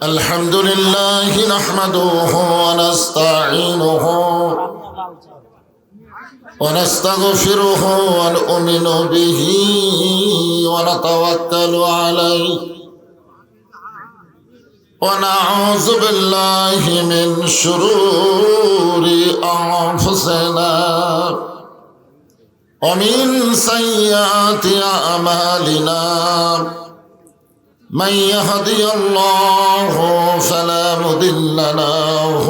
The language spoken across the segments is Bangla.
الحمد لله نحمده ونستعينه ونستغفره ونؤمن به ونتوكل عليه ونعوذ بالله من شرور أنفسنا ومن سيئات أعمالنا من يهدي الله فلا مضل له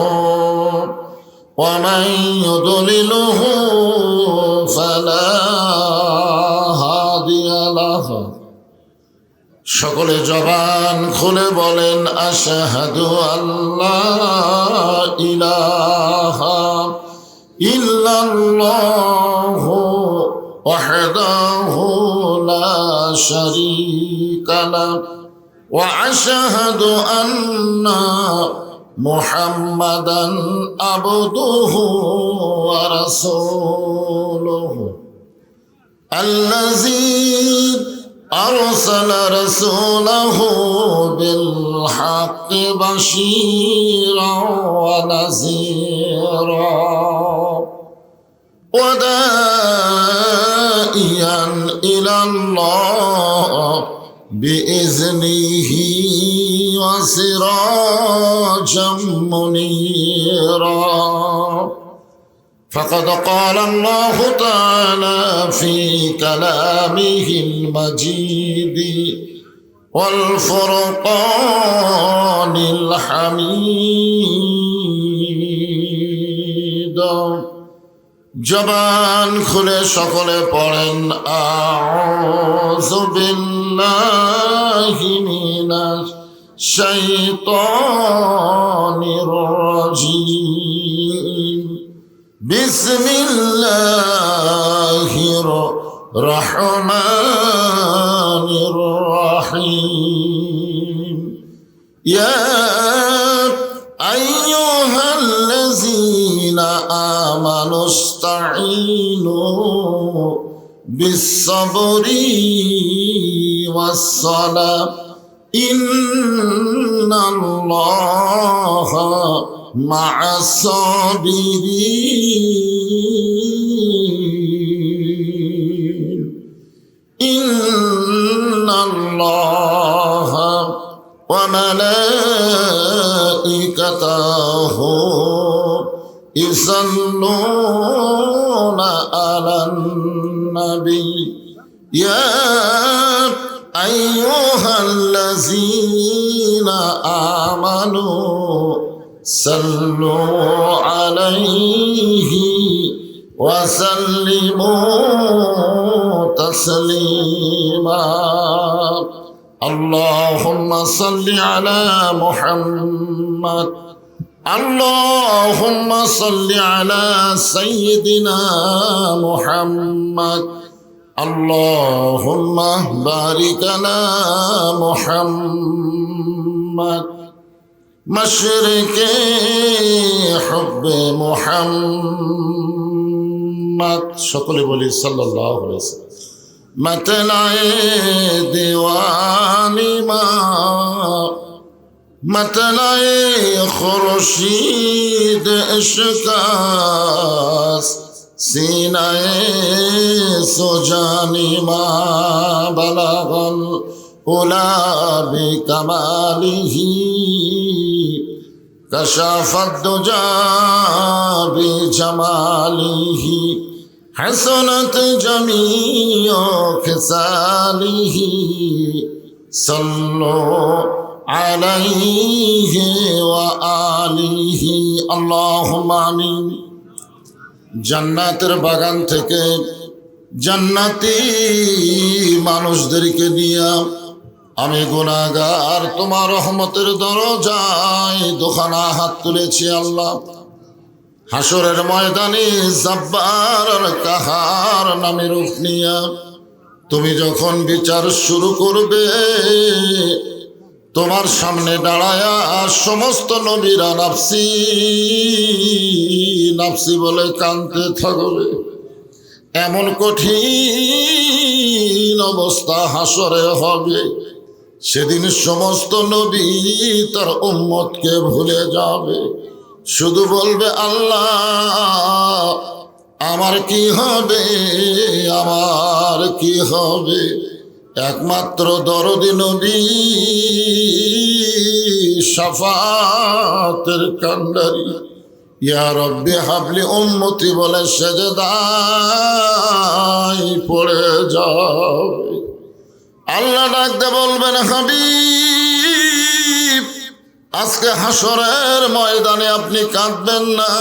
ومن يضلله فلا هادي له সকলে জবান খুলে বলেন আশহাদু আল্লা ইলাহা ইল্লাল্লাহু ওয়াহদাহু লা শারীকা লাহু ওয়া আশহাদু আন্না মুহাম্মাদান আবদুহু ওয়া রাসূলুহু আল্লাযী أرسل رسوله بالحق بشيرا ونذيرا وداعيا إلى الله بإذنه وسراجا منيرا فقد قال الله تعالى في كلامه المجيد والفرقان الحميد জবান খুলে সকলে পড়েন আউযু বিল্লাহি মিনাশ শাইতানির রাজীম بسم الله الرحمن الرحيم يا أيها الذين آمنوا استعينوا بالصبر والصلاة إن الله مع الصابرين إن الله وملائكته يصلون على النبي يا أيها الذين آمنوا صلوا عليه وسلموا تسليما اللهم صل على محمد اللهم صل على سيدنا محمد اللهم بارك على محمد مشرق حب محمد সকলে বলি সাল্লাল্লাহু আলাইহি ওয়াসাল্লাম মতলায়ে দীওয়ানি মা মতলায়ে খুরশিদ ইশকাস সিনায়ে সুজানি মা বালাগল উলা বিকামালিহি كشف الدجى بجماله حسنت جميع خصاله صلوا عليه وآله اللهم آمين জান্নাতের বাগান থেকে জান্নাতি মানুষদেরকে নিয়ে আমি গুনাহগার তোমার রহমতের দরজায় দুখানা হাত তুলেছি আল্লাহ হাসরের ময়দানে জব্বার আর কাহার নামে রূপ নিয়া তুমি যখন বিচার শুরু করবে তোমার সামনে দাঁড়ায়া সমস্ত নবীরা নাফসি নাফসি বলে কাঁদতে থাকবে এমন কঠিন অবস্থা হাসরে হবে, সেদিন সমস্ত নবী তার উম্মতকে ভুলে যাবে, শুধু বলবে আল্লাহ আমার কি হবে, আমার কি হবে। একমাত্র দরদি নবী শাফাতের কান্ডারি ইয়া রব্বি হাবলি উম্মতি বলে সেজদায় পড়ে যাবে। আল্লাহ ডাকতে বলবেন হাবিব আজকে হাসরের ময়দানে আপনি কাঁদবেন না,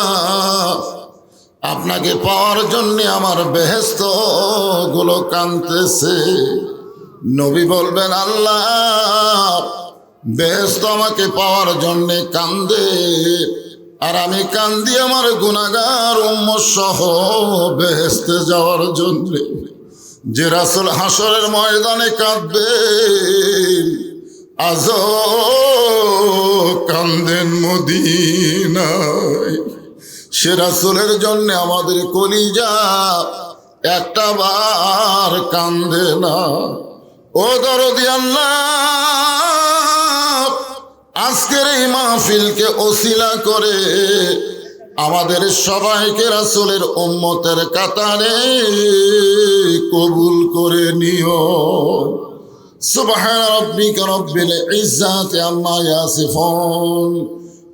আপনাকে পাওয়ার জন্য আমার বেহেশত গুলো কাঁদতেছে। নবী বলবেন আল্লাহ বেহেশত আমাকে পাওয়ার জন্য কান্দে, আর আমি কান্দি আমার গুনাহগার উম্মত সহ বেহেশতে যাওয়ার জন্য। যে রাসূল হাসরের ময়দানে কাঁদবে আজও কান্দেন মদিনায়, সে রাসূলের জন্য আমাদের কলিজা একটা বার কান্দে না। ও দরদি আল্লাহ আজকের এই মাহফিলকে ওসিলা করে আমাদের সবাইকে রাসূলের উম্মতের কাতারে কবুল করে নিও। সুবহান রাব্বিকা রব্বিল ইজ্জাতি আম্মা ইয়াসিফুন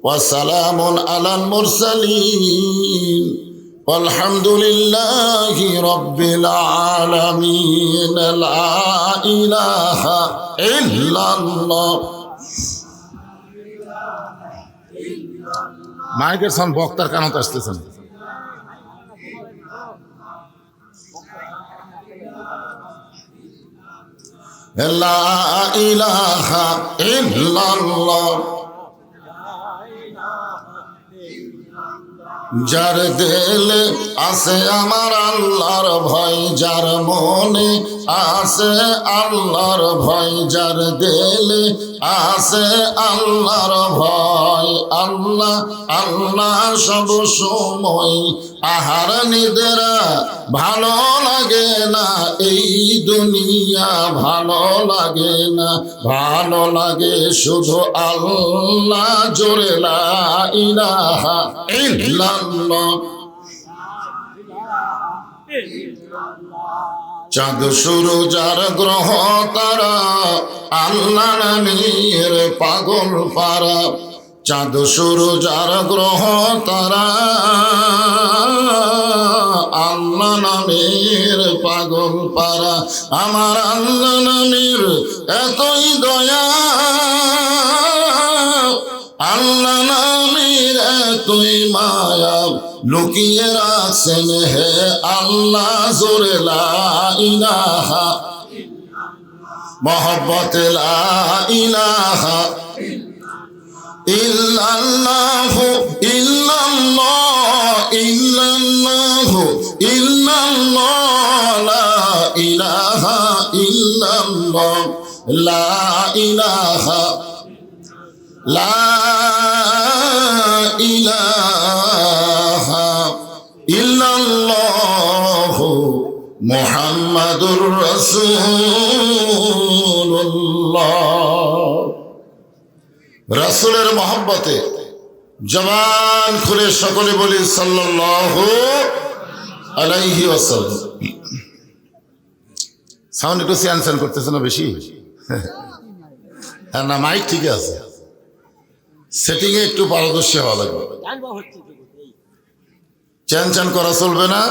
ওয়া সালামুন আলাল মুরসালিন walhamdulillahi rabbil alamin। লা ইলাহা ইল্লাল্লাহ। মাইকের সাউন্ড বক্তার কানত আসতেছেন। লা ইলাহা ইল্লাল্লাহ। যার দিলে আছে আমার আল্লাহর ভয়, যার মনে আছে আল্লাহর ভয়, যার দিলে আছে আল্লাহর ভয়, আল্লাহ আল্লাহ সব সময়। আহার নিদেরা ভালো লাগে না, এই দুনিয়া ভালো লাগে না, ভালো লাগে শুধু আল্লাহ। জোরে লা ইলাহা ইল্লাল্লাহ। চাঁদ সূরজ আর গ্রহ তারা আল্লাহ নামের পাগল পারা, চাঁদ সূরজ আর গ্রহ তারা আল্লাহ নামের পাগল পারা। আমার আল্লাহ নামের এতই দয়া, আল্লাহ নামের এতই মায়া, লুকিয়ে রাখছেন হে আল্লাহ। জোরে লা ইলাহা মোহাব্বত লা ইলাহা ইল্লাল্লাহু ইল্লাল্লাহ ইল্লাল্লাহু ইল্লাল্লাহ। লা ইলাহা ইল্লাল্লাহ লা ইলাহা লা ইলাহা ইল্লাল্লাহু মুহাম্মাদুর রাসূলুল্লাহ। রাসূলের মহব্বতে জবান খুলে সকলে বলি সাল্লাল্লাহু আলাইহি ওয়াসাল্লাম। সাউন্ড একটু স্যানস্যান করতেছে না বেশি? হ্যাঁ না, মাইক ঠিক আছে, সেটিংয়ে একটু পারদর্শী হওয়া লাগবে, চ্যান চ্যান করা চলবে না।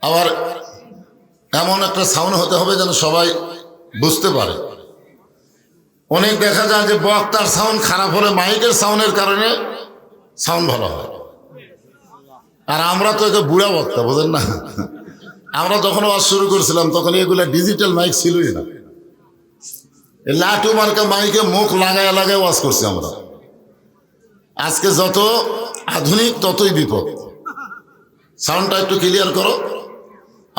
আবার এমন একটা সাউন্ড হতে হবে যেন সবাই বুঝতে পারে। অনেক দেখা যায় যে বক্তার সাউন্ড খারাপ হলে মাইকের সাউন্ডের কারণে সাউন্ড ভালো হয়। আর আমরা তো একে বুড়া বক্তা, বোঝেন না? আমরা যখন ওয়াজ শুরু করছিলাম তখন এগুলা ডিজিটাল মাইক ছিলই না, লাটু মার্কা মাইকে মুখ লাগায় লাগায় ওয়াজ করছি আমরা। আজকে যত আধুনিক ততই বিপদ। সাউন্ডটা একটু ক্লিয়ার করো,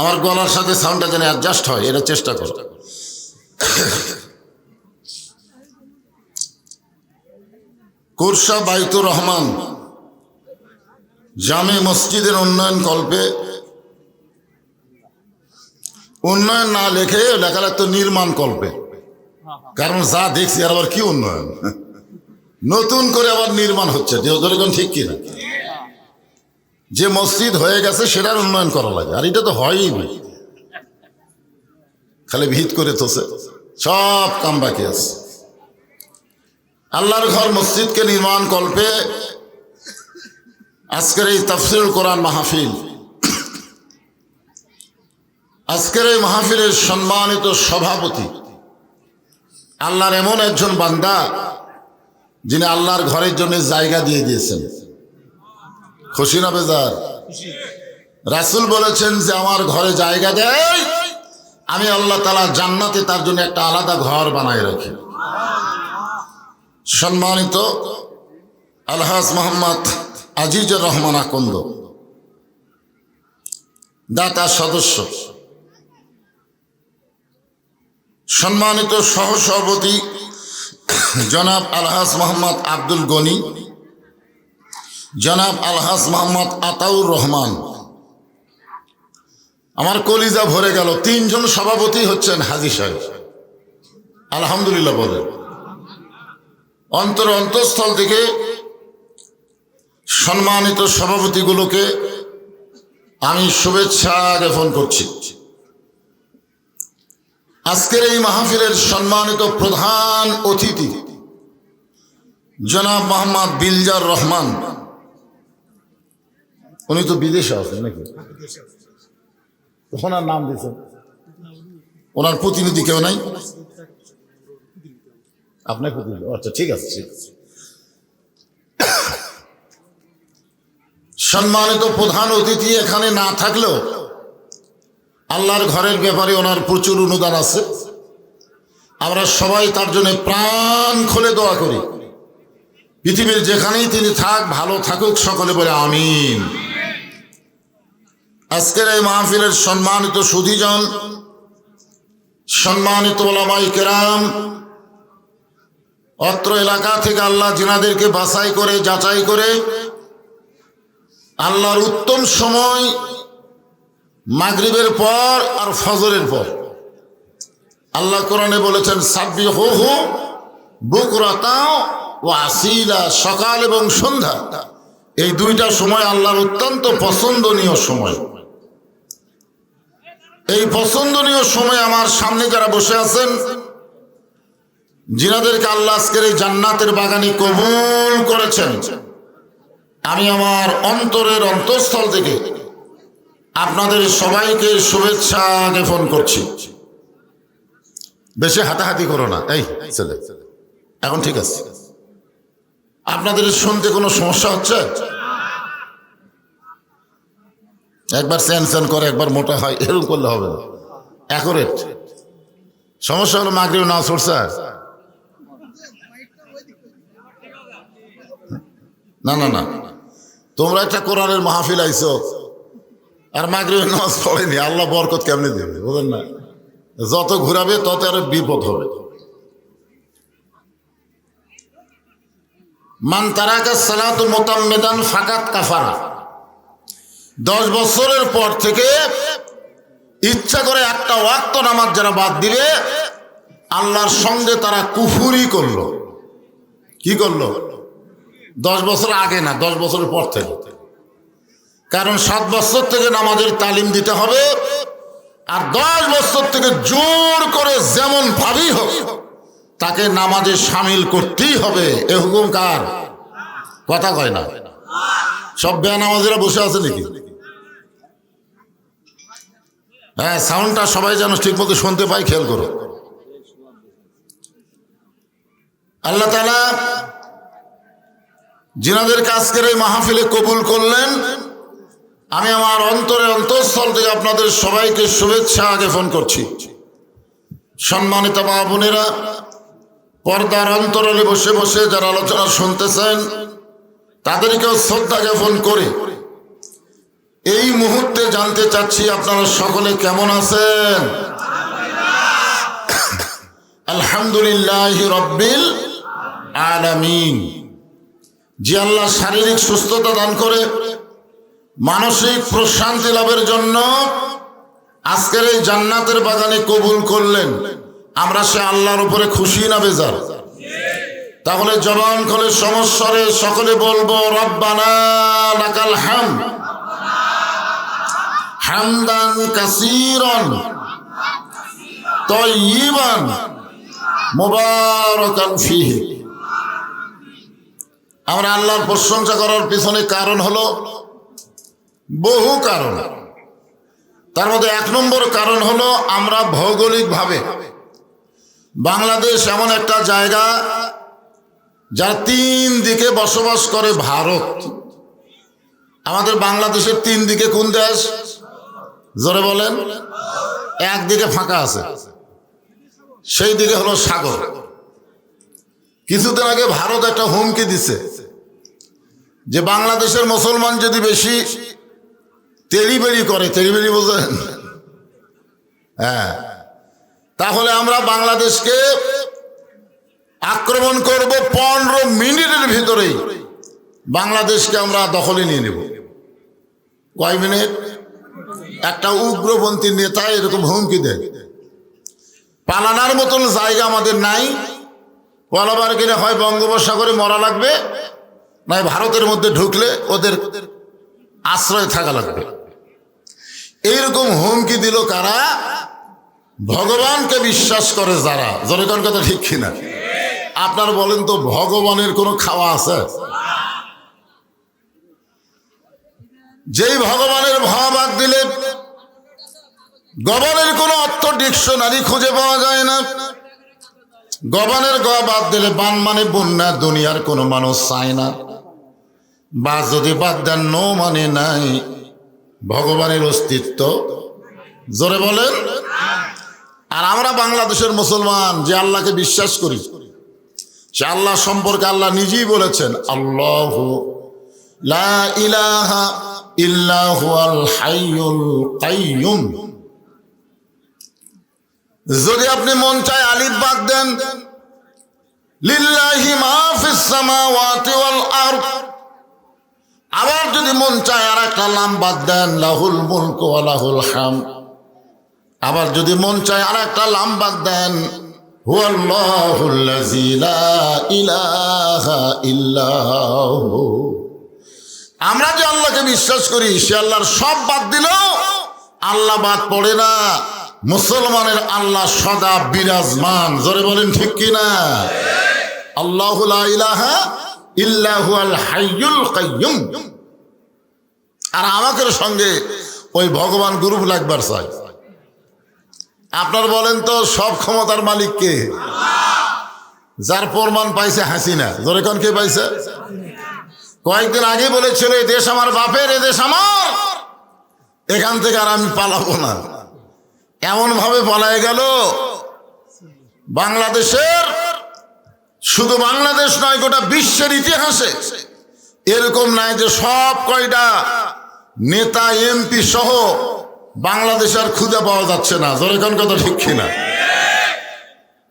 আমার গলার সাথে সাউন্ডটা যেন অ্যাডজাস্ট হয় এটা চেষ্টা করো। কোরসা বাইতুর রহমান জামে মসজিদের উন্নয়ন কল্পে উন্নয়ন না লেখে লেখা লাগতো নির্মাণ কল্পে, কারণ যা দেখছি আর আবার কি উন্নয়ন, নতুন করে আবার নির্মাণ হচ্ছে। যেরকম ঠিক কিনা, যে মসজিদ হয়ে গেছে সেটার উন্নয়ন করা লাগে, আর এটা তো হয়ই না, খালি ভিত করে তোছে, সব কাম বাকি আছে। আল্লাহর ঘর মসজিদকে নির্মাণ কল্পে আজকের এই তাফসীরুল কোরআন মাহফিল, আজকের এই মাহফিলের সম্মানিত সভাপতি আল্লাহর এমন একজন বান্দা যিনি আল্লাহর ঘরের জন্য জায়গা দিয়ে দিয়েছেন। খুশি না বেজার? রাসূল বলেছেন যে আমার ঘরে জায়গা দেয়, আমি আল্লাহ তাআলা জান্নাতে তার জন্য একটা আলাদা ঘর বানায় রাখি। সম্মানিত আলহাজ মোহাম্মদ আজিজুর রহমান আকন্দ, দাতা সদস্য, সম্মানিত সহসভাপতি জনাব আলহাজ মোহাম্মদ আব্দুল গনি, জনাব আলহাজ মোহাম্মদ আতাউর রহমান, আমার কলিজা ভরে গেল। তিনজন সভাপতি হচ্ছেন হাজী সাহেব, আলহামদুলিল্লাহ বলেন। অন্তরস্থল থেকে সম্মানিত সভাপতিগুলোকে আমি শুভেচ্ছা জ্ঞাপন করছি। আজকের এই মাহফিলের সম্মানিত প্রধান অতিথি জনাব মোহাম্মদ বিলজার রহমান, উনি তো বিদেশে আছেন নাকি, ওনার নাম দিয়েছেন, ওনার প্রতিনিধি কেউ নাই? আপনার প্রতিনিধি? আচ্ছা, ঠিক আছে, ঠিক আছে। সম্মানিত প্রধান অতিথি এখানে না থাকলেও আল্লাহর ঘরের ব্যাপারে ওনার প্রচুর অনুদান আছে। আমরা সবাই তার জন্য প্রাণ খুলে দোয়া করি। পৃথিবীর যেখানেই তিনি থাক, ভালো থাকুক, সকলে বলে আমিন। আজকের এই মাহফিলের সম্মানিত সুধীজন, সম্মানিত উলামায়ে কেরাম, অত্র এলাকা থেকে আল্লাহ জিনাদেরকে বাছাই করে যাচাই করে আল্লাহর উত্তম সময় মাগরিবের পর আর ফজরের পর, আল্লাহ কোরআনে বলেছেন সাব্বিহুহু বুকরাতাও ওয়া আসিলা, সকাল এবং সন্ধ্যা, এই দুইটা সময় আল্লাহর অত্যন্ত পছন্দনীয় সময়। এই পছন্দনীয় সময় আমার সামনে যারা বসে আছেন, জিনাদেরকে আল্লাহ আজকের এই জান্নাতের বাগানে কবুল করেছেন, আমি আমার অন্তরের অন্তঃস্থল থেকে আপনাদের সবাইকে শুভেচ্ছা জ্ঞাপন করছি। বেশি হাতাহাতি করো না, এই ছেলে, এখন ঠিক আছে? আপনাদের শুনতে কোনো সমস্যা হচ্ছে? একবার স্যান করে, একবার মোটা হয়, এরকম করলে হবে না, অ্যাকুরেট। সমস্যা হলো মাগরিব নামাজ পড়ছে না, না না, তোমরা একটা কোরআনের মাহফিল আইছো আর মাগরিবের নামাজ পড়েনি, আল্লাহ বরকত কেমনে দেবে বুঝেন না? যত ঘুরাবে তত আরো বিপদ হবে। মান তারাকা সালাতু মুতাম্মিদান ফাকাত কাফারা, 10 বছরের পর থেকে ইচ্ছা করে একটা ওয়াক্ত নামাজ যারা বাদ দিবে, আল্লাহর সঙ্গে তারা কুফুরি করলো। কি করলো? 10 বছর আগে না, 10 বছরের পর থেকে। কারণ 7 বছর থেকে নামাজের তালিম দিতে হবে, আর 10 বছর থেকে জোর করে যেমন ভাবেই হোক তাকে নামাজে সামিল করতেই হবে। এ হুকুম কার? কথা কয় না। সব বেনামাজিরা বসে আছে নাকি? হ্যাঁ, সাউন্ডটা সবাই যেন ঠিক মতো শুনতে পাই, খেয়াল করো। আল্লাহ তাআলা জিনাদেরকে আজকের এই মাহফিলে কবুল করলেন, আমি আমার অন্তরের অন্তঃস্থল থেকে আপনাদের সবাইকে শুভেচ্ছা জ্ঞাপন করছি। সম্মানিত মা বোনেরা, পর্দার অন্তরালে বসে বসে যারা আলোচনা শুনতেছেন, তাদেরকেও শ্রদ্ধা জ্ঞাপন করে এই মুহূর্তে জানতে চাচ্ছি আপনারা সকলে কেমন আছেন? আলহামদুলিল্লাহি রাব্বিল আলামিন। যে আল্লাহ শারীরিক সুস্থতা দান করে মানসিক প্রশান্তি লাভের জন্য আজকের এই জান্নাতের বাগানে কবুল করলেন, আমরা সে আল্লাহর উপরে খুশি না বেজার? তাহলে জবান খুলে সমস্বরে সকলে বলবো রব্বানা লাকাল হামদ হামদান কাসীরান তাইয়িবান মুবারাকান ফীহি। আমরা আল্লাহর প্রশংসা করার পিছনে কারণ হলো বহু কারণ। তার মধ্যে 1 নম্বর কারণ হলো আমরা ভৌগোলিকভাবে বাংলাদেশ এমন একটা জায়গা যার 3 দিকে বসবাস করে ভারত। আমাদের বাংলাদেশের 3 দিকে কোন দেশ? জোরে বলেন। একদিকে ফাঁকা আছে, সেই দিকে হলো সাগর। কিছুদিন আগে ভারত একটা হুমকি দিছে যে বাংলাদেশের মুসলমান যদি বেশি তেড়িবেড়ি করে, তেড়িবেড়ি বোঝেন? হ্যাঁ, তাহলে আমরা বাংলাদেশকে আক্রমণ করব, 15 মিনিটের ভিতরেই বাংলাদেশকে আমরা দখলে নিয়ে নেব। কয় মিনিট? একটা উগ্রপন্থী নেতা এরকম হুমকি দেয়। পালানোর মতন জায়গা আমাদের নাই, পলাবার গেলে হয় বঙ্গোপসাগরে মরা লাগবে, নয় ভারতের মধ্যে ঢুকলে ওদের আশ্রয় থাকা লাগবে। এইরকম হুমকি দিল কারা? ভগবানকে বিশ্বাস করে যারা। জনগণ কথা ঠিক কিনা? আপনার বলেন তো, ভগবানের কোনো খাওয়া আছে? যেই ভগবানের ভাব বাদ দিলে গবানের কোনো অর্থ ডিকশনারি খুঁজে পাওয়া যায় না। গবানের গ বাদ দিলে বান মানে বন্যা, দুনিয়ার কোনো মানুষ চায় না। বা যদি বাদ দেন নো মানে নাই, ভগবানের অস্তিত্ব। জোরে বলেন। আর আমরা বাংলাদেশের মুসলমান যে আল্লাহকে বিশ্বাস করি, সে আল্লাহ সম্পর্কে আল্লাহ নিজেই বলেছেন, আল্লাহু লা ইলাহা ইল্লা হুয়াল হাইয়ুল কাইয়ুম। যদি আপনি মন চায় আলিফ বাদ দেন, লিল্লাহি মা ফিস সামাওয়াতি ওয়াল আরদ। আবার যদি মন চায় আর একটা লাম বাদ দেন, লাহুল মুলকু ওয়া লাহুল হামদ। আবার যদি মন চায় আর একটা লাম বাদ দেন, হুয়াল্লাহুল্লাযী লা ইলাহা ইল্লাহু। আমরা যে আল্লাহকে বিশ্বাস করি, সে আল্লাহর সব বাদ দিলেও আল্লাহ বাদ পড়ে না। মুসলমানের আল্লাহ সদা বিরাজমান। জোরে বলেন ঠিক কিনা? আল্লাহু লা ইলাহা ইল্লা হুয়াল হাইয়ুল কাইয়ুম। আর আমাদের সঙ্গে ওই ভগবান গ্রুপ লাগবার চাই। আপনার বলেন তো, সব ক্ষমতার মালিক কে? যার প্রমাণ পাইছে হাসিনা। জোরে কোন কে পাইছে? কয়েকদিন আগে বলেছিল, এই দেশ আমার বাপের, এ দেশ আমার, এখান থেকে আর আমি পালাবো না। এমন ভাবে পালায় গেল। বাংলাদেশের, শুধু বাংলাদেশ নয়, গোটা বিশ্বের ইতিহাসে এরকম নাই যে সব কয়টা নেতা এমপি সহ বাংলাদেশ আর খুঁজে পাওয়া যাচ্ছে না। জোরেখান কথা ঠিক কিনা?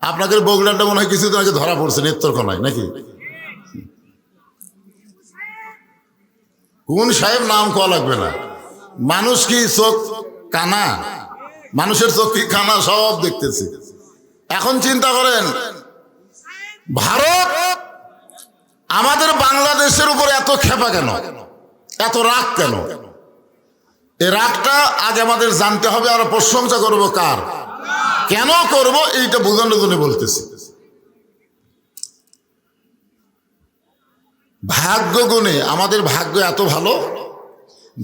আপনাদের বগুড়াটা মনে হয় কিছুদিন আগে ধরা পড়ছে নেত্রকোনায়, নাকি? কোন সাহেব নাম কওয়া লাগবে না। মানুষ কি চোখ কানা? মানুষের চোখ কি কানা? সব দেখতেছি। এখন চিন্তা করেন, ভারত আমাদের বাংলাদেশের উপর এত খেপা কেন, এত রাগ কেন? এই রাগটা আগে আমাদের জানতে হবে। আর প্রশংসা করব কার, কেন করব, এইটা বোঝানোর জন্য বলতেছি। ভাগ্য গুণে আমাদের ভাগ্য এত ভালো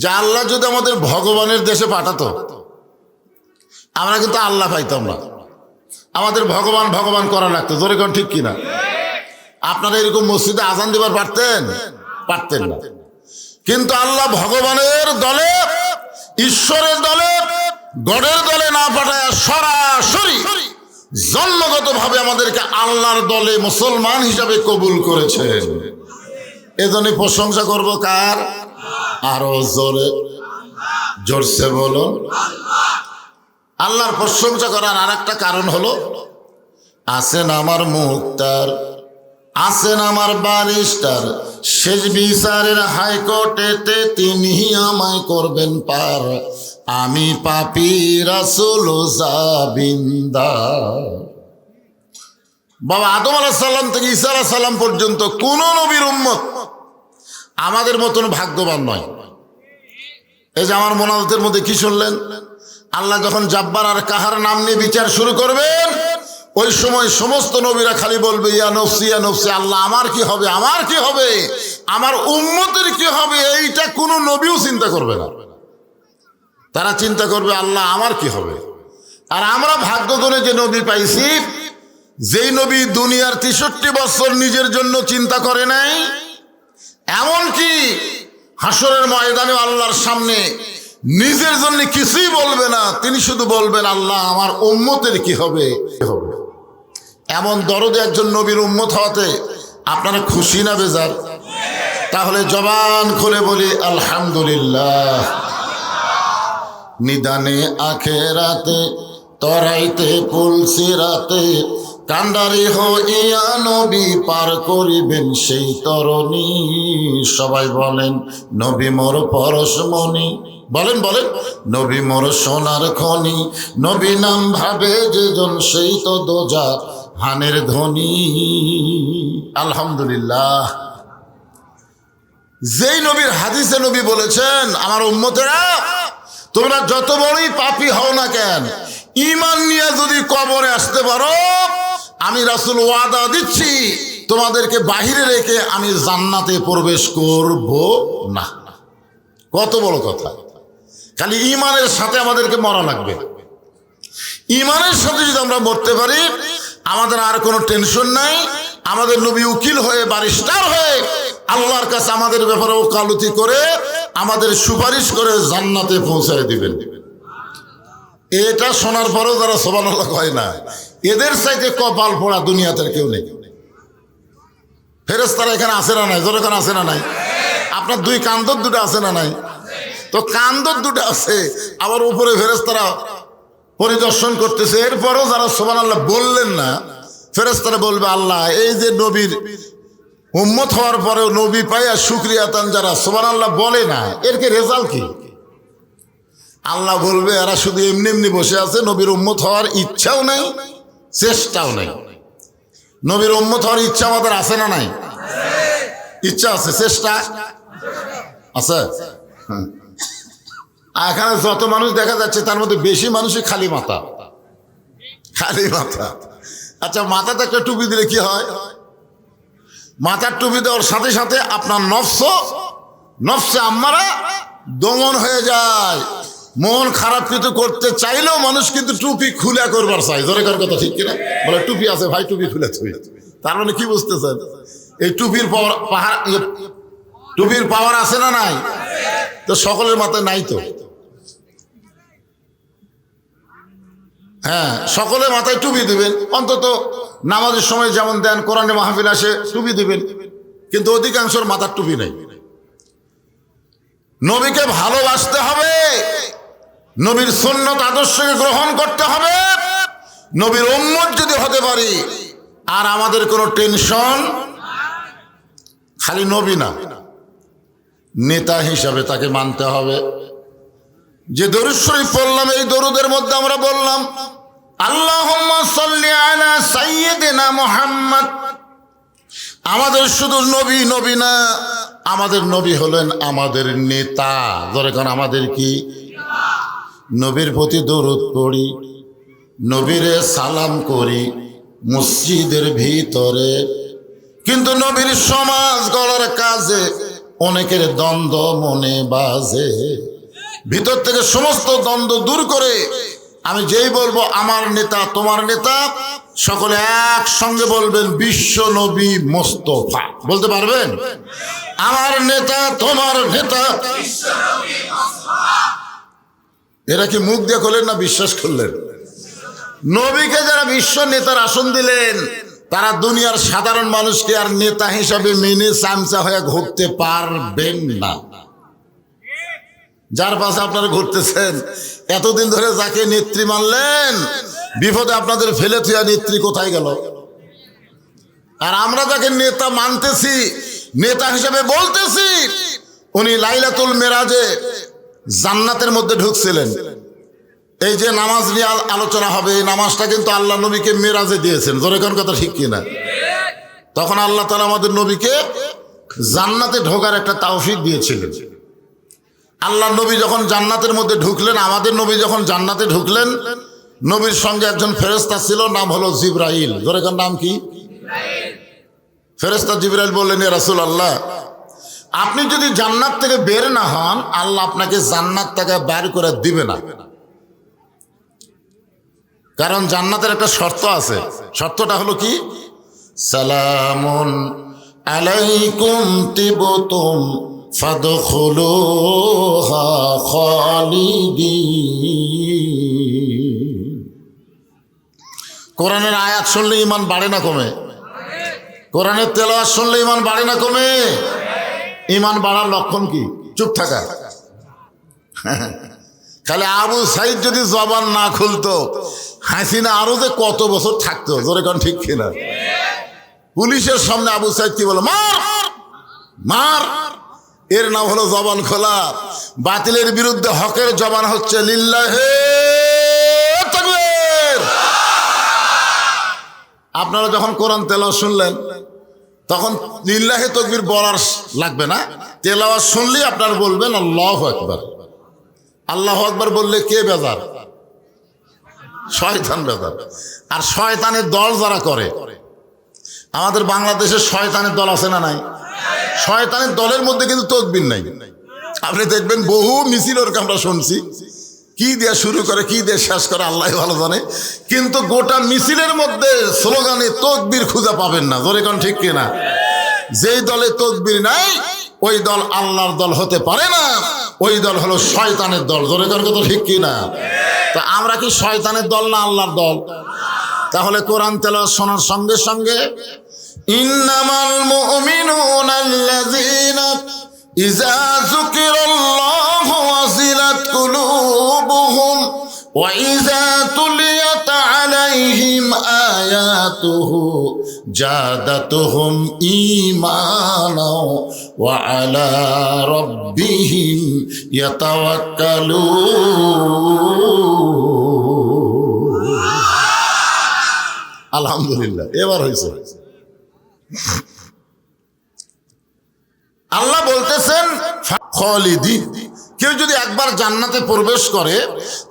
যে আল্লাহ যদি আমাদের ভগবানের দেশে পাঠাতো, আমরা কিন্তু আল্লাহ পাইতাম না। আমাদের ভগবান ভগবান করা লাগতো। জোরে কোন ঠিক কিনা? আপনারা এরকম মসজিদে আজান দিবার পারতেন? পারতেন না। কিন্তু আল্লাহ ভগবানের দলে, ঈশ্বরের দলে, গডের দলে না পাঠায় সরাসরি জন্মগত ভাবে আমাদেরকে আল্লাহর দলে মুসলমান হিসাবে কবুল করেছেন। এজন্য প্রশংসা করব কার? আরো জোরে, জোরসে বলো। আল্লাহর প্রশংসা করার আর একটা কারণ হলো, আছেন আমার মুক্তার, আছেন আমার ব্যারিস্টার, শেষ বিচারের হাইকোর্টেতে তিনি আমায় করবেন পার। আমি পাপী রাসূল জাবিন্দা। বাবা আদম আলাইহিস সালাম থেকে ঈসা আলাইহিস সালাম পর্যন্ত কোন নবীর উম্মত আমাদের মতন ভাগ্যবান নয়। এই যে আমার মোনাজাতের মধ্যে কি শুনলেন? আল্লাহ যখন জাব্বার আর কাহার নাম নিয়ে বিচার শুরু করবেন, ওই সময় সমস্ত নবীরা খালি বলবে ইয়া নফসি ইয়া নফসি। আল্লাহ আমার কি হবে, আমার কি হবে, আমার উম্মতের কি হবে, এইটা কোনো নবীও চিন্তা করবে না। তারা চিন্তা করবে আল্লাহ আমার কি হবে। আর আমরা ভাগ্য করে যে নবী পাইছি, যেই নবী দুনিয়ার 63 বছর নিজের জন্য চিন্তা করে নাই, এমনকি হাসরের ময়দানে আল্লাহর সামনে নিজের জন্য কিছুই বলবে না, তিনি শুধু বলবেন আল্লাহ আমার উম্মতের কি হবে। এমন দরদে একজন নবীর উম্মত হওয়াতে আপনারা খুশি না বেজার? তাহলে জবান খুলে বলি আলহামদুলিল্লাহ। নিদানে আখেরাতে তরাইতে পুলসিরাতে কান্ডারি হইয়া নবী পার করিবেন সেই তরণী। সবাই বলেন নবী মোর পরশমণি, বলেন বলেন নবী মোর সোনার খনি, নবী নাম ভাবে যেজন সেই তো দোজা হানের ধ্বনি। আলহামদুলিল্লাহ। যেই নবীর হাদিসে নবী বলেছেন আমার উম্মতেরা তোমরা যত বড়ই পাপী হও না কেন, ঈমান নিয়ে যদি কবরে আসতে পারো, আমি রাসূল ওয়াদা দিচ্ছি তোমাদেরকে বাহিরে রেখে আমি জান্নাতে প্রবেশ করব না। কত বড় কথা! খালি ঈমানের সাথে আমাদেরকে মরা লাগবে। ঈমানের সাথে যদি আমরা মরতে পারি, আমাদের আর কোনো টেনশন নাই। আমাদের নবী উকিল হয়ে ব্যারিস্টার হয়ে আল্লাহর কাছে আমাদের ব্যাপারে ওকালতি করে আমাদের সুপারিশ করে জান্নাতে পৌঁছায় দিবেন। এটা শোনার পরেও যারা সুবহানাল্লাহ কয় না, এদের চাইতে কপাল পোড়া দুনিয়াতে কেউ নেই। ফেরেশতারা এখানে আসে না নাই? জোরে এখানে আসে না নাই? আপনার দুই কান্দর দুটো আছে না নাই? তো কান্দর দুটো আছে, আবার উপরে ফেরেশতারা পরিদর্শন করতেছে। এরপরও যারা সুবহানাল্লাহ বললেন না, ফেরেশতারা বলবে আল্লাহ এই যে নবীর উম্মত হওয়ার পরেও নবী পাইয়া শুকরিয়া তান যারা সুবহানাল্লাহ বলে না, এরকে রেজাল্ট কি? আল্লাহ বলবে এরা শুধু এমনি এমনি বসে আছে, নবীর উম্মত হওয়ার ইচ্ছাও নাই, চেষ্টাও নাই। নবীর উম্মত হওয়ার ইচ্ছা আমাদের আছে না নাই? ইচ্ছা আছে, চেষ্টা আছে। এখানে যত মানুষ দেখা যাচ্ছে তার মধ্যে বেশি মানুষই খালি মাথা, খালি মাথা। আচ্ছা, মাথাতে একটা টুপি দিলে কি হয়? মাথার টুপি দেওয়ার সাথে সাথে আপনার নফসে আম্মারা দমন হয়ে যায়। মন খারাপ কিছু করতে চাইলেও মানুষ কিন্তু টুপি খুলে করবার চাই। জোরেকার কথা ঠিক কিনা? বলে টুপি আছে ভাই, টুপি খুলে থুই। তার মানে কি বুঝতেছেন? এই টুপির পাওয়ার আছে না নাই? তো সকলের মাথায় নাই তো। হ্যাঁ, সকলের মাথায় টুপি দিবেন, অন্তত নামাজের সময় যেমন দেন, কোরআনে মাহফিল আসে টুপি দিবেন, কিন্তু অধিকাংশের মাথার টুপি নেই। নবীকে ভালোবাসতে হবে, নবীর সুন্নত আদর্শকে গ্রহণ করতে হবে, নবীর উম্মত যদি হতে পারি। আর আমাদের কোনো টেনশন, খালি নবী না, নেতা হিসাবে তাকে মানতে হবে। যে দরুদ শরীফ পড়লাম, এই দরুদের মধ্যে আমরা বললাম আল্লাহুম্মা সাল্লি আলা সাইয়্যিদিনা মুহাম্মদ। আমাদের শুধু নবী না, আমাদের নবী হলেন আমাদের নেতা। ধরে কারণ আমাদের কি? নবীর প্রতি দরুদ পড়ি, নবীরে সালাম করি মসজিদের ভিতরে, কিন্তু নবীর সমাজ গড়ার কাজে অনেকের দ্বন্দ্ব মনে বাজে। ভিতর থেকে সমস্ত দ্বন্দ্ব দূর করে আমি যেই বলবো আমার নেতা তোমার নেতা, সকলে একসঙ্গে বলবেন বিশ্ব নবী মোস্তফা। বলতে পারবেন? আমার নেতা তোমার নেতা। এরা কি মুখ দিয়ে করলেন না বিশ্বাস করলেন? নবীকে যারা বিশ্ব নেতার আসন দিলেন, তারা দুনিয়ার সাধারণ মানুষকে আর নেতা হিসাবে মেনে চামচা হয়ে ঘুরতে পারবেন না। যার পাশে আপনারা ঘুরতেছেন, এতদিন ধরে যাকে নেত্রী মানলেন, বিপদে আপনাদের ফেলে থুয়া নেত্রী কোথায় গেল? আর আমরা যাকে নেতা মানতেছি, নেতা হিসেবে বলতেছি, উনি লাইলাতুল মেরাজে জান্নাতের মধ্যে ঢুকছিলেন। এই যে নামাজ নিয়ে আলোচনা হবে, এই নামাজটা কিন্তু আল্লাহ নবীকে মেরাজে দিয়েছেন, জোরে কোন কথা ঠিক কিনা? তখন আল্লাহ তাআলা আমাদের নবীকে জান্নাতে ঢোকার একটা তৌফিক দিয়েছিলেন। আল্লাহ নবী যখন জান্নাতের মধ্যে ঢুকলেন, আমাদের নবী যখন জান্নাতে ঢুকলেন, নবীর সঙ্গে একজন ফেরেশতা ছিল, নাম হলো জিবরাইল। জোরে কোন নাম কি? ফেরেশতা জিবরাইল বললেন, ইয়া রাসূলুল্লাহ, আপনি যদি জান্নাত থেকে বের না হন, আল্লাহ আপনাকে জান্নাত থেকে বের করে দিবে না। কারণ জান্নাতের একটা শর্ত আছে, শর্তটা হলো কি? সালামুন আলাইকুম তিবতুম ফাদখুলুহা খালিদিন। কোরআনের আয়াত শুনলে ঈমান বাড়ে না কমে? কোরআনের তেলাওয়াত শুনলে ঈমান বাড়ে না কমে? ঈমান বাড়ার লক্ষণ কি? চুপ থাকা। খালি আবু সাইদ যদি জবান না খুলতো, হাসিনা আরো যে কত বছর থাকতো, জোরে কোন ঠিক কিনা? পুলিশের সামনে আবু সাইদ কি বলে? মার মার। এর নাম হলো জবান খোলা। বাতিলের বিরুদ্ধে হকের জবান হচ্ছে লিল্লাহে তাকবীর। আপনারা যখন কোরআন তেলাওয়াত শুনলেন, তখন লিল্লাহে তাকবীর বলার লাগবে না, তেলাওয়াত শুনলেই আপনারা বলবেন আল্লাহু আকবার। আল্লাহু আকবার বললে কে বেজার? শয়তান বেজার। আর শয়তানের দল যারা করে, আমাদের বাংলাদেশের শয়তানের দল আছে না নাই? শয়তানের দলের মধ্যে কিন্তু তাকবীর নাই। আপনি দেখবেন বহু মিছিল ওরকম আমরা শুনছি, কি দিয়ে শুরু করে কি দিয়ে শেষ করে আল্লাহ ভালো জানে, কিন্তু গোটা মিছিলের মধ্যে স্লোগানে তাকবীর খুঁজে পাবেন না। জোরে কোন ঠিক কিনা? যেই দলে তাকবীর নাই, ওই দল আল্লাহর দল হতে পারে না, ওই দল হলো শয়তানের দল। জোরে কোন কথা ঠিক কিনা? তা আমরা কি শয়তানের দল না আল্লাহর দল? তাহলে কোরআন তেলাওয়াত শোনার সঙ্গে সঙ্গে ইন্নামাল মুমিনুনা আল্লাযীনা ইযা যুকিরাল্লাহু ওয়াজিলাত কুলুবুহুম ওয়া ইযা তুলিয়াত আলাইহিম আয়াতুহু জাদাতুহুম ঈমানা ওয়া আলা রাব্বিহিম ইয়াতাওয়াক্কালুন। আলহামদুলিল্লাহ, এবার হয়েছে। আল্লাহ বলতেছেন খালিদিন, কেউ যদি একবার জান্নাতে প্রবেশ করে,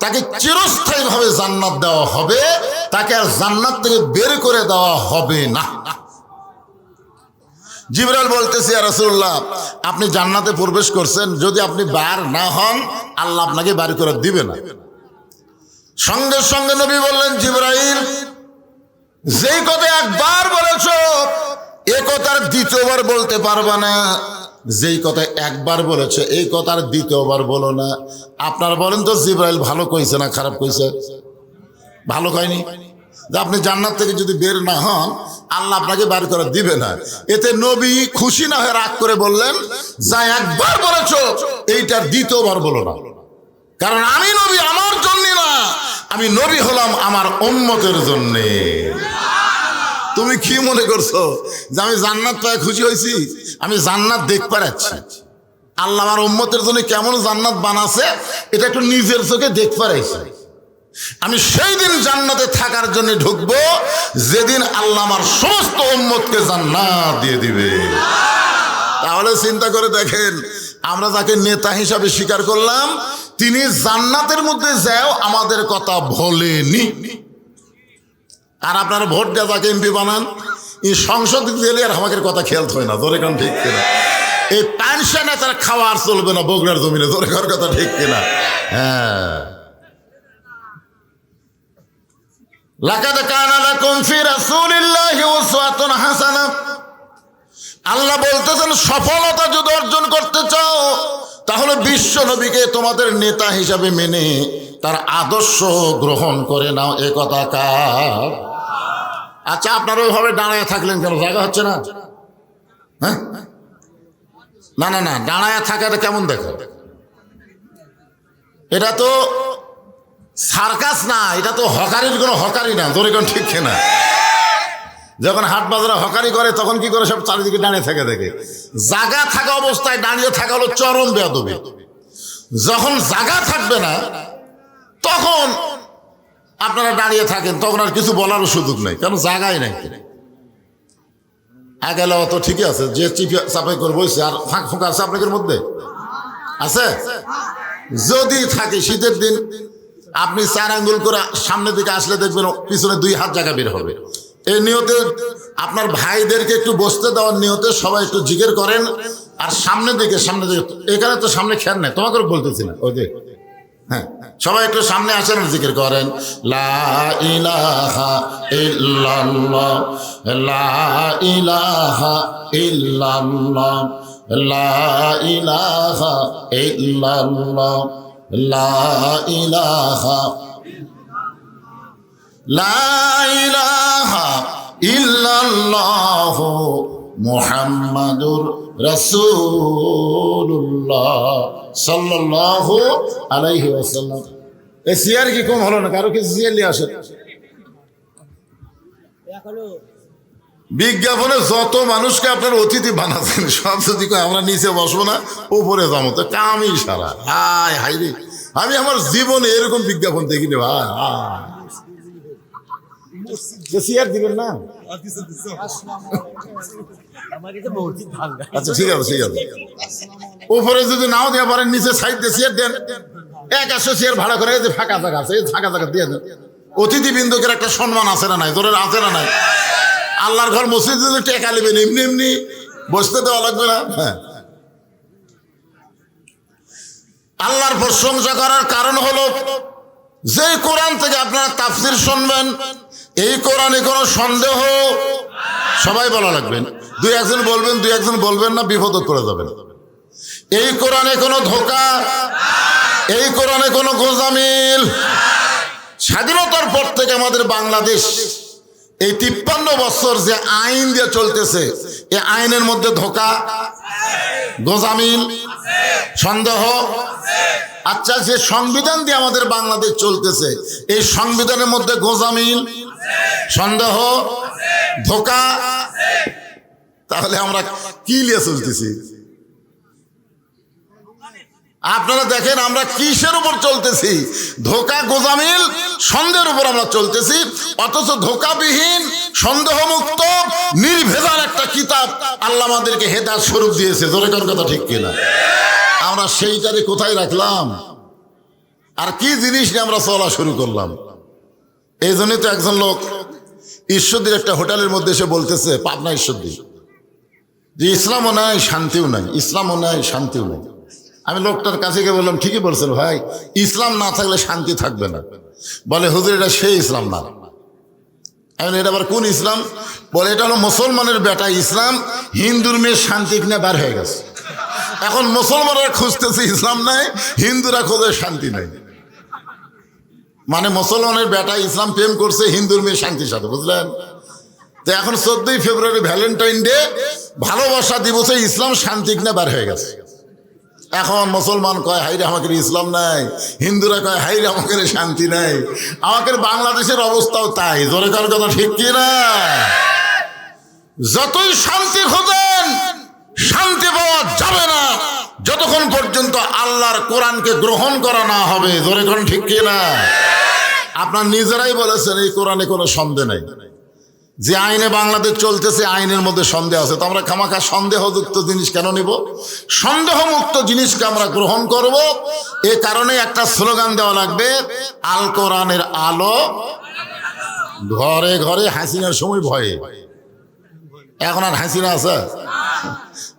তাকে চিরস্থায়ী ভাবে জান্নাত দেওয়া হবে, তাকে আর জান্নাত থেকে বের করে দেওয়া হবে না। জিবরাইল বলতেছে, ইয়া রাসূলুল্লাহ, আপনি জান্নাতে প্রবেশ করছেন, যদি আপনি বার না হন, আল্লাহ আপনাকে বের করে দিবে না। সঙ্গে সঙ্গে নবী বললেন, জিবরাইল, যেই কথা একবার বলেছ, এ কথার দ্বিতীয়বার বলতে পারবা না। যেই কথা একবার বলেছে, এই কথার দ্বিতীয়বার বলো না। আপনার বলেন তো, জিবরাইল ভালো কইছে না খারাপ কইছে? ভালো কয়নি? যে আপনি জান্নাত থেকে যদি বের না হন, আল্লাহ আপনাকে বের করে দিবে না। এতে নবী খুশি না হয়ে রাগ করে বললেন, যা একবার বলেছো, এইটার দ্বিতীয়বার বলো না। কারণ আমি নবী আমার জন্য না, আমি নবী হলাম আমার উম্মতের জন্যে। তুমি কি মনে করছো যে আমি জান্নাত পায় খুশি হয়েছি? আমি জান্নাত দেখতে পাচ্ছি। আল্লাহ আমার উম্মতের জন্য কেমন জান্নাত বানাছে, এটা একটু নিজের চোখে দেখতে পাচ্ছি। আমি সেই দিন জান্নাতে থাকার জন্য ঢুকবো, যেদিন আল্লাহ আমার সমস্ত উম্মতকে জান্নাত দিয়ে দিবে। তাহলে চিন্তা করে দেখেন, আমরা যাকে নেতা হিসাবে স্বীকার করলাম, তিনি জান্নাতের মধ্যে যাও আমাদের কথা বলেনি। আর আপনারা ভোট দেওয়া যাকে এমপি বানান, এই সংসদ গেলে আর আমাদের কথা খেয়াল হয় না। ধরে কারণ ঠিক কিনা? এই পেনশনে তার খাওয়া আর চলবে না বগুড়ার জমিনে। ধরে কার কথা ঠিক কিনা? হ্যাঁ। লাকাদ কানা লাকুম ফি রাসূলিল্লাহি উসওয়াতুন হাসানাহ। আল্লাহ বলতেছেন, সফলতা যদি অর্জন করতে চাও, তাহলে বিশ্ব নবীকে তোমাদের নেতা হিসাবে মেনে তার আদর্শ গ্রহণ করে নাও। এ কথা কার? আচ্ছা, আপনারা ওইভাবে দাঁড়ায় থাকলেন কেন? জায়গা হচ্ছে না? হ্যাঁ, না না না, দাঁড়ায় থাকাটা কেমন দেখো? এটা তো সার্কাস না, এটা তো হকারির কোনো হকারি না। ধরে কোন ঠিক না? যখন হাট বাজারে হকারি করে, তখন কি করে? সব চারিদিকে দাঁড়িয়ে থাকে। দেখে জায়গা থাকা অবস্থায় দাঁড়িয়ে থাকা হলো চরম বেয়াদবি। যখন জায়গা থাকবে না তখন আপনারা দাঁড়িয়ে থাকেন, তখন আর কিছু বলারও সুযোগ নেই, কারণ জায়গায় নাই। আগে তো ঠিকই আছে, যে চাপাই করে বসে আর ফাঁক ফুঁকা আছে আপনাদের মধ্যে আছে। যদি থাকে শীতের দিন আপনি 4 আঙ্গুল করে সামনের দিকে আসলে দেখবেন পিছনে 2 হাত জায়গা বের হবে। এই নিয়তে আপনার ভাইদেরকে একটু বসতে দেওয়ার নিয়তে সবাই একটু জিকির করেন। আর সামনের দিকে এখানে তো সামনে খেয়াল নেই, তোমাকে বলতেছি না, ওই যে হ্যাঁ, সবাই একটু সামনে আসেন, জিকির করেন লা ইলাহা ইল্লাল্লাহ, লা ইলাহা ইল্লাল্লাহ, লা ইলাহা ইল্লাল্লাহ, লা ইলাহা, লা ইলাহা ইল্লাল্লাহ মুহাম্মাদুর রাসূলুল্লাহ সাল্লাল্লাহু আলাইহি ওয়াসাল্লাম। এই সিয়ার কি কম হলো না? কারো কিছু সিয়ার নিয়ে আসে। বিজ্ঞাপনে যত মানুষকে আপনার অতিথি বানাচ্ছেন সব যদি আমরা নিচে বসবো না উপরে যাবো, তো কামই সারা। হায় হাই রে, আমি আমার জীবনে এরকম বিজ্ঞাপন দেখিনি ভাই। সিয়ার দিবেন না? আচ্ছা ঠিক আছে, ঠিক আছে। উপরে যদি নাও দেওয়া পারেন নিচে সাইড দিয়ে চেয়ার দেন, 100 চেয়ার ভাড়া করে, যে ফাঁকা জায়গা আছে ফাঁকা জায়গা দিয়ে দেন। অতিথিবৃন্দকের একটা সম্মান আছে না নাই? জোরের আছে না নাই? আল্লাহর ঘর মসজিদ যদি টেকা নেবেন এমনি এমনি বসতে দেওয়া লাগবে না। হ্যাঁ, আল্লাহর প্রশংসা করার কারণ হলো যে কোরআন থেকে আপনারা তাফসির শুনবেন, এই কোরআনে কোনো সন্দেহ, সবাই বলা লাগবেন, 2-1 বলবেন 2-1 বলবেন না, বিপদ করে যাবেন। এই কোরআনে কোনো ধোঁকা, এই কোরআনে কোনো গোজামিল। স্বাধীনতার পর থেকে আমাদের বাংলাদেশ এই 53 বছর যে আইন দিয়ে চলতেছে, এই আইনের মধ্যে ধোঁকা, গোজামিল, সন্দেহ। আচ্ছা, যে সংবিধান দিয়ে আমাদের বাংলাদেশ চলতেছে, এই সংবিধানের মধ্যে গোজামিল, সন্দেহ, ধোঁকা, তাহলে আমরা কি নিয়ে চলতেছি? আপনারা দেখেন আমরা কিসের উপর চলতেছি? ধোঁকা, গোজামিল, সন্দেহের উপর আমরা চলতেছি। অথচ ধোঁকাবিহীন, সন্দেহমুক্ত, নির্ভেজাল একটা কিতাব আল্লাহ আমাদেরকে হেদায়েত স্বরূপ দিয়েছে। জোরে কোন কথা ঠিক কিনা? আমরা সেইটারে কোথায় রাখলাম? আর কি জিনিস নিয়ে আমরা চলা শুরু করলাম? এই জন্যই তো একজন লোক ঈশ্বরদীর একটা হোটেলের মধ্যে এসে বলতেছে, পাবনা ঈশ্বরদী, যে ইসলামও নাই শান্তিও নাই, ইসলামও নাই শান্তিও নাই। আমি লোকটার কাছে গিয়ে বললাম, ঠিকই বলছেন ভাই, ইসলাম না থাকলে শান্তি থাকবে না। বলে হুজুর এটা সেই ইসলাম না। আমি এটা আবার কোন ইসলাম? বলে এটা হলো মুসলমানের বেটা ইসলাম, হিন্দুর মেয়ের শান্তি কিনা বার হয়ে গেছে। এখন মুসলমানরা খুঁজতেছে ইসলাম নাই, হিন্দুরা খোঁজে শান্তি নাই। মানে মুসলমানের বেটা ইসলাম প্রেম করছে হিন্দুর মেয়ে শান্তির সাথে, বুঝলেন? তো এখন 14ই ফেব্রুয়ারি ভ্যালেন্টাইন ডে, ভালোবাসা দিবসে ইসলাম শান্তি কিনা বার হয়ে গেছে। এখন মুসলমান কয় হাইরে আমাকে ইসলাম নাই, হিন্দুরা কয় হাইরে আমাকে শান্তি নাই। আমাদের বাংলাদেশের অবস্থাও তাই। জোরে কার কথা ঠিক কি না? যতই শান্তি খোঁজেন, শান্তি পাওয়া যাবে না যতক্ষণ পর্যন্ত আল্লাহর কোরআনকে গ্রহণ করা না হবে। জোরে কোন ঠিক কি না? আপনার নিজেরাই বলেছেন এই কোরআনে কোনো সন্দেহ নাই। যে আইনে বাংলাদেশ চলতেছে আইনের মধ্যে সন্দেহ আছে, তো আমরা খামাখা সন্দেহযুক্ত জিনিস কেন নিব? সন্দেহমুক্ত জিনিসকে আমরা গ্রহণ করব। এ কারণে একটা স্লোগান দেওয়া লাগবে, আল কোরআনের আলো ঘরে ঘরে। হাসিনার সময় ভয়ে, এখন আর হাসিনা আছে?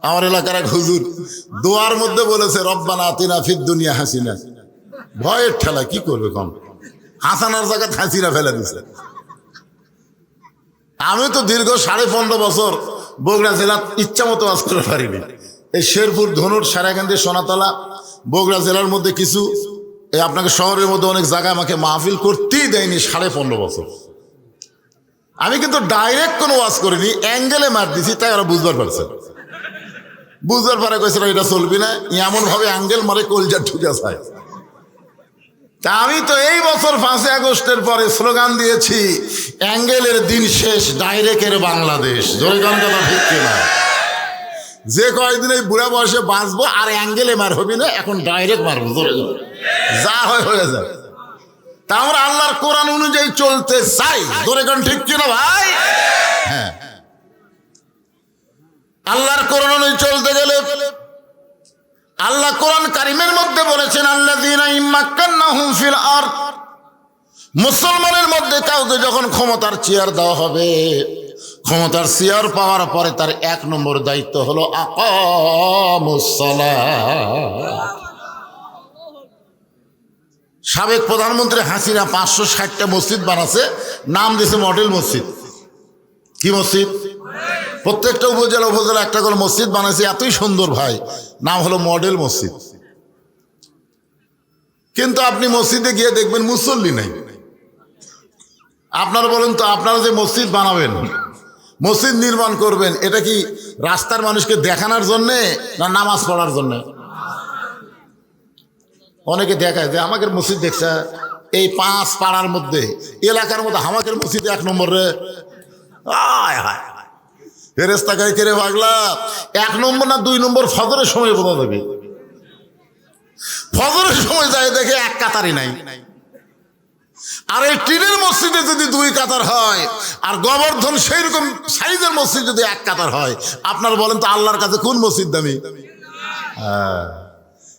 আমার এলাকার এক হুজুর দোয়ার মধ্যে বলেছে, রব্বানা আতিনা ফিদ দুনিয়া হাসিনা। ভয়ের ঠেলা কি করবে? কম হাসানার জায়গায় হাসিনা ফেলে দিছে। আমি তো দীর্ঘ 15.5 বছর বগুড়া জেলা ইচ্ছা মতো বাস করতে পারিনি। এই শেরপুর, ধনুর, সারাকান্দি, সোনাতলা, বগুড়া জেলার মধ্যে কিছু, এই আপনাকে শহরের মধ্যে অনেক জায়গায় আমাকে মাহফিল করতেই দেয়নি 15.5 বছর। আমি কিন্তু ডাইরেক্ট কোনো ওয়াজ করিনি, অ্যাঙ্গেলে মার দিছি, তাই ওরা বুঝবার পারছে। বুঝবার পারে কইছিল এটা চলবি না, এমন ভাবে অ্যাঙ্গেল মারে কলজা ঢুকে যায়। তা আমি তো এই বছর 5 আগস্টের পরে স্লোগান দিয়েছি, অ্যাঙ্গেলের দিন শেষ, ডাইরেক্টের বাংলাদেশ। জোরে গান কথা ঠিক কিনা? যে কয়দিন এই বুড়া বয়সে বাঁচবো আর অ্যাঙ্গেলে মার হবি না, এখন ডাইরেক্ট মারবো, ধরে যা হয় হয়ে যাবে। তা আমরা আল্লাহর কোরআন অনুযায়ী চলতে চাই, ধরে কোন ঠিক কিনা ভাই? হ্যাঁ, আল্লাহর কোরআন অনুযায়ী চলতে গেলে আল্লাহ কোরআন কারিমের মধ্যে বলেছেন, আল্লাযীনা ইম্মাক্কান্নাহুম ফিল আরদ, মুসলমানের মধ্যে কাউকে যখন ক্ষমতার চেয়ার দেওয়া হবে, ক্ষমতার চেয়ার পাওয়ার পরে তার 1 নম্বর দায়িত্ব হলো আকামুস সালাত। সাবেক প্রধানমন্ত্রী হাসিনা 560টা মসজিদ বানাচ্ছে, নাম দিয়েছে মডেল মসজিদ। কি মসজিদ? প্রত্যেকটা উপজেলা একটা করে মসজিদ বানাইছে, এতই সুন্দর ভাই, নাম হলো মডেল মসজিদ। কিন্তু আপনি মসজিদে গিয়ে দেখবেন মুসল্লি নাই। আপনারা বলেন তো, আপনারা যে মসজিদ বানাবেন, মসজিদ নির্মাণ করবেন, এটা কি রাস্তার মানুষকে দেখানোর জন্যে না নামাজ পড়ার জন্যে? অনেকে দেখায় যে আমাদের মসজিদ দেখছে এই 5 পাড়ার মধ্যে, এলাকার মধ্যে আমাদের মসজিদ 1 নম্বরে। ফেরেশতা গায়ে কেড়ে ভাগলা, 1 নম্বর না 2 নম্বর ফজরের সময় বোঝা যাবে। ফজরের সময় যায় দেখে 1 কাতারই নাই। আর এই টিনের মসজিদে যদি 2 কাতার হয়, আর গোবর্ধন সেই রকম সাইজের মসজিদ যদি 1 কাতার হয়, আপনারা বলেন তো আল্লাহর কাছে কোন মসজিদ দামি?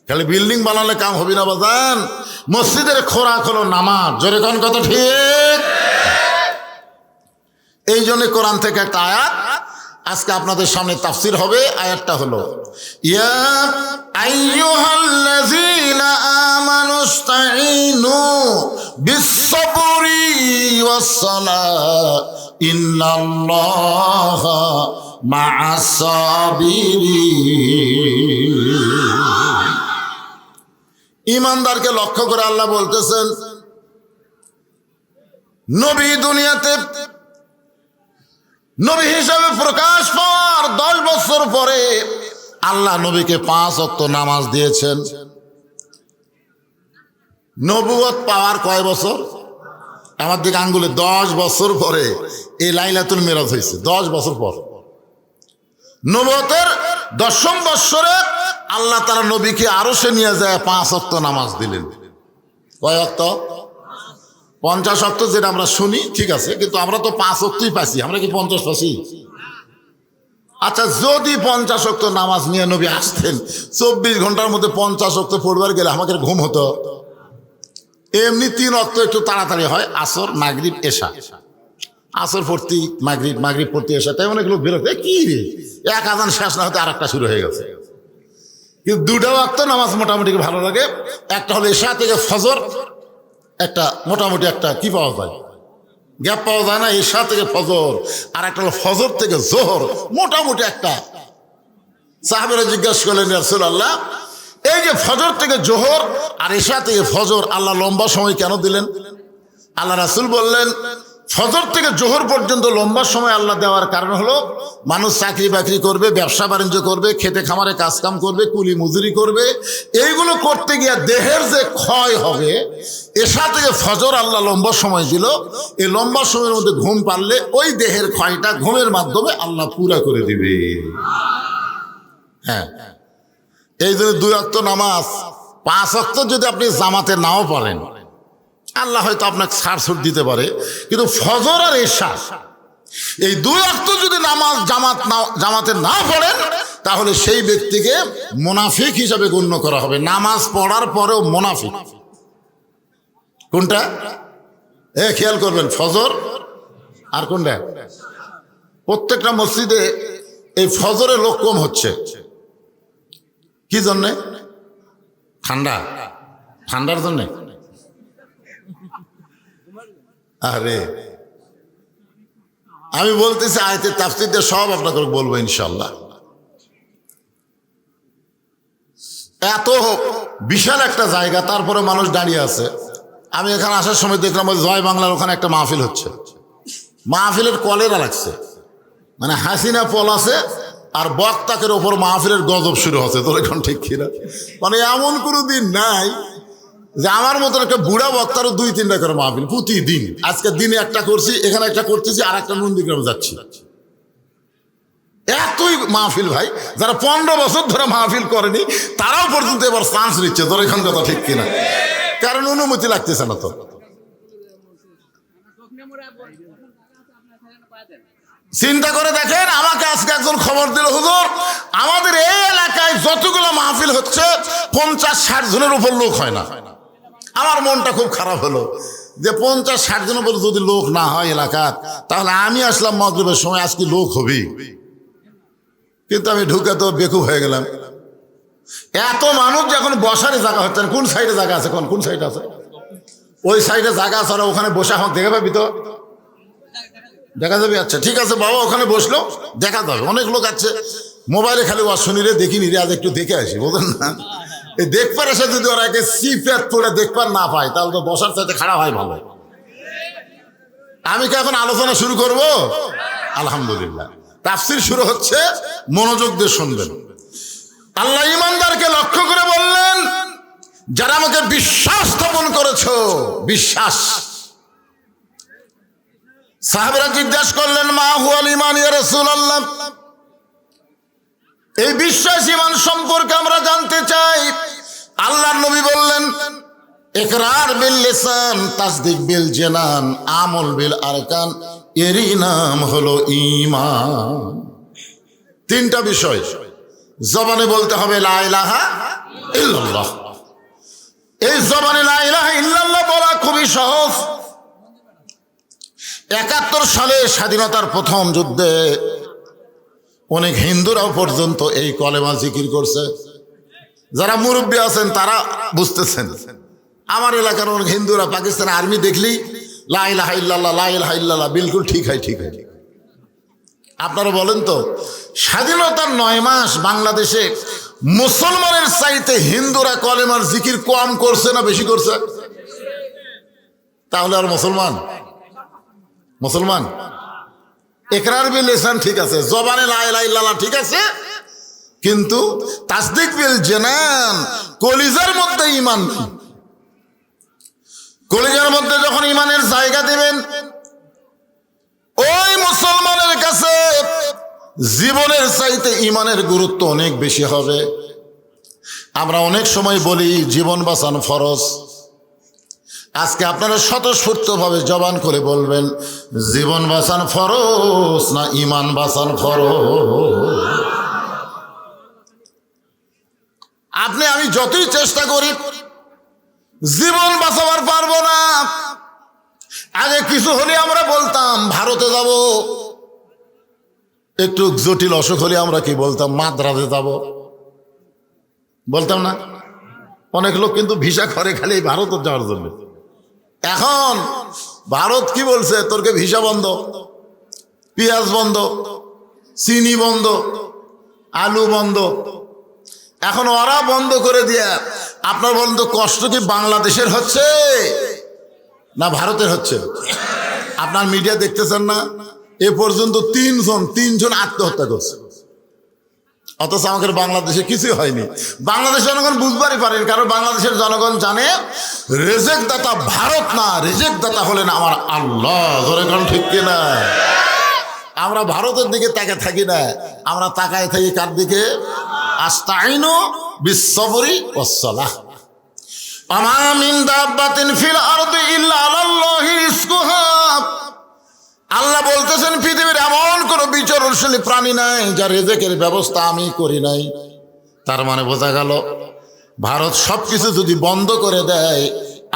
খালি বিল্ডিং বানালে কাম হবে না বাজান, মসজিদের খোরাক হলো নামাজ। জোরে কোন কথা ঠিক? এই জন্য কোরআন থেকে একটা আয়াত আজকে আপনাদের সামনে তাফসির হবে। আয়াতটা হলো, ইয়া আইয়ুহাল্লাযীনা আমানুস্তাঈনু বিস-সাবরি ওয়াস-সালাহ ইন্নাল্লাহা মা'আস-সাবিরিন। ঈমানদারকে লক্ষ্য করে আল্লাহ বলতেছেন, নবী দুনিয়াতে নবী হিসাবে প্রকাশ পাওয়ার 10 বছর পরে আল্লাহ নবীকে 5 ওয়াক্ত নামাজ দিয়েছেন। নবুয়ত পাওয়ার কয় বছর? আমার দিকে আঙ্গুলে 10 বছর পরে এই লাইলাতুল মিরাজ হয়েছে। 10 বছর পর নবুয়তের 10ম বৎসরে আল্লাহ তাআলা নবীকে আরশে নিয়ে যায় 5 ওয়াক্ত নামাজ দিলেন। কয় ওয়াক্ত? 50 ওয়াক্ত যেটা আমরা শুনি, ঠিক আছে, কিন্তু আমরা তো 5 ওয়াক্তই পাইছি, আমরা কি 50 পাইছি? আচ্ছা, যদি 50 ওয়াক্ত নামাজ নিয়ে নবী আসতেন, 24 ঘন্টার মধ্যে 50 ওয়াক্ত পড়বার গেলে আমাদের ঘুম হতো। এমনি 3 ওয়াক্ত একটু তাড়াতাড়ি হয়, আসর, মাগরিব, এশা। আসর পড়তি মাগরিব, মাগরিব পড়তি এশা, তাই অনেক লোক বিরক্ত, কি রে, 1 আযান শেষ না হতে আরেকটা শুরু হয়ে গেছে। কিন্তু 2টা ওয়াক্ত নামাজ মোটামুটি ভালো লাগে। একটা হলো এশা থেকে ফজর, একটা মোটামুটি একটা কি পাওয়া যায়, গ্যাপ পাওয়া যায় না, এশা থেকে ফজর। আর একটা হলো ফজর থেকে জোহর, মোটামুটি একটা। সাহাবেরা জিজ্ঞাসা করলেন, ইয়া রাসূলুল্লাহ, এই যে ফজর থেকে জোহর আর এশা থেকে ফজর আল্লাহ লম্বা সময় কেন দিলেন? আল্লাহ রাসূল বললেন, ফজর থেকে জোহর পর্যন্ত লম্বা সময় আল্লাহ দেওয়ার কারণ হলো, মানুষ চাকরি বাকরি করবে, ব্যবসা বাণিজ্য করবে, খেতে খামারে কাজকাম করবে, কুলি মজুরি করবে, এইগুলো করতে গিয়ে দেহের যে ক্ষয় হবে, এশা থেকে ফজর আল্লাহ লম্বা সময় দিল। এই লম্বা সময়ের মধ্যে ঘুম পারলে ওই দেহের ক্ষয়টা ঘুমের মাধ্যমে আল্লাহ পুরা করে দিবে। হ্যাঁ, এই জন্য 2 ওয়াক্ত নামাজ, 5 ওয়াক্ত যদি আপনি জামাতে নাও পড়েন, আল্লাহ হয়তো আপনাকে ছাড় দিতে পারে, কিন্তু ফজর আর এশা এই 2 ওয়াক্ত যদি নামাজ জামাতে না পড়েন, তাহলে সেই ব্যক্তিকে মুনাফিক হিসাবে গণ্য করা হবে। নামাজ পড়ার পরেও মুনাফিক। কোনটা? খেয়াল করবেন, ফজর আর কোনটা? প্রত্যেকটা মসজিদে এই ফজরে লোক কম হচ্ছে। কি জন্যে? ঠান্ডার জন্যে। আরে আমি বলতেছি, আয়াতের তাফসীর দিয়ে সব আপনাকে বলবো ইনশাআল্লাহ। এত বিশাল একটা জায়গা, তারপরে মানুষ দাঁড়িয়ে আছে। আমি এখানে আসার সময় দেখলাম ওই জয় বাংলার ওখানে একটা মাহফিল হচ্ছে। মাহফিলের কলেরা লাগছে, মানে হাসিনা পল আছে আর বক্তাকের ওপর মাহফিলের গজব শুরু হচ্ছে। তোর এখন ঠিক কিনা? মানে এমন কোনো দিন নাই যে আমার মতন একটা বুড়া বক্তারও 2-3টা করে মাহফিল প্রতিদিন। আজকে দিনে একটা করছি, এখানে একটা করতেছি, আর একটা নন্দীগ্রামে যাচ্ছি। এতই মাহফিল ভাই, যারা 15 বছর ধরে মাহফিল করেনি তারাও পর্যন্ত এবার চান্স নিচ্ছে। তোর এখান কথা ঠিক কিনা? কারণ অনুমতি লাগতেছে না তো। চিন্তা করে দেখেন, আমাকে আজকে একজন খবর দিল, হুজুর আমাদের এই এলাকায় যতগুলো মাহফিল হচ্ছে 50-60 জনের উপর লোক হয় না। আমার মনটা খুব খারাপ হলো যে 50-60 জনের উপর যদি লোক না হয় এলাকার, তাহলে আমি আসলাম মাগরিবের সময়, আজকে লোক হবেই। কিন্তু আমি ঢুকে তো বেকুব হয়ে গেলাম। এত মানুষ যখন বসারই জায়গা হচ্ছে না। কোন সাইডে জায়গা আছে? কোন সাইডে আছে? ওই সাইডে জায়গা আছে, ওখানে বসে আমাকে দেখে পাবি তো? দেখা যাবে। আচ্ছা ঠিক আছে বাবা, ওখানে বসলো দেখা যাবে। অনেক লোক আছে মোবাইলে খালি ওয়াজ শুনি রে, দেখিনি রে, আজ একটু দেখে আসি, বুঝলেন না? এই দেখবার এসে যদি ওরা একে সিপ্যাট পড়ে দেখবার না পায়, তাহলে তো বসার চাইতে খারাপ হয় ভালো। আমি কি এখন আলোচনা শুরু করব? আলহামদুলিল্লাহ, তাফসীর শুরু হচ্ছে, মনোযোগ দিয়ে শুনবেন। আল্লাহ ইমানদারকে লক্ষ্য করে বললেন, যারা আমাকে বিশ্বাস স্থাপন করেছো, বিশ্বাস। সাহাবারা জিজ্ঞাসা করলেন, মা হুয়াল ঈমান ইয়া রাসূলুল্লাহ, এই বিশ্বাস ঈমান সম্পর্কে আমরা জানতে চাই। আল্লাহর নবী বললেন, ইকরার বিল লিসান, তাসদিক বিল জানান, আমল বিল আরকান, এরই নাম হলো ঈমান। তিনটা বিষয় জবানে বলতে হবে, লা ইলাহা ইল্লাল্লাহ। এই জবানে লা ইলাহা ইল্লাল্লাহ বলা খুবই সহজ। 71 সালে স্বাধীনতার প্রথম যুদ্ধে অনেক হিন্দুরাও পর্যন্ত এই কলেমা জিকির করছে। যারা মুরব্বী আছেন তারা বুঝতেছেন। আমার এলাকার অনেক হিন্দুরা পাকিস্তান আর্মি দেখলি লা ইলাহা ইল্লাল্লাহ, লা ইলাহা ইল্লাল্লাহ, বিলকুল ঠিক হয়। আপনারা বলেন তো, স্বাধীনতার 9 মাস বাংলাদেশে মুসলমানের চাইতে হিন্দুরা কলেমার জিকির কম করছে না বেশি করছে? তাহলে আর মুসলমান ইকরার বিল লিসান ঠিক আছে, জবানে লা ইলাহা ইল্লাল্লাহ ঠিক আছে, কিন্তু তাসদিক বিল জানান, কলিজার মধ্যে ঈমান নেই। কলিজার মধ্যে যখন ঈমানের জায়গা দিবেন, ওই মুসলমানের কাছে জীবনের চাইতে ঈমানের গুরুত্ব অনেক বেশি হবে। আমরা অনেক সময় বলি জীবন বাঁচানো ফরজ। আজকে আপনারা স্বতঃস্ফূর্তভাবে জবান করে বলবেন, জীবন বাঁচান ফরজ না ঈমান বাঁচান ফরজ? আমি যতই চেষ্টা করি জীবন বাঁচাবার পারবো না। আগে কিছু হলে আমরা বলতাম ভারতে যাব, একটু জটিল অসুখ হলে আমরা কি বলতাম, মাদ্রাজে যাব, বলতাম না? অনেক লোক কিন্তু ভিসা করে খালি ভারতে যাওয়ার জন্য। এখন ভারত কি বলছে, তোরকে ভিসা বন্ধ, পেঁয়াজ বন্ধ, চিনি বন্ধ, আলু বন্ধ। এখন ওরা বন্ধ করে দিয়ে আপনার বন্ধ, কষ্ট কি বাংলাদেশের হচ্ছে না ভারতের হচ্ছে? আপনার মিডিয়া দেখতেছেন না, এ পর্যন্ত তিনজন আত্মহত্যা করছে, অথচ আমাদের বাংলাদেশে কিছুই হয়নি। বাংলাদেশের জনগণ বুঝবারই পারেন, কারণ বাংলাদেশের জনগণ জানে রেজেক দাতা ভারত না, রেজেক দাতা হলেন আমার আল্লাহ। ধরে কোন ঠিক কিনা? আমরা ভারতের দিকে তাকে থাকি না, আমরা তাকায় থাকি কার দিকে? আস্তাইনু বিস-সাবরি ওয়াস-সালাহ। আমা মিন দাব্বাতিন ফিল আরদি ইল্লা আলাল্লাহি রিজকুহা। আল্লাহ বলতেছেন পৃথিবীর এমন কোন বিচরণশীল প্রাণী নাই যার রেজেকের ব্যবস্থা আমি করি নাই। তার মানে বোঝা গেল, ভারত সবকিছু যদি বন্ধ করে দেয়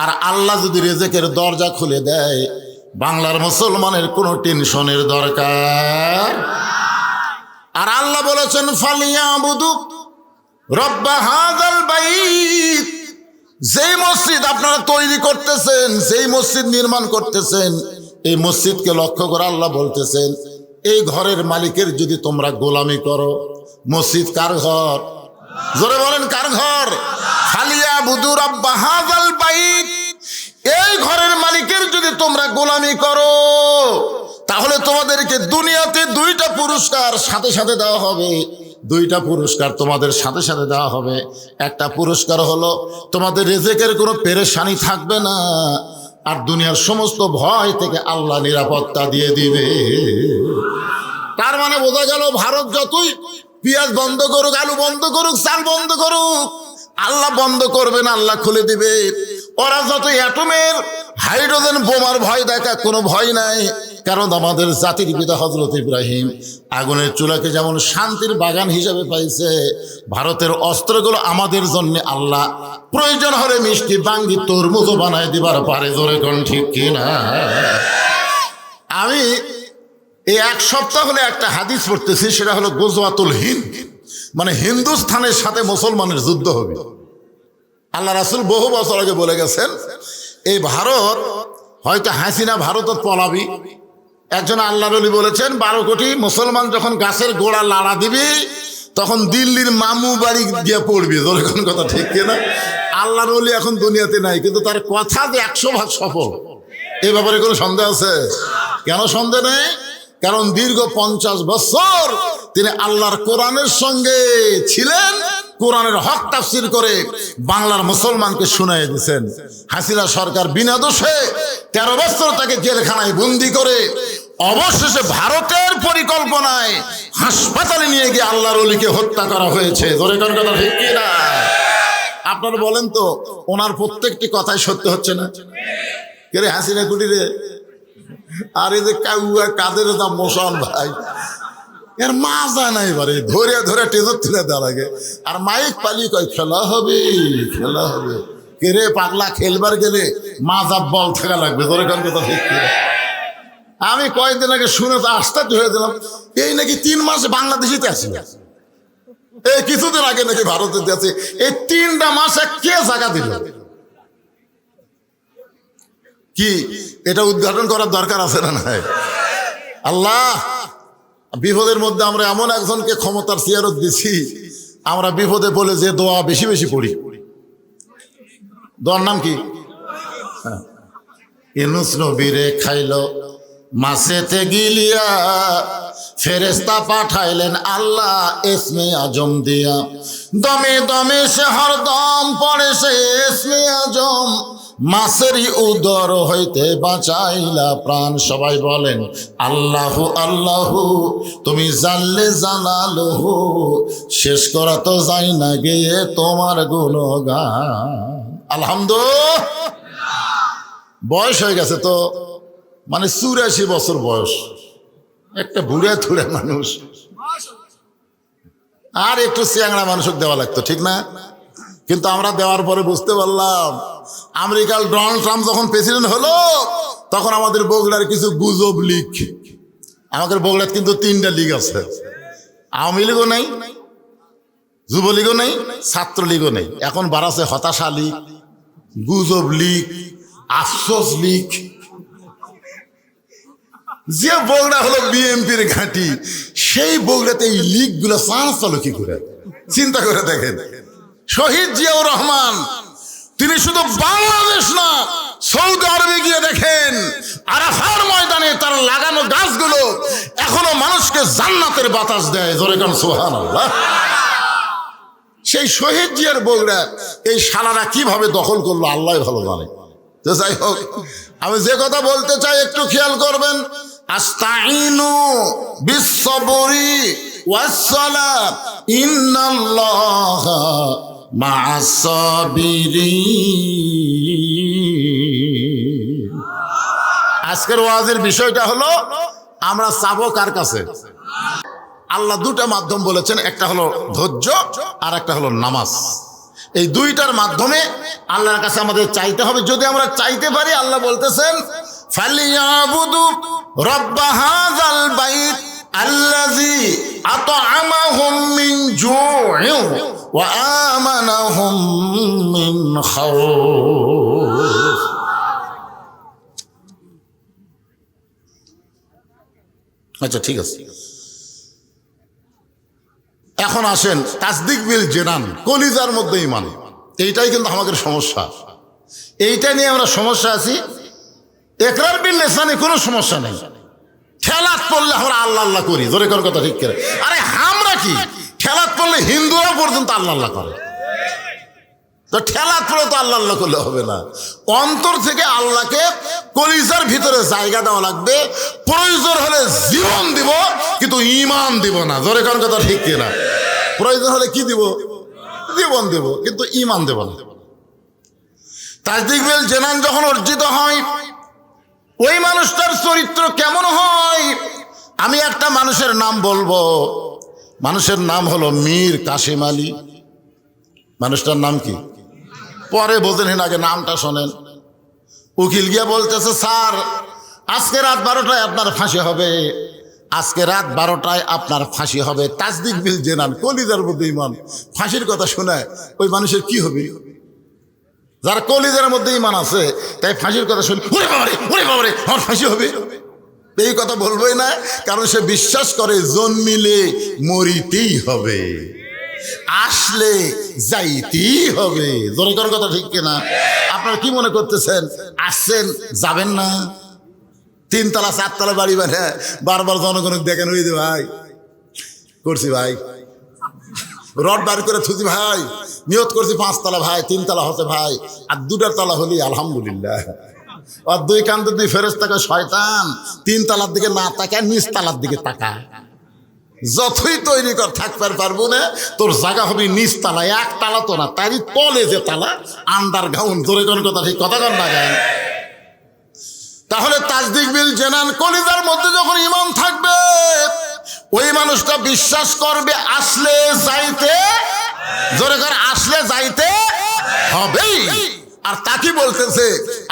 আর আল্লাহ যদি রেজেকের দরজা খুলে দেয়, বাংলার মুসলমানের কোনো টেনশনের দরকার। আর আল্লাহ বলেছেন, ফালিয়াবুদু রব্বা হাযাল বাইত। যেই মসজিদ আপনারা তৈরি করতেছেন, যেই মসজিদ নির্মাণ করতেছেন, এই মসজিদকে লক্ষ্য করে আল্লাহ বলতেছেন, এই ঘরের মালিকের যদি তোমরা গোলামি করো, মসজিদ কার ঘর? জোরে বলেন, কার ঘর? ফালিয়াবুদু রব্বা হাযাল বাইত। এই ঘরের মালিকের যদি তোমরা গোলামি করো, তাহলে তোমাদেরকে দুনিয়াতে 2টা পুরস্কার সাথে সাথে দেওয়া হবে। 2টা পুরস্কার তোমাদের সাথে সাথে দেওয়া হবে। একটা পুরস্কার হলো তোমাদের রিজিকের কোনো পেরেশানি থাকবে না, আর দুনিয়ার সমস্ত ভয় থেকে আল্লাহ নিরাপত্তা দিয়ে দিবে। তার মানে বোঝা গেল ভারত যতই পেঁয়াজ বন্ধ করুক, আলু বন্ধ করুক, চাল বন্ধ করুক, আল্লাহ বন্ধ করবে না, আল্লাহ খুলে দিবে। ওরা যত অ্যাটমের হাইড্রোজেন বোমার ভয় দেখা, কোনো ভয় নাই। কারণ আমাদের জাতির পিতা হযরত ইব্রাহিম আগুনের চুলাকে যেমন শান্তির বাগান হিসেবে পাইছে, ভারতের অস্ত্রগুলো আমাদের জন্য আল্লাহ প্রয়োজন হলে মিষ্টি বাঙ্গি তরমুজও বানায় দিবার পারে। জোরে কোন ঠিক কিনা? আমি এই এক সপ্তাহ হলে একটা হাদিস পড়তেছি, সেটা হলো গজওয়াতুল হিন্দ, মানে হিন্দুস্থানের সাথে মুসলমানের যুদ্ধ হবে। আল্লাহ রাসূল বহু বছর আগে বলে গেছেন, এই ভারত হয়তো হাসিনা ভারতত পলাবি। একজন আল্লাহর ওলি বলেছেন, 12 কোটি মুসলমান যখন গাছের গোড়া লাড়া দিবি, তখন দিল্লির মামু বাড়ি গিয়ে পড়বি। যখন কথা ঠিক কিনা? আল্লাহর ওলি এখন দুনিয়াতে নাই, কিন্তু তার কথা যে 100% সফল, এই ব্যাপারে কোনো সন্দেহ আছে? কেন সন্দেহ নেই? কারণ দীর্ঘ 50 বছর তিনি আল্লাহর কোরআনের সঙ্গে ছিলেন, কোরআনের হক তাফসীর করে বাংলার মুসলমানকে শুনাই দিয়েছেন। হাসিনা সরকার বিনা দোষে 13 বছর তাকে জেলখানায় বন্দি করে অবশেষে ভারতের পরিকল্পনায় হাসপাতালে নিয়ে গিয়ে আল্লাহর ওলিকে হত্যা করা হয়েছে। ধরে কোন কথা ঠিক কিনা? আপনারা বলেন তো, ওনার প্রত্যেকটি কথাই সত্য হচ্ছে না? কে রে হাসিনা কুটিরে? আর এই যে কাউয়া কাদের দাম মোশন ভাই, এর মাজা নাই বারে, ধরে ধরে টেজর তুলে দেওয়া লাগে। আর মাইক পালি কয় খেলা হবে, খেলা হবে। কে রে পাগলা, খেলবার গেলে মাজা বল থাকা লাগবে। ধরে কোন কথা ঠিক কিনা? আমি কয়েকদিন আগে শুনে তো আশ্চর্য হয়ে দিলাম, এই নাকি 3 মাস বাংলাদেশিতে আছে, এই কিছুদিন আগে নাকি ভারতে আছে। এই 3টা মাসে কে জায়গা দিল? কি এটা উদ্ঘাটন করার দরকার আছে না নাই? আল্লাহ, বিপদের মধ্যে আমরা এমন একজনকে ক্ষমতার সিয়ারত দিছি, আমরা বিপদে বলে যে দোয়া বেশি বেশি পড়ি। দোয়ার নাম কি? ইউনূস নবীরে খাইলো মাছেতে গিলিয়া, ফেরেশতা পাঠাইলেন আল্লাহ ইসমে আজম দিয়া। দমে দমে সে হরদম পড়ে সে ইসমে আজম, মাছেরই উদর হইতে বাঁচাইলা প্রাণ। সবাই বলেন আল্লাহু আল্লাহু, তুমি জানলে জানালহু, শেষ করা তো যাই না গিয়ে তোমার গুণগান। আলহামদুলিল্লাহ। বয়স হয়ে গেছে তো, মানে 84 বছর বয়স, একটা বুড়ে থুড়ে মানুষ, আর একটু চ্যাংড়া মানুষকে দেওয়া লাগতো, ঠিক না? কিন্তু আমরা দেওয়ার পরে বুঝতে পারলাম, আমেরিকার ডোনাল্ড ট্রাম্প যখন প্রেসিডেন্ট হলো, তখন আমাদের বগুড়ার কিছু গুজব লীগ, আমাদের বগুড়ার কিন্তু 3টা লীগ আছে, আওয়ামী লীগও নেই, যুবলীগও নেই, ছাত্রলীগও নেই। এখন বাড়াছে হতাশা লীগ, গুজব লীগ, আফসোস লীগ। যে বগুড়া হলো বিএনপির ঘাঁটি, সেই বগুড়াতে এই লীগগুলো চান্স চালু কি করে? চিন্তা করে দেখেন। শহীদ জিয়াউর রহমান তিনি শুধু বাংলাদেশ না, সৌদি আরবে গিয়ে দেখেন আরাফার ময়দানে তার লাগানো গাছগুলো এখনো মানুষকে জান্নাতের বাতাস দেয়। জোরে কান সুবহানাল্লাহ। সেই শহীদ জিয়ার বগুড়া এই শালারা কিভাবে দখল করলো আল্লাহ ভালো জানে। তো যাই হোক, আমি যে কথা বলতে চাই একটু খেয়াল করবেন। আস্তাইনু বিসসবরি ওয়াসসালাত ইন্নাল্লাহা মা'আস সাবিরিন। আজকের ওয়াজের বিষয়টা হলো, আমরা চাবো কার কাছে? আল্লাহ 2টা মাধ্যম বলেছেন, একটা হলো ধৈর্য আর একটা হলো নামাজ। এই 2টার মাধ্যমে আল্লাহর কাছে আমাদের চাইতে হবে। যদি আমরা চাইতে পারি, আল্লাহ বলতেছেন ফালিয়াবুদু রাব্ব হাযাল বাইত আল্লাযী আত'আমাহুম মিন জু'ইন ওয়া আমানাহুম মিন খাউফ। আচ্ছা, ঠিক আছে। এখন আসেন তাসদিক বিল জেনান, কলিজার মধ্যে ঈমান। এইটাই কিন্তু আমাদের সমস্যা, এইটা নিয়ে আমরা সমস্যা আছি। ইকরার বিল লিসানে কোনো সমস্যা নেই, খেলাত পড়লে আমরা আল্লাহ আল্লাহ করি। জোরে কোন কথা ঠিক করে? আরে আমরা কি খেলাত পড়লে হিন্দুরা পর্যন্ত আল্লাহ আল্লাহ করে। তো ঠেলা করে তো আল্লাহ আল্লাহ করলে হবে না, অন্তর থেকে আল্লাহকে কলিজার ভিতরে জায়গা দেওয়া লাগবে। প্রয়োজন হলে জীবন দিব, কিন্তু ঈমান দিব না। জোরে কোন কথা ঠিক কিনা? প্রয়োজন হলে কি দিব? জীবন দেব, কিন্তু ঈমান দেব না। তাজদিক বিল জানান যখন অর্জিত হয়, ওই মানুষটার চরিত্র কেমন হয়? আমি একটা মানুষের নাম বলবো, মানুষের নাম হলো মীর কাসেম আলী। মানুষটার নাম কি? পরে বোঝেন, আগে নামটা শোনেন। উকিল গিয়া বলতেছে, স্যার আজকে রাত 12টায় আপনার ফাঁসি হবে, আজকে রাত 12টায় আপনার ফাঁসি হবে। তাজদিক বিল জানান, কলিজার মধ্যে ঈমান। ফাঁসির কথা শোনায় ওই মানুষের কি হবে? যার কলিজার মধ্যে ঈমান আছে, তাই ফাঁসির কথা শুনে ওরে বাবারে, ওরে বাবারে, আমার ফাঁসি হবে, এই কথা বলবোই না। কারণ সে বিশ্বাস করে জন্মিলে মরিতেই হবে, আসলে যাইতেই হবে। জোরে করার কথা ঠিক কিনা? আপনারা কি মনে করতেছেন আসছেন যাবেন না? 3 তলা 4 তলা বাড়ি বানা বারবার জনগণ দেখেন, ওই যে ভাই করছি, ভাই রড বার করে থুজি, ভাই নিয়ত করছি 5 তলা, ভাই 3 তলা হতে, ভাই আর 2টা তলা হলি আলহামদুলিল্লাহ। আর 2 কান্দে 2 ফেরেশতা, শয়তান 3 তলার দিকে না তাকায়, নিচ তলার দিকে তাকা। যতই তৈরি কর থাকবার পারবো না, তোর জায়গা হবে নিচ তালা, 1 তালা তো না, তারই তলে যে তালা, আন্ডারগ্রাউন্ড। ধরে কোন কথা ঠিক কথা কর না গায়। তাহলে তাজদিক বিল জানান, কলিজার মধ্যে যখন ঈমান থাকবে, ওই মানুষটা বিশ্বাস করবে আসলে যাইতে, জোরে করে আসলে যাইতে হবেই। আর তাকে বলতেছে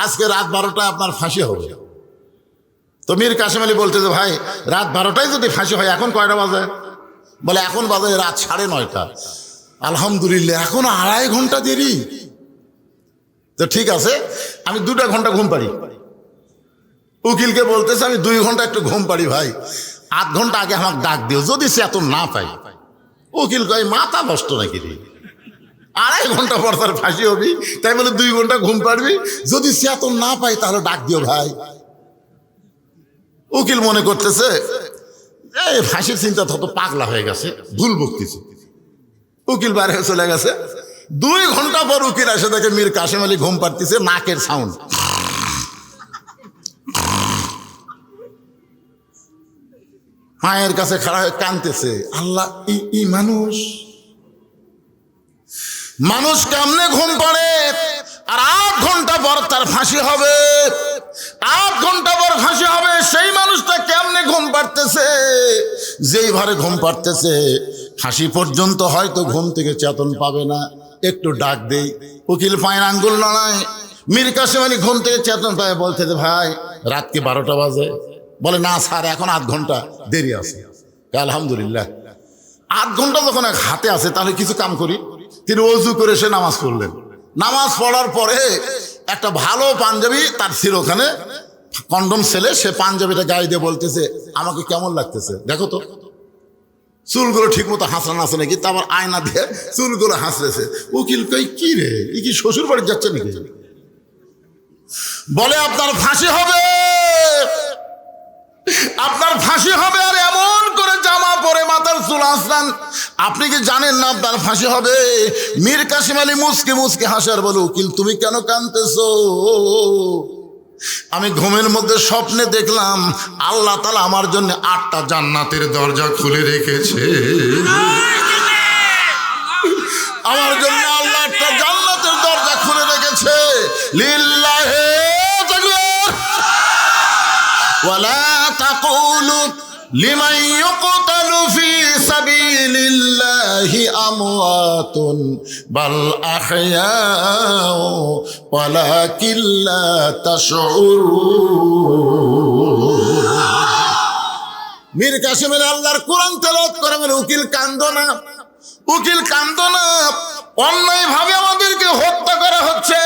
আজকে রাত 12টায় আপনার ফাঁসি হবে। তো মীর কাসেম আলী বলতেছে, ভাই রাত 12টায় যদি ফাঁসি হয়, এখন কয়টা বাজে? বলে এখন বাজে রাত 9:30। আলহামদুলিল্লাহ, এখন 2.5 ঘন্টা দেরি। তো ঠিক আছে, আমি 2টা ঘন্টা ঘুম পাড়ি। উকিলকে বলতেছে, আমি 2 ঘন্টা একটু ঘুম পাড়ি, ভাই 8 ঘন্টা আগে আমাকে ডাক দিও, যদি সে এত না পাই। উকিল কয় মাথা নষ্ট নাকি রে, 2.5 ঘন্টা পর তার ফাঁসি হবি, তাই বলে 2 ঘন্টা ঘুম পাড়বি? যদি সে এত না পাই তাহলে ডাক দিও ভাই। উকিল মনে করতেছে এই ফাঁসির চিন্তা তত পাগলা হয়ে গেছে, ভুল বকতেছে। উকিল বাইরে চলে গেছে। 2 ঘন্টা পর উকিল এসে দেখে মীর কাসেম আলী ঘুম পাড়তেছে, নাকের সাউন্ড। মায়ের কাছে খাড়া হয়ে কাঁদতেছে, আল্লাহ ই মানুষ মানুষ কেমনে ঘুম পাড়ে? আর 8 ঘন্টা পর তার ফাঁসি হবে, 8 ঘন্টা পর ফাঁসি হবে। সেই মানুষটা কেমনে ঘুম পাড়তেছে? যেই ভারে ঘুম পাড়তেছে, ফাঁসি পর্যন্ত হয়তো ঘুম থেকে চেতন পাবে না। একটু ডাক দেই, উকিল পায়ের আঙ্গুল নড়ায়। মীর কাসেম আলী ঘুম থেকে চেতন পায়, বলতেছে, ভাই রাত কি 12টা বাজে? বলে না স্যার, এখন 8 ঘন্টা দেরি আছে। আলহামদুলিল্লাহ, 8 ঘন্টা যখন হাতে আছে, তাহলে কিছু কাম করি। তিনি ওযু করে সে নামাজ পড়লেন। নামাজ পড়ার পরে একটা ভালো পাঞ্জাবি তার ছিল ওখানে, কন্ডম ছেলে, সে পাঞ্জাবিটা গায়ে দিয়ে বলতেছে, আমাকে কেমন লাগতেছে দেখো তো, চুলগুলো ঠিক মতো হাসরান আছে নাকি? তারপর আয়না দিয়ে চুলগুলো হাসরেছে। উকিল কই কি রে, ই কি শ্বশুর বাড়ি যাচ্ছে নাকি? বলে আপনার ফাঁসি হবে, আপনার ফাঁসি হবে। আর এমন করে জামা পরে মাথার চুল আঁচড়ান, আপনি কি জানেন না আপনার ফাঁসি হবে? মীর কাসেম আলী মুসকে মুসকে হাসার বলে, উকিল তুমি কেন কাঁদতেছো? আমি ঘুমের মধ্যে স্বপ্নে দেখলাম আল্লাহ তাআলা আমার জন্য 8টা জান্নাতের দরজা খুলে রেখেছে। আমার জন্য আল্লাহ 8টা জান্নাতের দরজা খুলে রেখেছে। লিল্লাহি তাকবীর ওয়ালা তাকুলু লিমান ইউকতালু ফি সাবিলিল্লাহি আমওয়াতুন বাল আহইয়াউ ওয়ালাকিন লা তাশউরুন। মীর কাসেম আলী আল্লাহর কোরআন তেলাওয়াত করে বলে, উকিল কান্দো না, উকিল কান্দো না, অন্যায় ভাবে আমাদেরকে হত্যা করা হচ্ছে,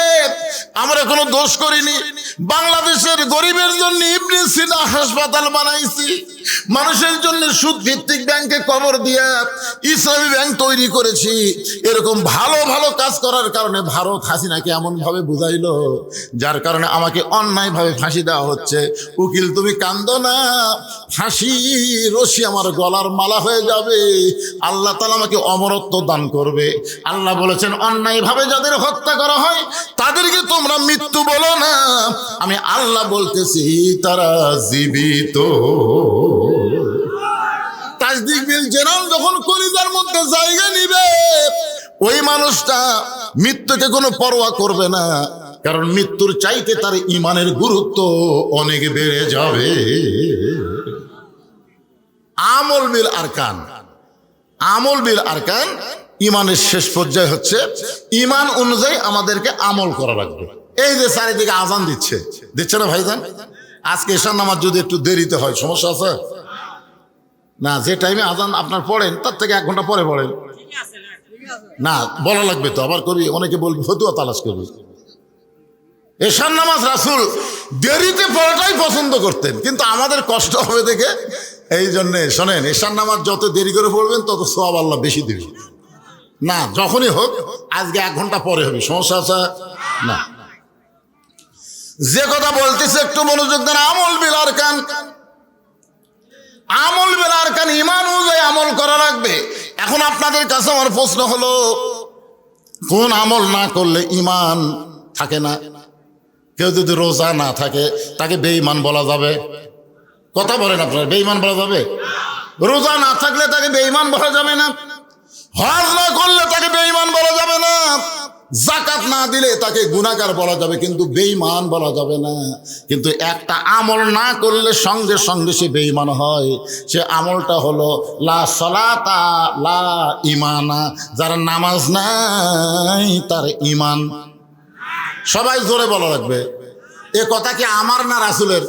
আমরা কোনো দোষ করিনি। বাংলাদেশের গরিবের জন্য ইবনে সিনা হাসপাতাল বানাইছি, মানুষের জন্য সুদ ভিত্তিক ব্যাংকে কবর দিয়ে ইসলামী ব্যাংক তৈরি করেছি। এরকম ভালো ভালো কাজ করার কারণে ভারত হাসিনাকে এমন ভাবে বুঝাইলো, যার কারণে আমাকে অন্যায় ভাবে ফাঁসি দেওয়া হচ্ছে। উকিল তুমি কান্দো না, ফাঁসি রশি আমার গলার মালা হয়ে যাবে, আল্লাহ তাআলা আমাকে অমরত্ব দান করবে। আল্লাহ বলেছেন অন্যায় ভাবে যাদের হত্যা করা হয় তাদেরকে তোমরা মৃত্যু বলো না, আমি আল্লাহ বলতেছি তারা জীবিত। তাসদিক বিল জানান যখন কলিজার মধ্যে জায়গা নিবে, ওই মানুষটা মৃত্যুকে কোনো পরোয়া করবে না, কারণ মৃত্যুর চাইতে তার ঈমানের গুরুত্ব অনেক বেড়ে যাবে। আমল বিল আরকান, আমল বিল আরকান, ঈমানের শেষ পর্যায়ে হচ্ছে ঈমান অনুযায়ী আমাদেরকে আমল করা লাগবে। এই যে চারিদিকে আজান দিচ্ছে না ভাইজান, আজকে এশার নামাজ যদি একটু দেরিতে হয় সমস্যা আছে না? যে টাইমে আজান আপনার পড়েন তার থেকে 1 ঘন্টা পরে পড়েন না, বলা লাগবে তো, আবার করবি অনেকে বলবি ফতুয়া তালাশ করবি। এশার নামাজ রাসূল দেরিতে পড়াটাই পছন্দ করতেন, কিন্তু আমাদের কষ্ট হবে দেখে এই জন্যে শোনেন, এশার নামাজ যত দেরি করে পড়বেন তত সওয়াব আল্লাহ বেশি দিবে। না যখনই হোক, আজকে 1 ঘন্টা পরে হবে, সমস্যা আছে না? যে কথা বলতেছে একটু মনোযোগ দেন। আমল বিল আরকান, আমল বিল আরকান, ঈমান অনুযায়ী আমল করা লাগবে। এখন আপনাদের কাছে আমার প্রশ্ন হলো, কোন আমল না করলে ঈমান থাকে না? কেউ যদি রোজা না থাকে তাকে বেঈমান বলা যাবে? কথা বলেন আপনারা, বেঈমান বলা যাবে? রোজা না থাকলে তাকে বেঈমান বলা যাবে না। হজ না করলে তাকে বেঈমান বলা যাবে না। যাকাত না দিলে তাকে গুনাহগার বলা যাবে, কিন্তু বেঈমান বলা যাবে না। কিন্তু একটা আমল না করলে সঙ্গে সঙ্গে সে বেঈমান হয়, সে আমলটা হলো লা সালাতা লা ঈমানা। যার নামাজ নাই তার ঈমান। সবাই জোরে বলা লাগবে। এ কথা কি আমার না রাসূলের?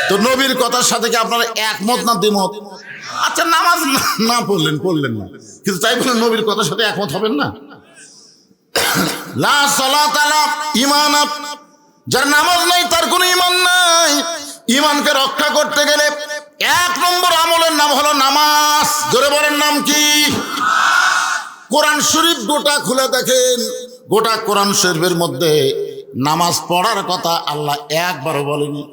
তো নবীর কথার সাথে কি আপনারা একমত না দ্বিমত? আচ্ছা নামাজ না পড়লেন না, কিন্তু তাই বলে নবীর কথার সাথে একমত হবেন না? লা সালাতা লা ঈমানা, যার নামাজ নাই তার কোনো ঈমান নাই। ঈমানকে রক্ষা করতে গেলে 1 নম্বর আমলের নাম হলো নামাজ। জোরে বলেন নাম কি? কোরআন শরীফ গোটা খুলে দেখেন, গোটা কোরআন শরীফের মধ্যে নামাজ পড়ার কথা আল্লাহ একবারও বলেনি।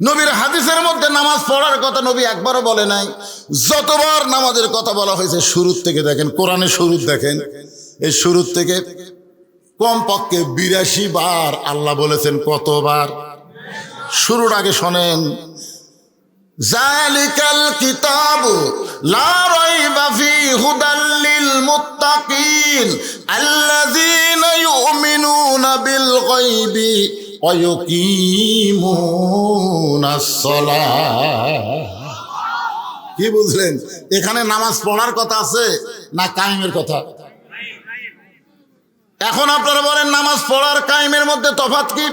নবীর হাদিসের মধ্যে নামাজ পড়ার কথা নবী একবারও বলে নাই। যতবার নামাজের কথা বলা হয়েছে শুরুর থেকে দেখেন, কোরআনের শুরু দেখেন, এই শুরুর থেকে কমপক্ষে 82 বার আল্লাহ বলেছেন। কতবার? শুরুর আগে শোনেন, যালিকাল কিতাবু লা রাইবা ফীহি হুদাল লিল মুত্তাকিন আল্লাযীনা ইউমিনুনা বিল গায়বি ওয়া ইউকিমুনাস সালাহ। কি বুঝলেন? এখানে নামাজ পড়ার কথা আছে না কায়েমের কথা? এখন আপনারা বলেন নামাজ পড়ার কায়েমের মধ্যে তফাৎ কি?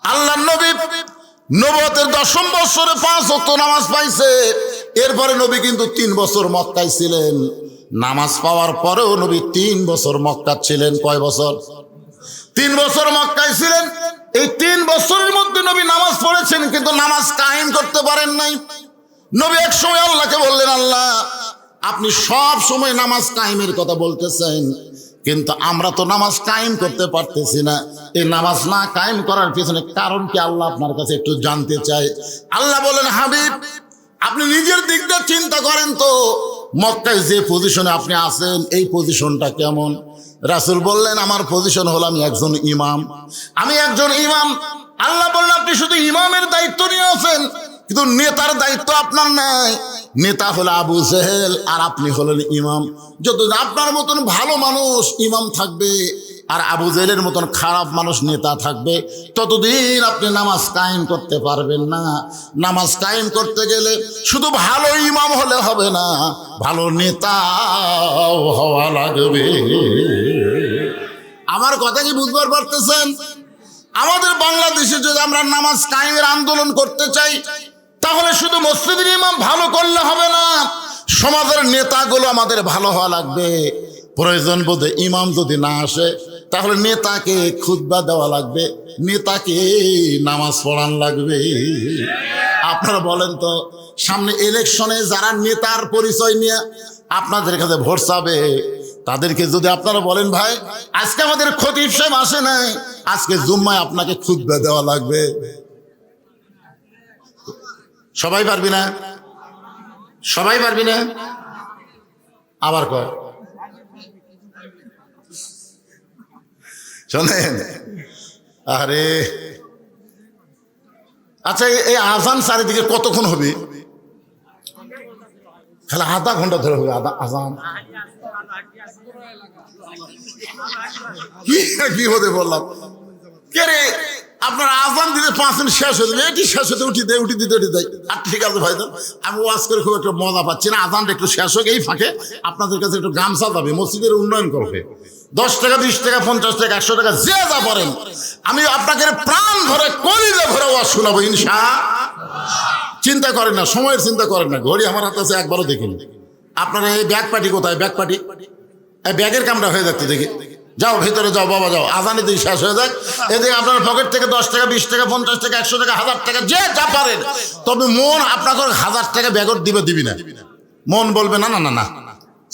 আল্লাহর নবী নবুয়তের 10ম বছরে 5 ওয়াক্ত নামাজ পাইছে। এরপরে নবী কিন্তু 3 বছর মক্কায় ছিলেন। নামাজ পাওয়ার পরেও নবী 3 বছর মক্কা ছিলেন। কয় বছর? 3 বছর মক্কায় ছিলেন। এই 3 বছরের মধ্যে নবী নামাজ পড়েছেন, কিন্তু নামাজ কায়েম করতে পারেন নাই। নবী এক সময় আল্লাহকে বললেন, আল্লাহ আপনি সব সময় নামাজ কায়েমের কথা বলতেছেন, কিন্তু আমরা তো নামাজ কায়েম করতে পারতেছি না। এই নামাজ না কায়েম করার পিছনে কারণ কি আল্লাহ আপনার কাছে একটু জানতে চাই। আল্লাহ বলেন, হাবিব আপনি নিজের দিক দিয়ে চিন্তা করেন তো, মক্কায় যে পজিশনে আপনি আছেন এই পজিশনটা কেমন? রাসূল বললেন, আমার পজিশন হলো আমি একজন ইমাম। আমি একজন ইমাম। আল্লাহ বললেন, আপনি শুধু ইমামের দায়িত্ব নিয়ে আছেন, কিন্তু নেতার দায়িত্ব আপনার নাই। নেতা হলো আবু জেহেল আর আপনি হলেন ইমাম। যতদিন আপনার মতন ভালো মানুষ ইমাম থাকবে আর আবু জেহেলের মতন খারাপ মানুষ নেতা থাকবে, ততদিন আপনি নামাজ কায়েম করতে পারবেন না। নামাজ কায়েম করতে গেলে শুধু ভালো ইমাম হলে হবে না, ভালো নেতাও হওয়া লাগবে। আমার কথা কি বুঝবার পারতেছেন? আমাদের বাংলাদেশে যদি আমরা নামাজ কায়েমের আন্দোলন করতে চাই, তাহলে শুধু মসজিদের ইমাম ভালো করলে হবে না, সমাজের নেতাগুলো আমাদের ভালো হওয়া লাগবে। প্রয়োজন বোধে ইমাম যদি না আসে, তাহলে নেতাকে খুতবা দেওয়া লাগবে, নেতাকে নামাজ পড়ান লাগবে। আপনারা বলেন তো, সামনে ইলেকশনে যারা নেতার পরিচয় নিয়ে আপনাদের কাছে ভোট চাবে, তাদেরকে যদি আপনারা বলেন ভাই আজকে আমাদের খতিব সাহেব আসে নাই, আজকে জুম্মায় আপনাকে খুতবা দেওয়া লাগবে, সবাই পারবি না? সবাই পারবি না? আবার কয় শোনেন, আরে আচ্ছা এই আজান চারিদিকে কতক্ষণ হবে? তাহলে আধা ঘন্টা ধরে হবে আজান। কি হতে বললাম কে রে, আপনার আজান দিতে 5 মিনিট শেষ হয়ে যাবে, এটি শেষ হতে উঠি দেয়, উঠি দিতে উঠি দেয়। আর ঠিক আছে ভাই, আমি ওয়াজ করে খুব একটা মজা পাচ্ছি না, আজানটা একটু শেষ হোক, এই ফাঁকে আপনাদের কাছে একটু গামছা যাবে, মসজিদের উন্নয়ন করবে, 10 টাকা 20 টাকা 50 টাকা 100 টাকা যে যা পারেন, আমি আপনাকে প্রাণ ভরে কলিজা ভরে ওয়াজ শোনাবো ইনশাআল্লাহ। চিন্তা করেন না, সময়ের চিন্তা করেন না, ঘড়ি আমার হাতে আছে, একবারও দেখিনি। আপনারা এই ব্যাগ পার্টি কোথায়? ব্যাগ পার্টি এই ব্যাগের কামটা হয়ে যাচ্ছে দেখি, যাও ভিতরে যাও বাবা যাও, আজানি দিয়ে শেষ হয়ে যাক। এদিকে আপনার পকেট থেকে 10 টাকা 20 টাকা 50 টাকা 100 টাকা 1000 টাকা যে যা পারেন, তবে মন আপনাকে 1000 টাকা ব্যাগর দিবি না, মন বলবে না না না না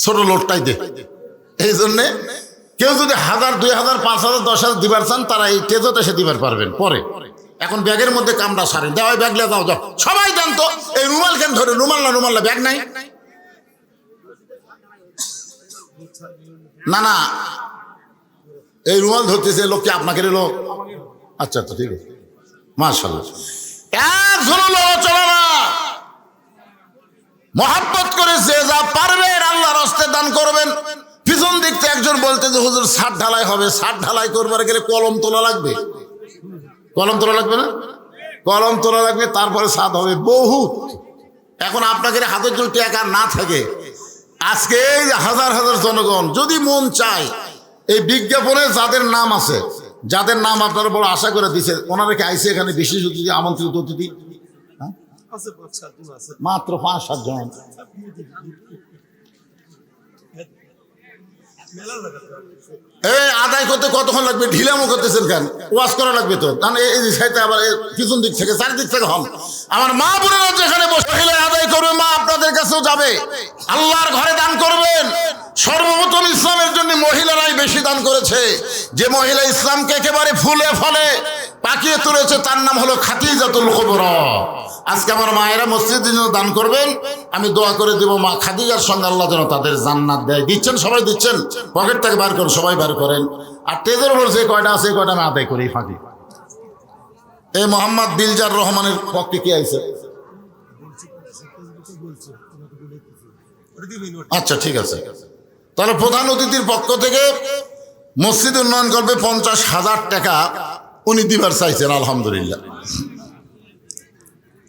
ছোট লোটটাই দে। এই জন্যে কেউ যদি 1000 2000 5000 10,000 দিবার চান, তারা এই টেজতে এসে দিবার পারবেন পরে। এখন ব্যাগের মধ্যে কামড়া সারেন, দেওয়া ব্যাগ লে যাও যাও সবাই জানতো। এই রুমাল কেন ধরে? রুমাল না ব্যাগ নাই, না না এই রুমাল ধরতেছে লোককে, আপনাকে লোক। আচ্ছা আচ্ছা ঠিক আছে, মাশাআল্লাহ। একজন লোক চলে না, মহাব্বত করে যে যা পারবেন আল্লাহর রাস্তায় দান করবেন। পিছন দিক থেকে একজন বলতে যে হুজুর ছাদ ঢালাই হবে, ছাদ ঢালাই করবার গেলে কলম তোলা লাগবে, কলম তোলা লাগবে না? কলম তোলা লাগবে, তারপরে ছাদ হবে বহুত। এখন আপনাকে হাতের যদি টাকা না থাকে, আজকে হাজার হাজার জনগণ যদি মন চায়, এই বিজ্ঞাপনে যাদের নাম আছে, যাদের নাম আপনারা বড় আশা করে দিচ্ছে, ওনারা কি আইসে এখানে বিশেষ অতিথি, আমন্ত্রিত অতিথি? মাত্র 5-7 জন। এই আদায় করতে কতক্ষণ লাগবে? ঢিলামো করতেছেন কেন? ওয়াজ করা লাগবে তো, কারণ এই সাইডে আবার পিছন দিক থেকে চারিদিক থেকে হন। আমার মা বোনেরা যেখানে বসে আদায় করবে, মা আপনাদের কাছেও যাবে, আল্লাহর ঘরে দান করবেন। সর্বপ্রথম ইসলামের জন্য মহিলারাই বেশি দান করেছে। যে মহিলা ইসলামকে একেবারে ফুলে ফলে পাকিয়ে তুলেছে, তার নাম হলো খাদিজাতুল কুবরা। আজকে আমার মায়েরা মসজিদের জন্য দান করবেন, আমি দোয়া করে দেব মা খাদিজার সঙ্গে আল্লাহ যেন তাদের জান্নাত দেয়। দিচ্ছেন, সবাই দিচ্ছেন, পকেট থেকে বার করেন, সবাই বার করেন। আর টেজের উপর যে কয়টা আছে, কয়টা আমি আদায় করি ফাঁকি। এই মোহাম্মদ দিলজার রহমানের পক্ষে কি আইছে? আচ্ছা ঠিক আছে, তাহলে প্রধান অতিথির পক্ষ থেকে মসজিদ উন্নয়ন করবে 50,000 টাকা উনি দিবার চাইছেন। আলহামদুলিল্লাহ।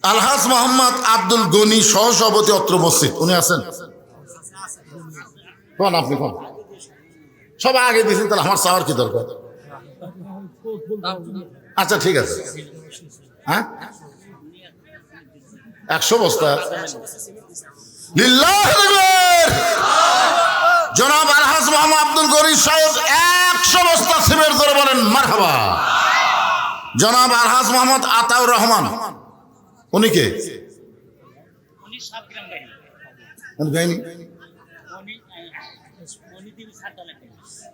আলহাজ মোহাম্মদ আব্দুল গনি সহসভাপতি অত্র মসজিদ, উনি আছেন? কোন আপনি কোন? সবাই আগে দিয়েছেন, তাহলে আমার চাওয়ার কি দরকার? আচ্ছা ঠিক আছে, হ্যাঁ 100 বস্তা। জনাব আলহাজ মোহাম্মদ আব্দুল গনি সাহেব 100 বস্তা সিমেন্ট ধরে বলেন মারহাবা। জনাব আলহাজ মোহাম্মদ আতাউর রহমান, উনি কে?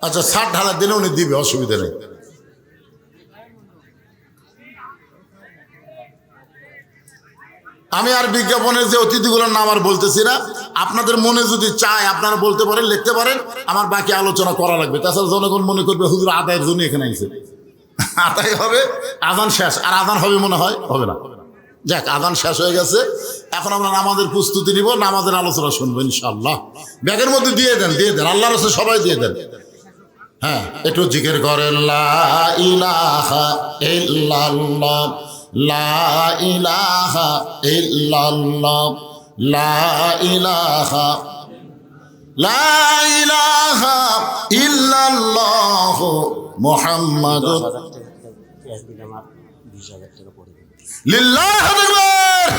আচ্ছা 60 ঢালার দিনে উনি দিবে, অসুবিধা নেই। আমি আর বিজ্ঞাপনের যে অতিথিগুলোর নাম আর বলতেছি না, আপনাদের মনে যদি চায় আপনারা বলতে পারেন, লিখতে পারেন, আমার বাকি আলোচনা করা লাগবে। তাছাড়া জনগণ মনে করবে হুজুর আদায়ের জন্য এখানে আইছে। আদায় হবে, আজান শেষ, আর আজান হবে মনে হয় হবে না। যাক, আজান শেষ হয়ে গেছে, এখন আমরা নামাজের প্রস্তুতি নিব, নামাজের আলোচনা শুনবো ইনশাআল্লাহ। ব্যাগের মধ্যে দিয়ে দেন, দিয়ে দেন, আল্লাহর রাস্তায় সবাই দিয়ে দেন। হ্যাঁ, একটু জিকির করেন, লা ইলাহা ইল্লাল্লাহ, লা ইলাহা ইল্লাল্লাহ, লা ইলাহা, লা ইলাহা ইল্লাল্লাহ মুহাম্মাদুর লিল্লাহ আকবার।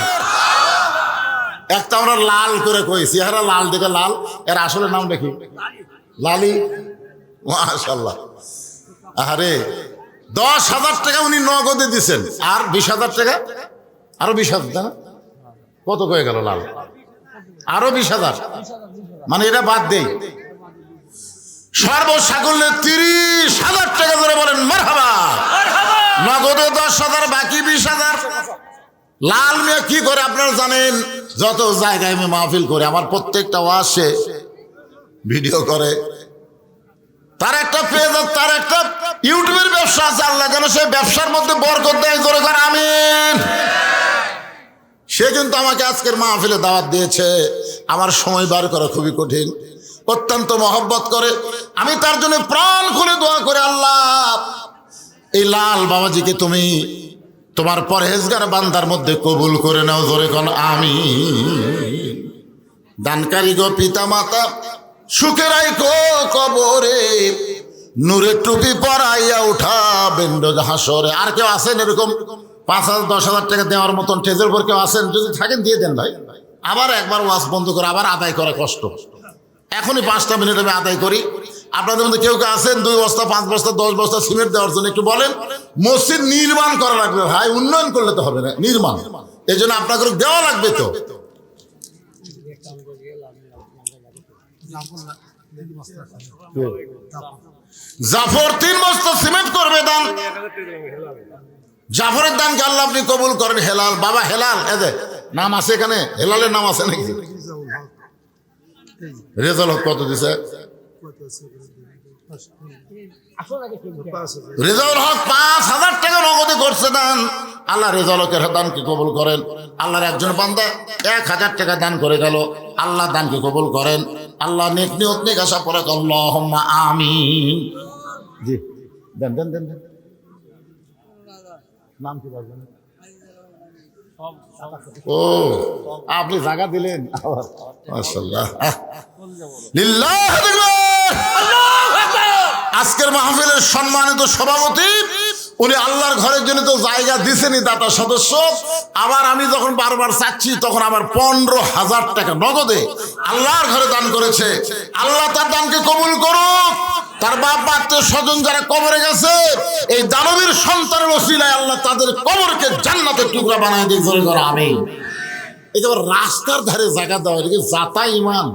একটা আমরা লাল করে কইছি, এরা লাল দেখে লাল, এর আসলে নাম দেখি লালি। মাশাআল্লাহ, আরে 10,000 টাকা উনি নগদে দিচ্ছেন, আর 20,000 টাকা, আরো 20,000 টাকা, কত হয়ে গেল লাল? আরো 20,000, মানে এটা বাদ দেই, সর্বসাকুল্যে 30,000 টাকা ধরে বলেন মারহাবা। নগদে 10,000, বাকি 20,000। লাল মিয়া কি করে আপনারা জানেন? যত জায়গায় আমি মাহফিল করে, আমার প্রত্যেকটা ওয়াজে ভিডিও করে, তার একটা পেজ, তার একটা ইউটিউবের ব্যবসা আছে। আল্লাহ যেন সেই ব্যবসার মধ্যে বরকত দেয়, জোরে করে আমিন। সে কিন্তু আমাকে আজকের মাহফিলে দাওয়াত দিয়েছে, আমার সময় বার করা খুবই কঠিন, অত্যন্ত মহব্বত করে। আমি তার জন্য প্রাণ খুলে দোয়া করে, আল্লাহ এই লাল বাবাজিকে তুমি তোমার পরহেজগার বান্দার মধ্যে কবুল করে নাও, জোরে কোন আমিন। দানকারী গো পিতা মাতা, সুখে রাইখো কবরে, নূরের টুপি পরাইয়া উঠাবেন রোজ হাসরে। আর কেউ আছেন এরকম 5,000 10,000 টাকা দেওয়ার মতন টেজের উপর কেউ আছেন? যদি থাকেন দিয়ে দেন ভাই। আবার একবার ওয়াজ বন্ধ করে আবার আদায় করা কষ্ট, এখনই 5টা মিনিট আমি আদায় করি। আপনাদের মধ্যে কেউ কেউ আছেন 2 বস্তা 5 বস্তা 10 বস্তা সিমেন্ট দেওয়ার জন্য? একটু বলেন। মসজিদ নির্মাণ করা লাগবে ভাই, উন্নয়ন করলে তো হবে না, নির্মাণ, এই জন্য আপনাকে দেওয়া লাগবে। তো জাফর 3 বস্তা সিমেন্ট করবে দান, জাফরের দানকে আল্লাহ আপনি কবুল করেন। হেলাল বাবা, হেলাল এদের নাম আছে এখানে, হেলালের নাম আছে নাকি? রেজাল হক কত দিছে? রেজাউল হক 5,000 টাকা নগদে করছে দান। আল্লাহ রেজাউল হকের দানকে কবুল করেন। আল্লাহর একজন বান্দা 1,000 টাকা দান করে গেল, আল্লাহ দানকে কবুল করেন। আল্লাহ নেক নিয়ত নেক আশা পড়া, আল্লাহুম্মা আমিন। জি দেন দেন দেন দেন। নাম কি বলবেন? ও আপনি জায়গা দিলেন, মাশাআল্লাহ, লিল্লাহ আকবার। আজকের মাহফিলের সম্মানিত সভাপতি, উনি আল্লাহর ঘরের জন্য তো জায়গা দিছেনই, দাতা সদস্য। আবার আমি যখন বারবার চাচ্ছি, তখন আবার 15,000 টাকা নগদে আল্লাহর ঘরে দান করেছে। আল্লাহ তার দানকে কবুল করুক। তার বাপ আত্মীয় স্বজন যারা কবরে গেছে, এই দানবীর সন্তানের ওসিলায় আল্লাহ তাদের কবরকে জান্নাতের টুকরা বানায় দিয়ে জোরে করে আমিন। এই যে রাস্তার ধারে জায়গা দেওয়া, এটা কি জাতা ইমান?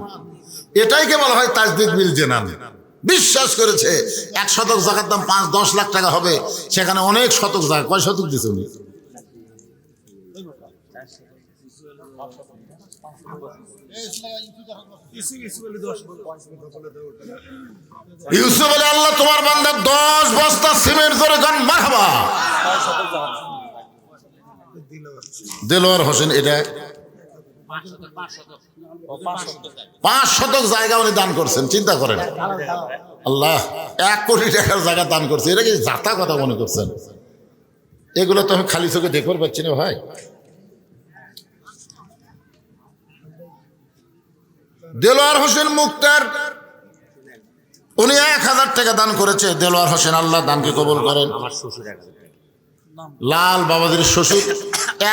এটাইকে বলা হয় তাজদিদ বিল জেনান। বিশ্বাস করেছে 1 শতক জায়গার দাম 5-10 লাখ টাকা হবে, সেখানে অনেক শতক জায়গা। কয় শতক দিচ্ছে উনি? ইউসুফ বলে, আল্লাহ তোমার বান্দার 10 বস্তা সিমেন্ট ধরে গান মারহাবা। দেলোয়ার হোসেন, এটা 5 শতক জায়গা উনি দান করছেন, চিন্তা করেন। আল্লাহ 1 কোটি টাকার জায়গা দান করছে, এটা কি জাতা কথা মনে করছেন? এগুলো তো আমি খালি চোখে দেখতে পাচ্ছি না ভাই। দেলোয়ার হোসেন মুক্তার, উনি 1,000 টাকা দান করেছে। দেলোয়ার হোসেন, আল্লাহ দানকে কবুল করেন। লাল বাবাজির শ্বশুর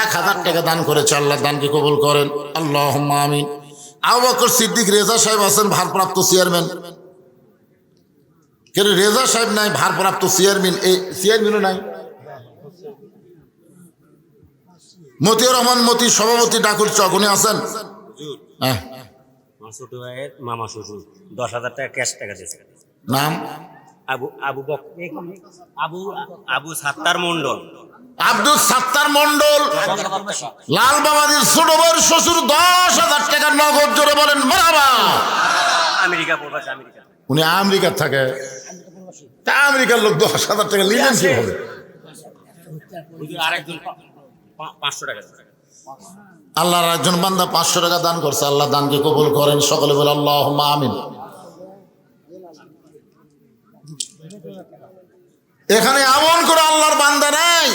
1,000 টাকা দান করেছে, আল্লাহ দানকে কবুল করেন। আল্লাহুম্মা আমিন। আবু বকর সিদ্দিক রেজা সাহেব আছেন, ভারপ্রাপ্ত চেয়ারম্যান। কেন রেজা সাহেব নাই, ভারপ্রাপ্ত চেয়ারম্যান, এই চেয়ারম্যানও নাই। মতিউর রহমান মতি, সভাপতি ডাকুর চক, উনি আছেন। হ্যাঁ, ছোট ভাইয়ের মামা শ্বশুর 10,000 টাকা ক্যাশ টাকা দিয়েছে। নাম আবু সাত্তার মন্ডল। আব্দুল সাত্তার মন্ডল, লাল বাবাজির ছোট ভাইয়ের শ্বশুর 10,000 টাকা নগদ, জোরে বলেন মারহাবা। আমেরিকা প্রবাসী, আমেরিকা। উনি আমেরিকার থাকে, তা আমেরিকার লোক 10,000 টাকা নিলেন কিভাবে? আরেকজন 500 টাকা। আল্লাহর একজন বান্দা 500 টাকা দান করছে, আল্লাহ দানকে কবুল করেন। সকলে বলে আল্লাহুম্মা আমিন। এখানে এমন করে আল্লাহর বান্দা নাই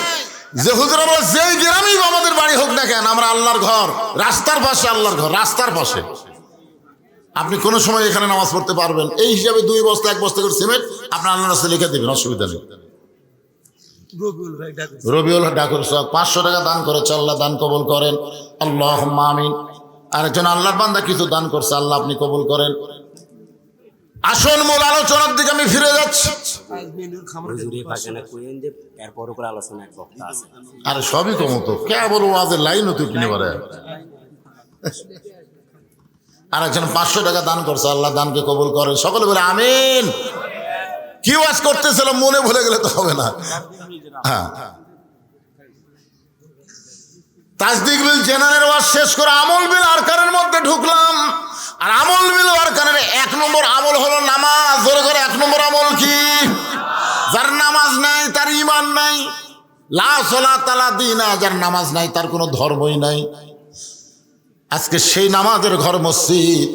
যে হুজুর আমরা যেই গ্রামেই আমাদের বাড়ি হোক না কেন, আমরা আল্লাহর ঘর, রাস্তার পাশে আল্লাহর ঘর, রাস্তার পাশে আপনি কোনো সময় এখানে নামাজ পড়তে পারবেন। এই হিসাবে 2 বস্তা 1 বস্তা করে সিমেন্ট আপনার আল্লাহর রাস্তায় লিখে দেবেন, অসুবিধা নেই। রবিউল ডাকুর সব 500 টাকা দান করেছে, আল্লাহ দান কবুল করেন। আল্লাহুম্মা আমিন। আরেকজন আল্লাহর বান্দা কিছু দান করছে, আল্লাহ আপনি কবুল করেন। আসল মূল আলোচনার দিকে আমি ফিরে যাচ্ছি। হুজুরি পাখানা কইেন যে এরপর করে আলোচনা এক বক্তা আছে। আরে সবই কমতো কেবল ওয়াজের লাইন হতো কিনে পারে। আর একজন 500 টাকা দান করছে, আল্লাহ দানকে কবুল করে। সকলে বলে আমিন। কি ওয়াজ করতেছিল মনে ভুলে গেলে তো হবে না। হ্যাঁ, তাসদিক বিল জেনারেল ওয়াজ শেষ করে আমল বিল আরকানের মধ্যে ঢুকলাম। আর আমল বিল আরকানের 1 নম্বর আমল হলো নামাজ। ধরে করে 1 নম্বর আমল কি? যার নামাজ নাই তার ঈমান নাই। লা সালাতা লা দীনা, যার নামাজ নাই তার কোনো ধর্মই নাই। আজকে সেই নামাজের ঘর মসজিদ,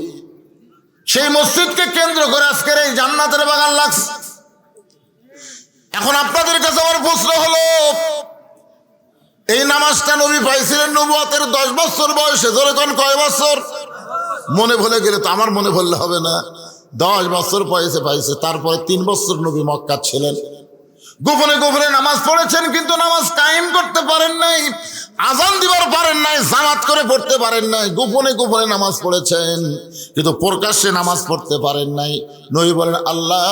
সেই মসজিদকে কেন্দ্র করে আজকের এই জান্নাতের বাগান লাগছে। এখন আপনাদের কাছে আমার প্রশ্ন হলো, এই নামাজটা নবী পাইছিলেন নবুয়তের 10 বছর বয়সে। ধরে কোন কয় বছর? মনে ভুলে গেলে তো আমার মনে ভুললে হবে না। 10 বছর পাইছে। তারপরে 3 বছর নবী মক্কা ছিলেন। গোপনে গোপনে নামাজ পড়েছেন, কিন্তু নামাজ কায়েম করতে পারেন নাই। আজান দিবার পারেন নাই, জামাত করে পড়তে পারেন নাই। গোপনে গোপনে নামাজ পড়েছেন, কিন্তু প্রকাশ্যে নামাজ পড়তে পারেন নাই। নবী বলেন, আল্লাহ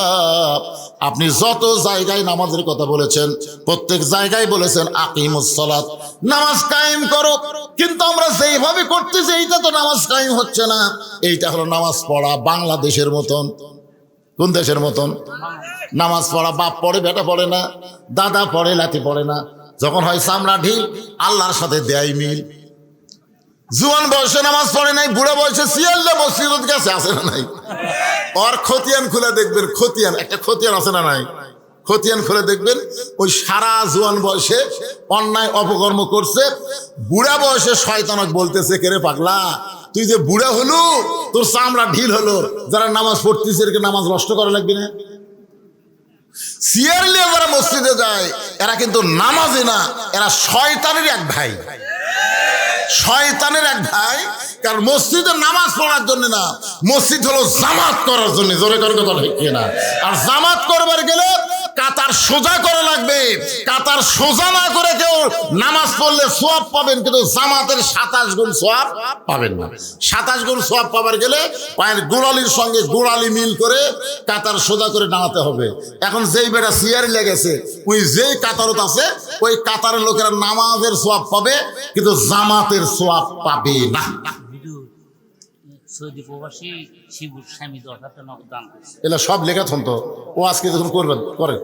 আপনি যত জায়গায় নামাজের কথা বলেছেন প্রত্যেক জায়গায় বলেছেন আকিমুস সালাত, নামাজ কায়েম করো। কিন্তু আমরা যেইভাবে করতেছি এইটা তো নামাজ কায়েম হচ্ছে না। এইটা হলো নামাজ পড়া বাংলাদেশের মতন। কোন দেশের মতন? নামাজ পড়া বাপ পড়ে, বেটা পড়ে না, দাদা পড়ে, লাঠি পড়ে না। যখন হয় চামড়া ঢিল, আল্লাহর সাথে দেয় মিল। জুয়ান বয়সে নামাজ পড়ে নাই, বুড়া বয়সে সিয়াল্লা মসজিদ গেছে, আছে না নাই? ওর খতিয়ান খুলে দেখবেন, খতিয়ান একটা খতিয়ান আছে না নাই? খতিয়ান খুলে দেখবেন, ওই সারা জুয়ান বয়সে অন্যায় অপকর্ম করছে, বুড়া বয়সে শয়তানক বলতেছে, কেরে পাগলা তুই যে বুড়া হলো তোর চামড়া ঢিল হলো, যারা নামাজ পড়তেছে এরকে নামাজ নষ্ট করা লাগবে না। সিয়ার নিয়ে যারা মসজিদে যায় এরা কিন্তু নামাজে না, এরা শয়তানের এক ভাই। শয়তানের এক ভাই। কারণ মসজিদে নামাজ পড়ার জন্য না, মসজিদ হলো জামাত করার জন্য। জোরে করে কথা ঠিক না? আর জামাত করবার গেলে কাতার সোজা করা লাগবে। কাতার সোজা না করে কেউ নামাজ পড়লে সওয়াব পাবেন, কিন্তু জামাতের 27 গুণ সওয়াব পাবেন না। 27 গুণ সওয়াব পাবার গেলে পায়ের গোড়ালির সঙ্গে গোড়ালি মিল করে কাতার সোজা করে দাঁড়াতে হবে। এখন যেই বেটা সিয়ারি লেগেছে, ওই যেই কাতারত আছে ওই কাতারের লোকেরা নামাজের সওয়াব পাবে, কিন্তু জামাতের সওয়াব পাবে না। সৌদি প্রবাসী শিবুর স্বামী 10,000 টাকা নগদ দান করছে। এগুলো সব লেখা তো ও আজকে যখন করবেন করে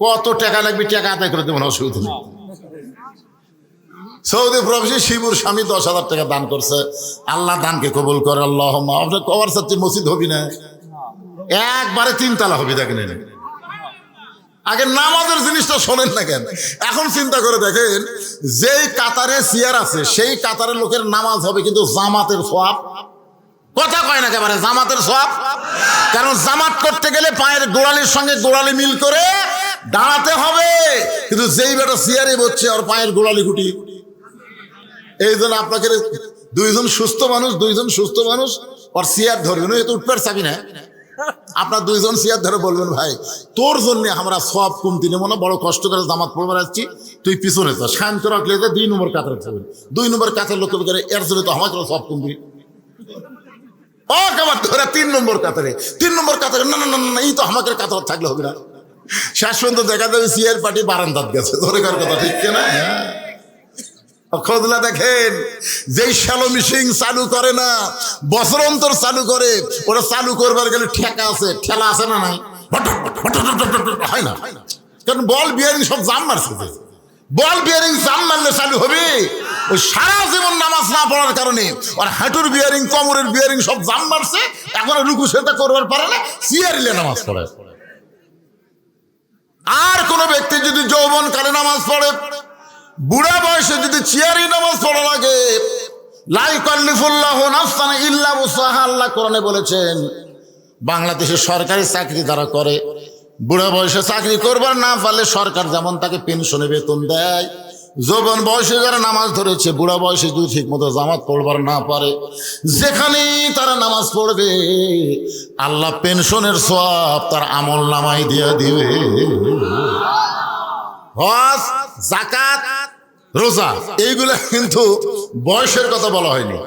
কত টাকা লাগবে টাকা আদায় করে দেবেন, অসুবিধা নেই। সৌদি প্রবাসী শিবুর স্বামী 10,000 টাকা দান করছে। আল্লাহ দানকে কবুল করে। আল্লাহ আপনার কবার চাচ্ছি মসজিদ হবি না, একবারে 3 তালা হবি। দেখেন আগে নামাজের জিনিসটা শোনেন না কেন? এখন চিন্তা করে দেখেন, যেই কাতারে চেয়ার আছে সেই কাতারের লোকের নামাজ হবে, কিন্তু জামাতের সওয়াব কথা কয় না একেবারে, জামাতের সওয়াব। কারণ জামাত করতে গেলে পায়ের গোড়ালির সঙ্গে গোড়ালি মিল করে দাঁড়াতে হবে, কিন্তু যেই বেটা চেয়ারে বসছে ওর পায়ের গোড়ালি গুটি। এই জন্য আপনাকে দুইজন সুস্থ মানুষ ওর চেয়ার ধরবেন, এ তো উঠবার চাবি না। আপনার 2 জন চেয়ার ধরে বলবেন, ভাই তোর জন্য আমরা সওয়াব কমতি নেব না, বড় কষ্ট করে জামাত পড়বার আসছি, তুই পিছনে যা, শান্ত রাখলে 2 নম্বর কাতারে থাকবেন। 2 নম্বর কাতার লোক এর জন্য তো আমাকে সওয়াব কমবি। ও কেমন ধরে 3 নম্বর কাতারে, 3 নম্বর কাতারে, না না না না, এই তো আমাকে কাতার থাকলে হবে না। শেষ পর্যন্ত দেখা যাবে সিয়ার পার্টি বারান্দাত গেছে। ধরে কার কথা ঠিক কিনা? খোঁজলা দেখেন, যেই শ্যালো মিশিং চালু করে না, বছর অন্তর চালু করে, ওরা চালু করবার গেলে ঠেকা আছে, ঠেলা আছে না নাই? হয় না, কারণ বল বিয়ারিং সব জাম মারছে। বল বিয়ারিং জাম মারলে চালু হবে? ওই সারা জীবন নামাজ না পড়ার কারণে আর হাঁটুর বিয়ারিং, কোমরের বিয়ারিং সব জাম মারছে, এখন রুকু সেটা করবার পারে না, সিয়ারিলে নামাজ পড়ে। আর কোন ব্যক্তি যদি যৌবন কালে নামাজ পড়ে, বুড়া বয়সে যদি চেয়ারি নামাজ পড়া লাগে, লা ইউকাল্লিফুল্লাহু নাফসান ইল্লা উসআহা, আল্লাহ কোরআনে বলেছেন। বাংলাদেশে সরকারি চাকরি যারা করে, বুড়া বয়সে চাকরি করবার না পারলে সরকার যেমন তাকে পেনশনে বেতন দেয়, যৌবন বয়সে যারা নামাজ ধরেছে, বুড়া বয়সে যদি ঠিক মতো জামাত পড়বার না পারে, যেখানেই তারা নামাজ পড়বে আল্লাহ পেনশনের সওয়াব তার আমল নামায় দিয়ে দিবে। হজ, যাকাত, রোজা এইগুলা কিন্তু বয়সের কথা বলা হয়নি,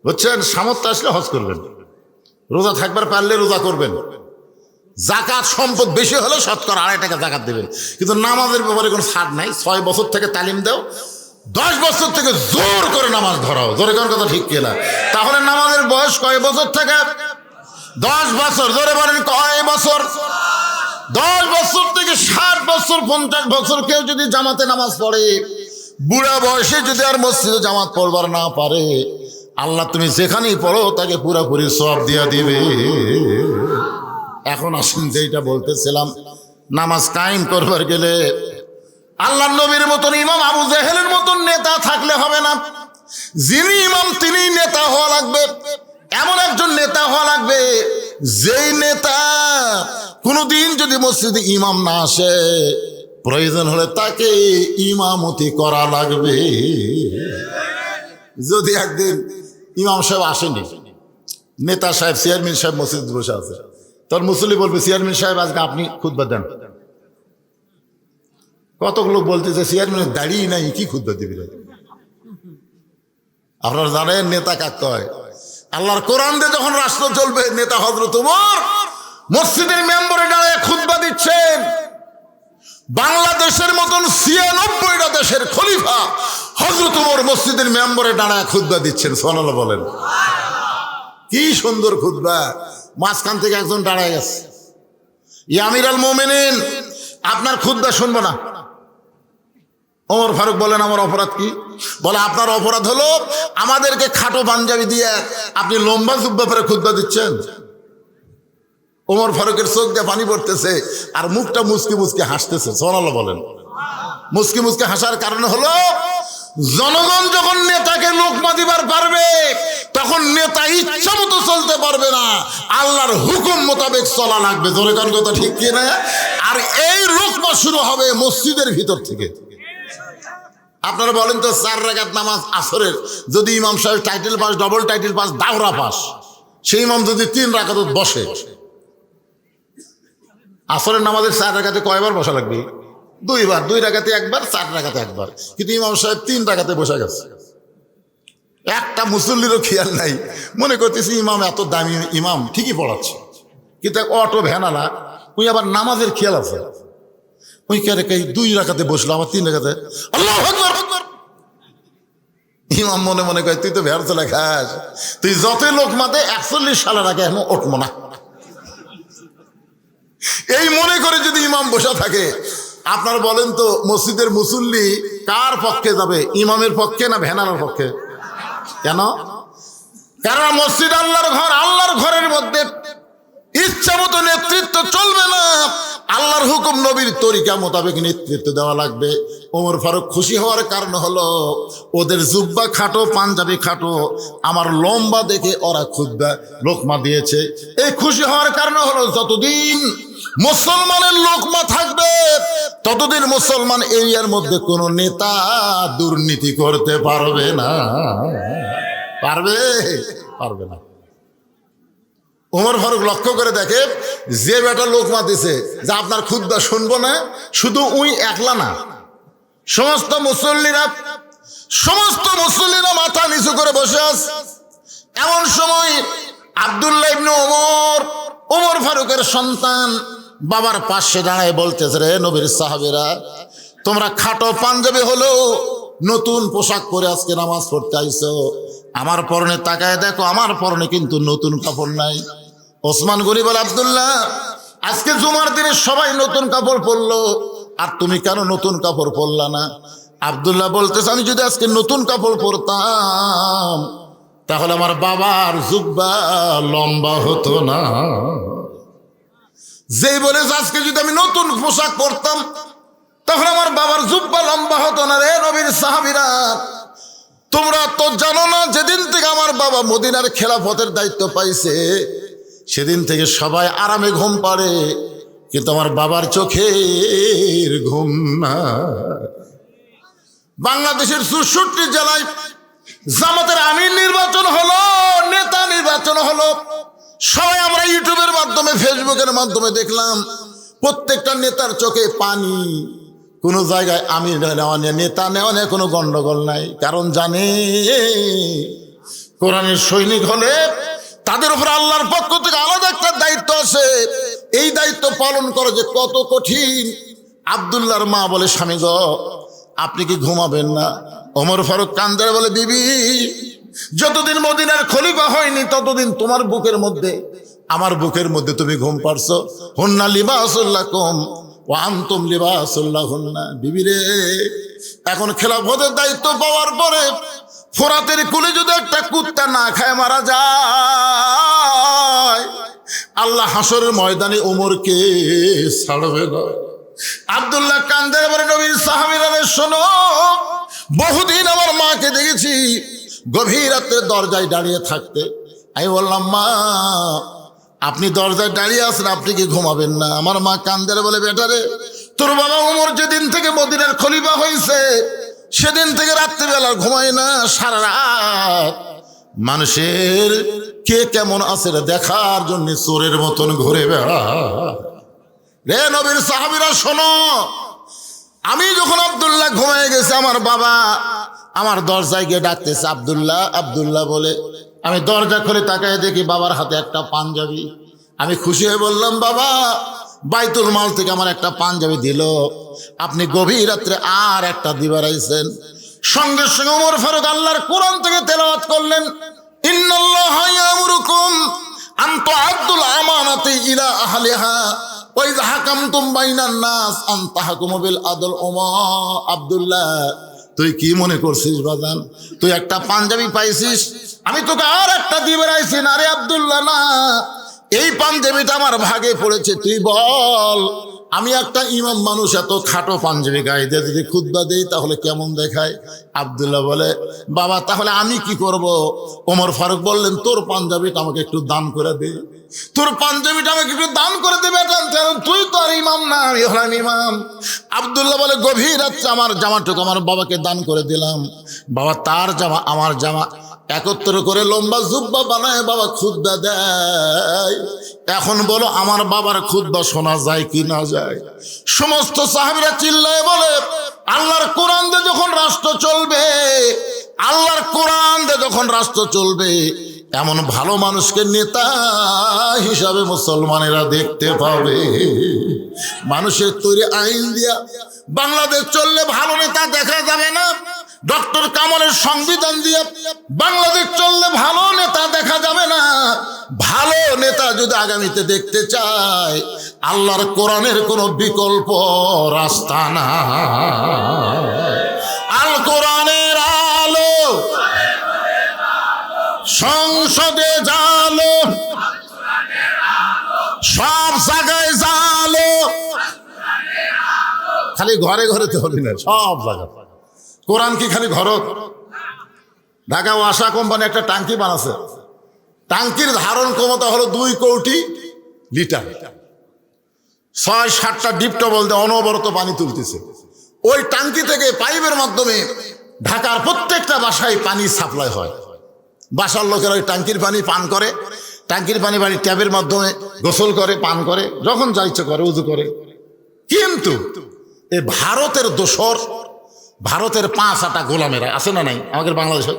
বুঝছেন? সামর্থ্য আসলে হজ করবেন, রোজা থাকবার পারলে রোজা করবেন, জাকাত সম্পদ বেশি হলে 2.5% জাকাত দেবেন, কিন্তু নামাজের ব্যাপারে কোনো ছাড় নাই। 6 বছর থেকে তালিম দাও, 10 বছর থেকে জোর করে নামাজ ধরাও, জোরে কোন কথা ঠিক কিনা? তাহলে নামাজের বয়স কয় বছর থেকে? 10 বছর। জোরে বলেন কয় বছর? 10 বছর থেকে 60 বছর 50 বছর কেউ যদি জামাতে নামাজ পড়ে, বুড়া বয়সে যদি আর মসজিদে জামাত পড়বার না পারে, আল্লাহ তুমি যেখানেই পড়ো তাকে পুরাপুরি সওয়াব দিয়া দিবে। এখন আসেন যেটা বলতেছিলাম, নামাজ কায়েম করবার গেলে আল্লাহর নবীর মতন ইমাম আবু জেহেলের মতন নেতা থাকলে হবে না। যিনি ইমাম তিনি নেতা হওয়া লাগবে, এমন একজন নেতা হওয়া লাগবে যেই নেতা কোনোদিন যদি মসজিদে ইমাম না আসে, প্রয়োজন হলে তাকে ইমামতি করা লাগবে। যদি একদিন ইমাম সাহেব আসেনি, নেতা সাহেব চেয়ারম্যান সাহেব মসজিদ বসে আছে, তোর মুসল্লি বলবে চেয়ারম্যান সাহেব আজকে আপনি খুতবা দেন। কতক লোক বলতেছে চেয়ারম্যানের দাঁড়িয়ে নাই, কি খুতবা দিবি? আপনারা জানেন নেতা কাকে হয়? আল্লাহর কোরআন দিয়ে যখন রাষ্ট্র চলবে, নেতা হযরত ওমর মসজিদের মেম্বারে দাঁড়িয়ে খুতবা দিচ্ছেন। বাংলাদেশের মতন 96টা দেশের খলিফা হযরত ওমর মসজিদের মেম্বারে দাঁড়ায় খুতবা দিচ্ছেন। সুবহানাল্লাহ বলেন। কি সুন্দর খুতবা! মাঝখান থেকে একজন দাঁড়ায় গেছে, ইয়া আমিরুল মুমিনিন, আপনার খুতবা শুনবো না। ওমর ফারুক বলেন, আমার অপরাধ কি? বলে, আপনার অপরাধ হলো আমাদেরকে খাটো পাঞ্জাবি দিয়ে আপনি লম্বা জুব্বা পরে খুতবা দিচ্ছেন। ওমর ফারুকের চোখ দিয়ে পানি পড়তেছে আর মুখটা মুচকি মুচকি হাসতেছে। সুবহানাল্লাহ বলেন। মুচকি মুচকি হাসার কারণ হলো, জনগণ যখন নেতাকে লোকমা দিবার পারবে, তখন নেতা ইচ্ছা মতো চলতে পারবে না, আল্লাহর হুকুম মোতাবেক চলা লাগবে। জোরে কোন কথা ঠিক কি না? আর এই লোকমা শুরু হবে মসজিদের ভিতর থেকে। আপনারা বলেন তো, 4 রাকাত নামাজ আসরের যদি ইমাম সাহেব title pass, double title pass, দাওরা পাস, সেই ইমাম যদি 3 রাকাত বসে, আসরের নামাজের 4 রাকাতে কয়বার বসা লাগবে? 2 বার। 2 রাকাতে একবার, 4 রাকাতে একবার। কিন্তু ইমাম সাহেব 3 রাকাতে বসে গেছে। একটা মুসল্লিরও খেয়াল নাই, মনে করতেছি ইমাম এত দামি ইমাম, ঠিকই পড়াচ্ছে, কিন্তু অটো ভ্যানালা ওই আবার নামাজের খেয়াল আছে। ওই কে 2 রাকাতে বসলো, আমার 3 রাকাতে। আল্লাহু আকবার। ইমাম মনে মনে কয়, তুই তো ভ্যার চলে খাস, তুই যতই লোক মাতে 41 সালের আগে এখন উঠবো না। এই মনে করে যদি ইমাম বসা থাকে, আপনারা বলেন তো মসজিদের মুসল্লি কার পক্ষে যাবে? ইমামের পক্ষে না ভ্যানালার পক্ষে? কেন? কারণ মসজিদ আল্লাহর ঘর, আল্লাহর ঘরের মধ্যে ইচ্ছা মতো নেতৃত্ব চলবে না, আল্লাহর হুকুম নবীর তরিকা মোতাবেক নেতৃত্ব দেওয়া লাগবে। ওমর ফারুক খুশি হওয়ার কারণ হলো, ওদের জুব্বা খাটো, পাঞ্জাবি খাটো, আমার লম্বা দেখে ওরা খুতবা লোকমা দিয়েছে। এই খুশি হওয়ার কারণ হলো, যতদিন মুসলমানের লোকমা থাকবে ততদিন মুসলমান এরিয়ার মধ্যে কোনো নেতা দুর্নীতি করতে পারবে না। পারবে? পারবে না। ওমর ফারুক লক্ষ্য করে দেখে, যে বেটা লোকমা দিছে, যে আপনার খুতবা শুনবো না, শুধু উই একলা না, সমস্ত মুসল্লিরা মাথা নিচু করে বসে আছে। এমন সময় আব্দুল্লাহ ইবনে ওমর ফারুকের সন্তান বাবার পাশে দাঁড়ায় বলতেছে, রে নবীর সাহাবীরা, তোমরা খাটো পাঞ্জাবি হলেও নতুন পোশাক পরে আজকে নামাজ পড়তে আইছো, আমার পরনে তাকায় দেখো, আমার পরনে কিন্তু নতুন কাপড় নাই। ওসমান গনি বলে, আব্দুল্লাহ, আজকে জুমার দিনে সবাই নতুন কাপড় পরলো, আর তুমি কেন নতুন কাপড় পরলা না? আব্দুল্লাহ বলতেছে, আমি যদি আজকে নতুন কাপড় পরতাম তাহলে আমার বাবার জুব্বা লম্বা হতো না। যেই বলেছে আজকে যদি আমি নতুন পোশাক পরতাম তাহলে আমার বাবার জুব্বা লম্বা হতো না। রে নবীর সাহাবীরা, তোমরা তো জানো না, যেদিন থেকে আমার বাবা মদিনার খেলাফতের দায়িত্ব পাইছে সেদিন থেকে সবাই আরামে ঘুম পাড়ে, কিন্তু আমার বাবার চোখের ঘুম না। বাংলাদেশের 64 জেলায় জামাতের আমির নির্বাচন হলো, নেতা নির্বাচন হলো, সবাই আমরা ইউটিউবের মাধ্যমে, ফেসবুকের মাধ্যমে দেখলাম, প্রত্যেকটা নেতার চোখে পানি। কোন জায়গায় আমির নেওয়া নিয়ে, নেতা নেওয়া নিয়ে কোনো গন্ডগোল নাই, কারণ জানে কোরআনের সৈনিক হলে তাদের উপর আল্লাহর পক্ষ থেকে আলাদা একটা দায়িত্ব আছে। এই দায়িত্ব পালন করা যে কত কঠিন। আব্দুল্লাহর মা বলে, স্বামী গো, আপনি কি ঘুমাবেন না? ওমর ফারুক কান্দে বলে, বিবি, যতদিন মদিনার খলিফা হয়নি ততদিন তোমার বুকের মধ্যে, আমার বুকের মধ্যে তুমি ঘুম পারছো। হুন্না লিবাসুল লাকুম ওয়া আনতুম লিবাসুল লাহুন্না। বিবি রে, এখন খেলাফতের দায়িত্ব পাওয়ার পরে ফোরাতের কুলে যদি একটা কুত্তা না খায় মারা যায়, আল্লাহ হাসরের ময়দানে ওমরকে ছাড়বে না। আব্দুল্লাহ কান্দের পরে নবীর সাহাবীরা, শোনো, বহুদিন আমার মাকে দেখেছি গভীর রাত্রে দরজায় দাঁড়িয়ে থাকতে। আমি বললাম, মা, আপনি দরজায় দাঁড়িয়ে আছেন, আপনি কি ঘুমাবেন না? আমার মা কান্দের বলে, বেটারে, তোর বাবা ওমর যেদিন থেকে মদিনার খলিফা হয়েছে সেদিন থেকে রাত্রিবেলা ঘুমায় না, সারা রাত মানুষের কে কেমন আছে দেখার জন্য চোরের মতন ঘুরে বেড়া। রে নবীর সাহাবীরা, শোনো, আমি যখন আব্দুল্লাহ ঘুমায় গেছে, আমার বাবা আমার দরজায় গিয়ে ডাকতেছে, আব্দুল্লাহ, আব্দুল্লাহ বলে। আমি দরজা খুলে তাকায় দেখি বাবার হাতে একটা পাঞ্জাবি। আমি খুশি হয়ে বললাম, বাবা, বাইতুল মাল থেকে আমার একটা পাঞ্জাবি দিল, আপনি গভীর রাত্রে আর একটা দিবার আইছেন। সঙ্গে সঙ্গে ওমর ফারুক আল্লাহর কোরআন থেকে তেলাওয়াত করলেন, ইন্নাল্লাহা ইয়ামুরুকুম আন তুআদ্দুল আমানাতি ইলা আহলিহা ওয়া ইযা হাকামতুম বাইনান নাস আন তাহকুমু বিল আদল। আব্দুল্লাহ, তুই কি মনে করছিস বাজান? তুই একটা পাঞ্জাবি পাইছিস, আমি তোকে আর একটা দিবার আইছি? না রে আব্দুল্লাহ, না, এই পাঞ্জাবিটা আমার ভাগে পড়েছে। তুই বল, আমি একটা ইমাম মানুষ এত খাটো পাঞ্জাবি গায়ে দিয়ে যদি খুতবা দেই তাহলে কেমন দেখায়? আব্দুল্লাহ বলে, বাবা, তাহলে আমি কি করব? ওমর ফারুক বললেন, তোর পাঞ্জাবিটা আমাকে একটু দান করে দে, তোর পাঞ্জাবিটা আমাকে একটু দান করে দেবে। তুই তো আর ইমাম না, আমি হলাম ইমাম। আব্দুল্লাহ বলে, গভীর রাত্রে আমার জামাটুকু আমার বাবাকে দান করে দিলাম। বাবা তার জামা আমার জামা একত্র করে লম্বা জুব্বা বানায় বাবা খুতবা দেয়। এখন বলো, আমার বাবার খুতবা শোনা যায় কি না যায়? সমস্ত সাহাবীরা চিল্লায় বলে, আল্লাহর কোরআন দিয়ে যখন রাষ্ট্র চলবে, আল্লাহর কোরআন দিয়ে যখন রাষ্ট্র চলবে, এমন ভালো মানুষকে নেতা হিসাবে মুসলমানেরা দেখতে পাবে। মানুষের তৈরি আইন দিয়া বাংলাদেশ চললে ভালো নেতা দেখা যাবে না। ডক্টর কামালের সংবিধান দিয়ে বাংলাদেশ চললে ভালো নেতা দেখা যাবে না। ভালো নেতা যদি আগামীতে দেখতে চায়, আল্লাহর কোরআনের কোনো বিকল্প রাস্তা না। আল কোরআনের আলো সংসদে জালো, সব জায়গায় জালো, খালি ঘরে ঘরে তো হবে না, সব জায়গায়। কোরআন কি খালি ঘর? ঢাকা ওয়াসা কোম্পানি একটা টাঙ্কি বানাচ্ছে, টাঙ্কির ধারণ ক্ষমতা হলো 2 কোটি লিটার। 6-7টা ডিপটবল দিয়ে অনবরত পানি তুলতেছে। ওই টাঙ্কি থেকে পাইপের মাধ্যমে ঢাকার প্রত্যেকটা বাসায় পানি সাপ্লাই হয়। বাসার লোকেরা ওই টাঙ্কির পানি পান করে, টাঙ্কির পানি বাড়ির ট্যাবের মাধ্যমে গোসল করে, পান করে, যখন যা ইচ্ছে করে উজু করে। কিন্তু এই ভারতের দোসর, ভারতের 5-8টা গোলামেরা আছে না নাই আমাদের বাংলাদেশে?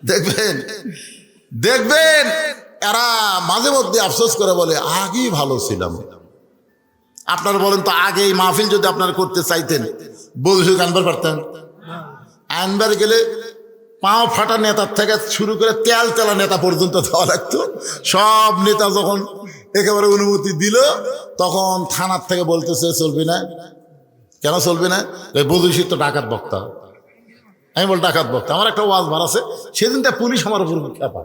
দেখবেন দেখবেন এরা মাঝে মধ্যে আফসোস করে বলে, আগেই ভালো ছিলাম। আপনারা বলেন তো, আগে এই মাহফিল যদি আপনারা করতে চাইতেন, বলছুক আনবার পারতেন? আনবার গেলে পাও ফাটা নেতার থেকে শুরু করে তেল তেলা নেতা পর্যন্ত দেওয়া লাগতো। সব নেতা যখন একেবারে অনুমতি দিল, তখন থানার থেকে বলতেছে চলবে না। কেন চলবে না? বধূশীত তো ডাকাত বক্তা। আমি বল, ডাকাত বক্তা? আমার একটা ওয়াজ বার আছে, সেদিনটা পুলিশ আমার উপর খেপা।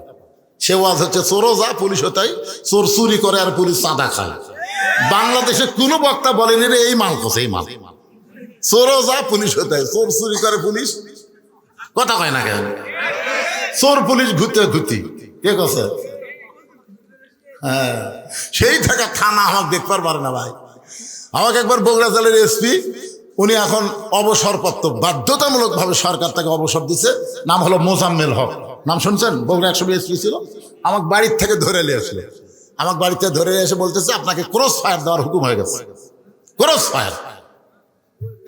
সে ওয়াজ হচ্ছে, চোরও যা পুলিশও তাই, চোর চুরি করে আর পুলিশ চাঁদা খায়। বাংলাদেশে কোনো বক্তা বলেনি রে এই মাল খোঁজে, এই মাল। চোরও যা পুলিশও তাই, চোর চুরি করে পুলিশ কথা কয় না কেন? চোর পুলিশ ঘুরতে ঘুরতি কে কথা? হ্যাঁ, সেই থাকা থানা আমাকে দেখবার পারে না ভাই। আমাকে একবার বগুড়া জেলার এসপি, উনি এখন অবসরপ্রাপ্ত, বাধ্যতামূলকভাবে সরকার তাকে অবসর দিচ্ছে, নাম হলো মোজাম্মেল হক। নাম শুনছেন? বগুড়া 100 এসপি ছিল। আমাকে বাড়ির থেকে ধরে নিয়ে আসলে, আমাকে বাড়িতে ধরে এসে বলতেছে, আপনাকে ক্রস ফায়ার দেওয়ার হুকুম হয়ে গেছে। ক্রস ফায়ার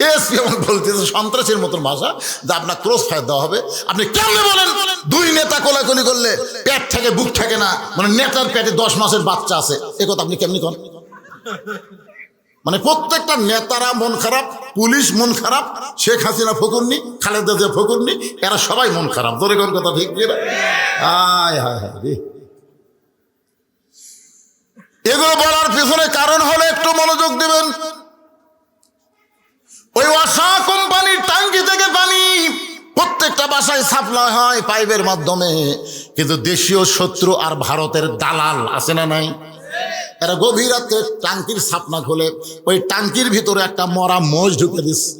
এসপি আমার বলতেছে সন্ত্রাসের মতন ভাষা, যে আপনার ক্রস ফায়ার দেওয়া হবে। আপনি কেমনে বলেন দুই নেতা কোলাকুলি করলে পেট থেকে বুক থাকে না, মানে নেতার পেটে 10 মাসের বাচ্চা আছে, এ কথা আপনি কেমনি করেন? মানে প্রত্যেকটা নেতারা মন খারাপ, পুলিশ মন খারাপ, শেখ হাসিনা ফকুরনি, খালেদা জিয়া ফকুরনি, এরা সবাই মন খারাপ। ধরে কোন কথা ঠিক কি না? আয় হায় হায় রে। এগুলো বলার পিছনে কারণ হলো একটু মনোযোগ দেবেন। ওই ওয়াসা কোম্পানির ট্যাঙ্কি থেকে পানি প্রত্যেকটা বাসায় সাপ্লাই হয় পাইপের মাধ্যমে, কিন্তু দেশীয় শত্রু আর ভারতের দালাল আছে না নাই? এরা গভীর রাতে ট্যাঙ্কির ছাপনা খোলে, ওই ট্যাঙ্কির ভিতরে একটা মরা মোষ ঢুকে দিচ্ছে,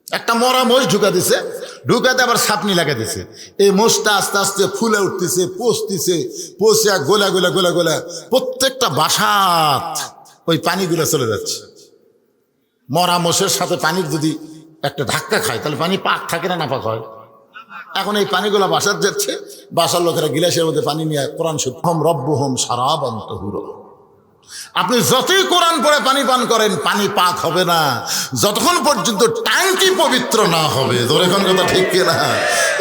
একটা মরা মোষ ঢুকা দিছে, ঢুকাতে আবার ছাপনি লাগা দিছে। এই মোষটা আস্তে আস্তে ফুলে উঠতেছে, পচতেছে, পচে গোলা গোলা গোলা গোলা প্রত্যেকটা বাসাত ওই পানিগুলো চলে যাচ্ছে। মরা মোষের সাথে পানির যদি একটা ধাক্কা খায় তাহলে পানি পাক থাকে না নাপাক হয়? এখন এই পানিগুলো বাসার যাচ্ছে, বাসার লোকেরা গিলাসের মধ্যে পানি নিয়ে কোরআন শুদ্ধম রব্বুহুম শারাবান তাহুরা। আপনি যতই কোরআন পড়ে পানি পান করেন, পানি পাক হবে না যতক্ষণ পর্যন্ত ট্যাঙ্কি পবিত্র না হবে। ধরে কোন কথা ঠিক কিনা?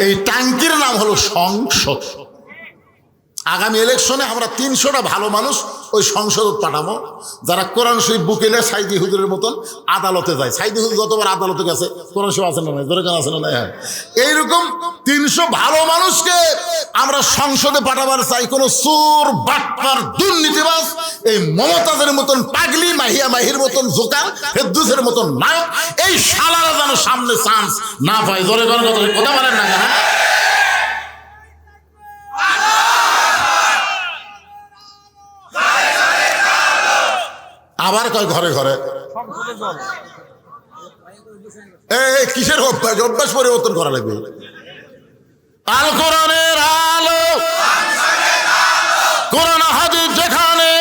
এই ট্যাঙ্কির নাম হলো সংসদ। আগামী ইলেকশনে আমরা 300টা ভালো মানুষ ওই সংসদ পাঠাবো, যারা কোরআন শরীফ বুকেলে সাইদি হুজুরের মতন আদালতে যায়। সাইদি হুজুর যতবার আদালতে গেছে কোরআন শরীফ আছে না নাই? ধরে আছে না নাই? এইরকম 300 ভালো মানুষকে আমরা সংসদে পাঠাবার চাই। কোন চোর, বাটপার, দুর্নীতিবাজ, এই মমতাজের মতন পাগলি, মাহিয়া মাহির মতন জোকার, ফেদ্দুসের মতন নায়ক, এই শালারা যেন সামনে চান্স না পায়। ধরে কথা বলেন না কেন? আবার কয় ঘরে ঘরে এই কিসের অভ্যাস? অভ্যাস পরিবর্তন করা লাগবে। আল কোরআনের আলো, কোরআন হাদিস যেখানে,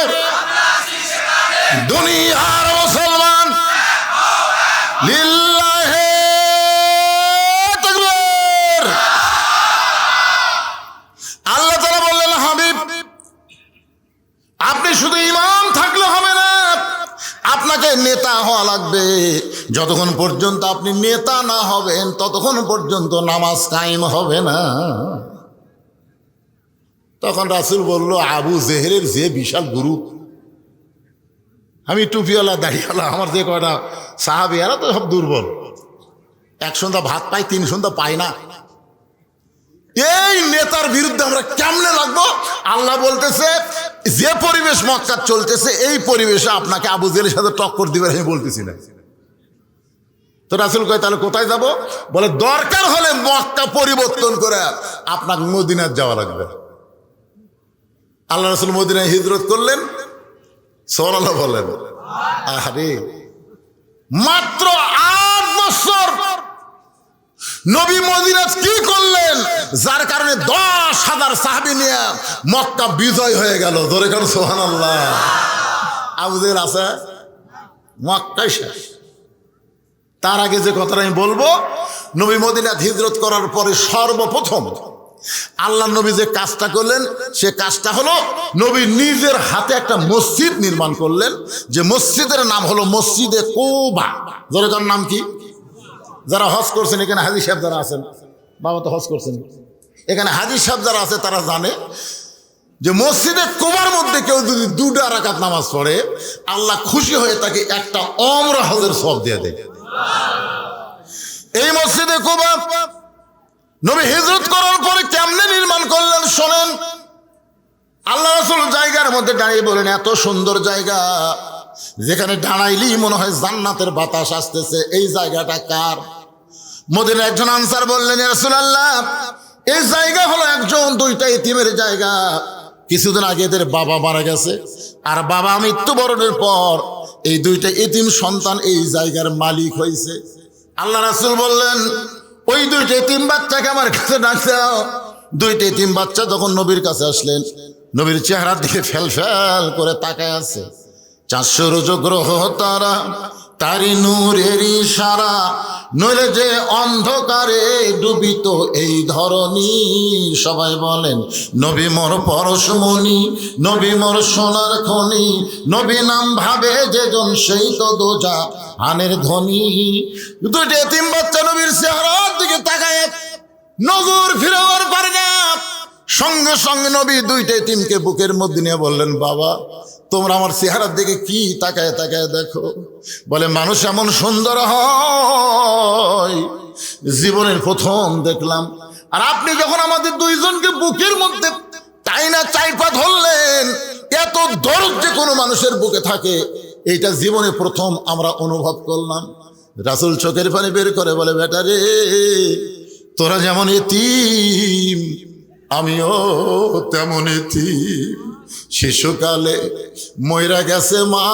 দুনিয়ার মুসলমান লিল্লাহে তাকবীর। আল্লাহ তাআলা বললেন, হাবিব আপনি শুধু ইমাম থাকলে হবে না, আপনাকে নেতা হওয়া লাগবে। যতক্ষণ পর্যন্ত আপনি নেতা না হবেন ততক্ষণ পর্যন্ত নামাজ কায়েম হবে না। তখন রাসূল বলল, আবু জেহেলের যে বিশাল গুরু, আমি টুপিওয়ালা দাড়িওয়ালা, আমার যে কয়টা সাহাবী এরা তো সব দুর্বল, 1 সন্ধ্যা ভাত পাই, 3 সন্ধ্যা পাই না। এই নেতার বিরুদ্ধে আমরা কেমনে লাগবো? আল্লাহ বলতেছে, যে পরিবেশ মক্কা চলতেছে এই পরিবেশে আপনাকে আবু জেহেলের সাথে টক্কর দিবে আমি বলতেছি না। তো রাসূল কয় তাহলে কোথায় যাব? বলে দরকার হলে মক্কা পরিবর্তন করে আপনাকে মদিনায় যাওয়া লাগবে। আল্লাহ রাসূল মদিনায় হিজরত করলেন। সুবহানাল্লাহ বলেন। আরে মাত্র 8 বছর নবী মদিনাত কি করলেন, যার কারণে 10,000 সাহাবী নিয়ে মক্কা বিজয় হয়ে গেল। ধরে কারণ সুবহানাল্লাহ। আবু জেহেল আছে, মক্কায় শেষ। তার আগে যে কথাটা আমি বলবো, নবী মদিনাত হিজরত করার পরে সর্বপ্রথম আল্লাহ নবী যে কাজটা করলেন, সে কাজটা হলো নবী নিজের হাতে একটা মসজিদ নির্মাণ করলেন, যে মসজিদের নাম হলো মসজিদে কুবা। ধরে কারণ নাম কি? যারা হজ করছেন এখানে, হাজী সাহেব যারা আছেন, বাবা তো হজ করছেন, এখানে হাজী সাহেব যারা আছে তারা জানে যে মসজিদে কুবার মধ্যে কেউ যদি 2 রাকাত নামাজ পড়ে, আল্লাহ খুশি হয়ে তাকে একটা ওমরা হজের সওয়াব দিয়ে দেয়। এই মসজিদে কুবা নবী হিজরত করার পরে কেমনে নির্মাণ করলেন শোনেন। আল্লাহ রাসূল জায়গার মধ্যে দাঁড়িয়ে বলেন, এত সুন্দর জায়গা, যেখানে দাঁড়াইলেই মনে হয় জান্নাতের বাতাস আসতেছে, এই জায়গাটা কার? মদিনার একজন আনসার বললেন, ইয়া রাসূলুল্লাহ এই জায়গা হলো একজন 2টা ইতিমের জায়গা। কিছুদিন আগে এদের বাবা মারা গেছে, আর বাবা মৃত্যুবরণের পর এই 2টা ইতিম সন্তান এই জায়গার মালিক হয়েছে। আল্লাহ রাসূল বললেন, ওই 2টা ইতিম বাচ্চাকে আমার কাছে ডাকতে দাও। 2টা ইতিম বাচ্চা যখন নবীর কাছে আসলেন, নবীর চেহারার দিকে ফেল ফেল করে তাকায় আছে। 400 রোজ গ্রহ তারা তারি নূরের ইশারা, নইলে যে অন্ধকারে ডুবিত এই ধরনী। সবাই বলেন নবী মোর পরশমণি, নবী মোর সোনার খনি, নবী নাম ভাবে যেজন সেই তো দোজা আনের ধ্বনি। দুইটা এতিম বাচ্চা নবীর চেহারার দিকে তাকায় নজর ফিরাবার পারে না। সঙ্গে সঙ্গে নবী দুইটা এতিমকে বুকের মধ্যে নিয়ে বললেন, বাবা তোমরা আমার চেহারার দিকে কি তাকায় তাকায় দেখো। বলে মানুষ এমন সুন্দর হয় জীবনের প্রথম দেখলাম। আর আপনি যখন আমাদের দুইজনকে বুকের মধ্যে টাইনা চাইপা ধরলেন, এত দরদ যে কোনো মানুষের বুকে থাকে এইটা জীবনে প্রথম আমরা অনুভব করলাম। রাসূল চোখের পানি বের করে বলে, বেটা রে তোরা যেমন এতিম আমিও তেমন এতিম। শিশুকালে মইরা গেছে মা,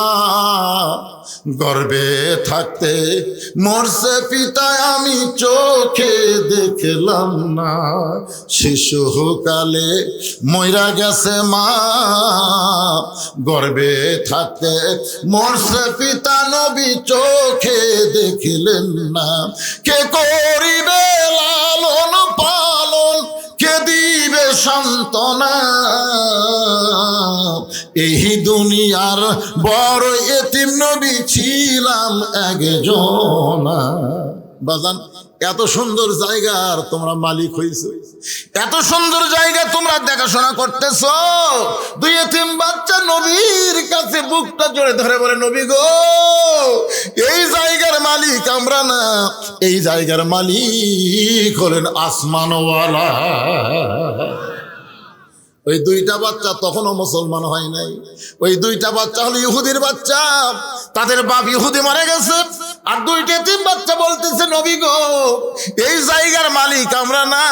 গর্ভে থাকতে মরছে পিতা আমি চোখে দেখলাম না। শিশুকালে মইরা গেছে মা, গর্ভে থাকতে মরছে পিতা নবী চোখে দেখিলেন না। কে করিবে লালন পালন, কে দিবে সান্ত্বনা, এই দুনিয়ার বড় এতিম নবী ছিলাম একজনা। বাজান এত সুন্দর জায়গার তোমরা মালিক হইছো, এত সুন্দর জায়গা তোমরা দেখাশোনা করতেছ। দুই এতিম বাচ্চা নবীর কাছে বুকটা জোরে ধরে বলে, নবী গো এই জায়গার মালিক আমরা না, এই জায়গার মালিক হলেন আসমানওয়ালা। ওই দুইটা বাচ্চা তখনও মুসলমান হয় নাই। ওই দুইটা বাচ্চা হলো ইহুদির বাচ্চা, তাদের বাপ ইহুদি মারা গেছে। আর দুইটা এতিম বাচ্চা বলতেছে, নবী গো এই জায়গার মালিক আমরা না,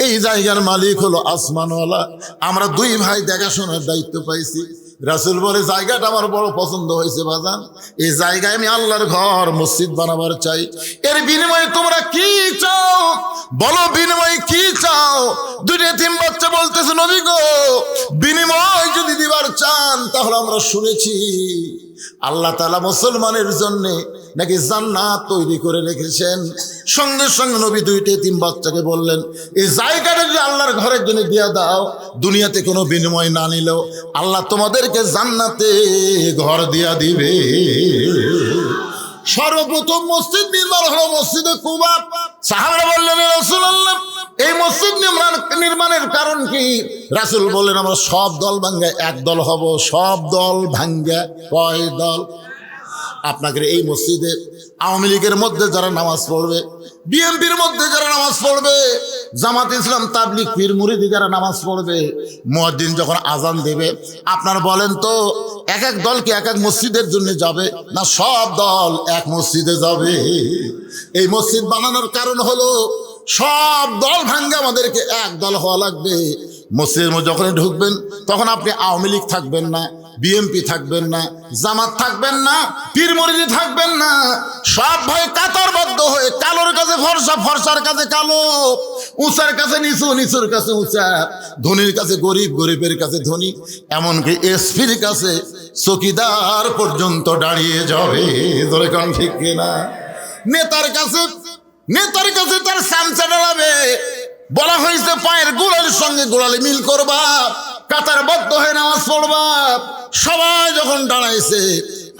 এই জায়গার মালিক হলো আসমানওয়ালা। আমরা দুই ভাই দেখাশোনার দায়িত্ব পাইছি। রাসূল বলে, জায়গাটা আমার বড় পছন্দ হয়েছে বাজান, এই জায়গায় আমি আল্লাহর ঘর মসজিদ বানাবার চাই। এর বিনিময়ে তোমরা কি চাও বলো, বিনিময়ে কি চাও? দুইটা এতিম বাচ্চা বলতেছে, নবী গো বিনিময় যদি দিবার চান তাহলে আমরা শুনেছি আল্লাহ তাআলা মুসলমানের জন্য নাকি জান্নাত তৈরি করে রেখেছেন। সঙ্গে সঙ্গে নবী দুইটা এতিম বাচ্চাকে বললেন, এই জায়গাটা যদি আল্লাহর ঘরের জন্য দিয়া দাও, দুনিয়াতে কোনো বিনিময় না নিলেও আল্লাহ তোমাদেরকে জান্নাতে ঘর দিয়া দিবে। সর্বপ্রথম মসজিদ নির্মাণ হলো মসজিদে কুবা। সাহাবারা বললেন, রাসূলুল্লাহ এই মসজিদ নির্মাণের কারণ কি? রাসূল বললেন, আমরা সব দল ভাঙ্গা এক দল হব। সব দল ভাঙ্গা কয় দল? আপনাকে এই মসজিদে আওয়ামী লীগের মধ্যে যারা নামাজ পড়বে, বিএনপির মধ্যে যারা নামাজ পড়বে, জামাত ইসলাম তাবলিগ পীর মুরিদি যারা নামাজ পড়বে, মুয়াজ্জিন যখন আজান দেবে, আপনার বলেন তো এক এক দল কি এক এক মসজিদের জন্য যাবে না সব দল এক মসজিদে যাবে? এই মসজিদ বানানোর কারণ হলো সব দল ভাঙ্গে আমাদেরকে এক দল হওয়া লাগবে। মসজিদের মধ্যে যখন ঢুকবেন তখন আপনি আওয়ামী লীগ থাকবেন না, বিএনপি থাকবেন না, জামাত থাকবেন না, পীর মুরিদি থাকবেন না, সব ভাই কাতারবদ্ধ হয়ে কালোর কাছে ফর্সা, ফর্সার কাছে কালো, উঁচার কাছে নিচু, নিচুর কাছে উঁচা, ধনীর কাছে গরিব, গরিবের কাছে ধনী, এমনকি এসপির কাছে চকিদার পর্যন্ত দাঁড়িয়ে যাবে। ধরে কোন ঠিক কিনা? নেতার কাছে তার সামচা ডালাবে। বলা হয়েছে পায়ের গোড়ালির সঙ্গে গোড়ালি মিল করবা, কাতারবদ্ধ হয়ে নামাজ পড়বা। সবাই যখন দাঁড়াইছে,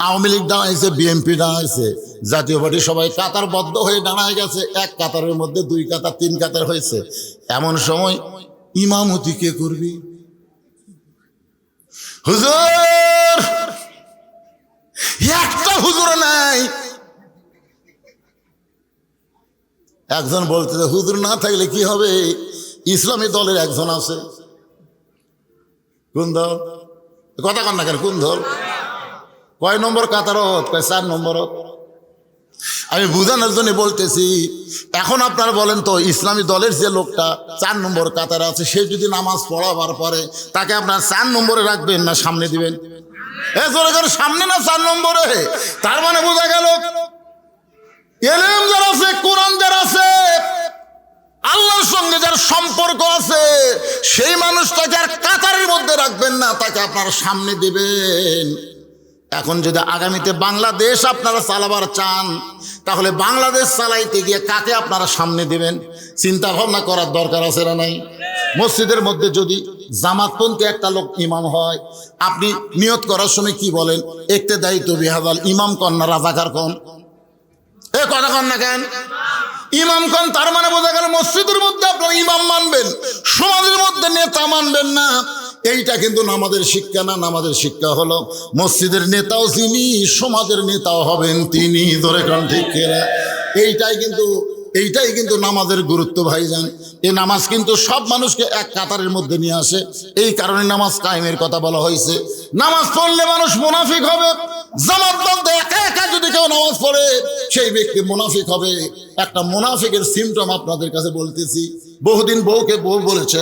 আওয়ামী লীগ দাঁড়াইছে, বিএনপি দাঁড়াইছে, জাতীয় পার্টি সবাই কাতারবদ্ধ হয়ে দাঁড়ায় গেছে। এক কাতারের মধ্যে দুই কাতার, তিন কাতার হয়েছে। এমন সময় ইমামতি কে করবি? হুজুর, একটা হুজুর নাই। একজন বলতেছে, হুজুর না থাকলে কি হবে? ইসলামী দলের একজন আছে। কোন দল? কথা কন না কেন? কোন দল? কয় নম্বর কাতারত? কয় 4 নম্বরত। আমি বুঝানোর জন্য বলতেছি, এখন আপনারা বলেন তো ইসলামী দলের যে লোকটা 4 নম্বর কাতারে আছে, সে যদি নামাজ পড়াবার পরে তাকে আপনার 4 নম্বরে রাখবেন না সামনে দিবেন? সামনে না 4 নম্বরে? তার মানে বোঝা গেল এলেম যারা আছে, কোরআন যারা আছে, আল্লাহর সঙ্গে যার সম্পর্ক আছে, সেই মানুষটাকে আর কাতারের মধ্যে রাখবেন না, তাকে আপনার সামনে দিবেন। এখন যদি আগামীতে বাংলাদেশ আপনারা চালাবার চান, তাহলে বাংলাদেশ চালাইতে গিয়ে কাকে আপনারা সামনে দিবেন চিন্তা ভাবনা করার দরকার আছে না নাই? মসজিদের মধ্যে যদি জামাতপন্থী একটা লোক ইমাম হয়, আপনি নিয়ত করার সময় কি বলেন? একতে দায়িত্ব বিহাদাল ইমাম কন না রাজাকার কন? এ কথা কন না কেন? ইমাম কন, তার মানে বোঝা গেল মসজিদের মধ্যে আপনারা ইমাম মানবেন, সমাজের মধ্যে নেতা মানবেন না। এইটা কিন্তু নামাজের শিক্ষা না। নামাজের শিক্ষা হলো মসজিদের নেতাও যিনি, সমাজের নেতাও হবেন তিনি। ধরে কারণ ঠিক কিনা? এইটাই কিন্তু নামাজের গুরুত্ব ভাইজান। এই নামাজ কিন্তু সব মানুষকে এক কাতারের মধ্যে নিয়ে আসে। এই কারণে নামাজ কায়েমের কথা বলা হয়েছে। নামাজ পড়লে মানুষ মুনাফিক হবে। জামাত বলতে একা একা যদি কেউ নামাজ পড়ে, সেই ব্যক্তি মুনাফিক হবে। একটা মুনাফিকের সিমটম আপনাদের কাছে বলতেছি। বহুদিন বউকে বউ বলেছে,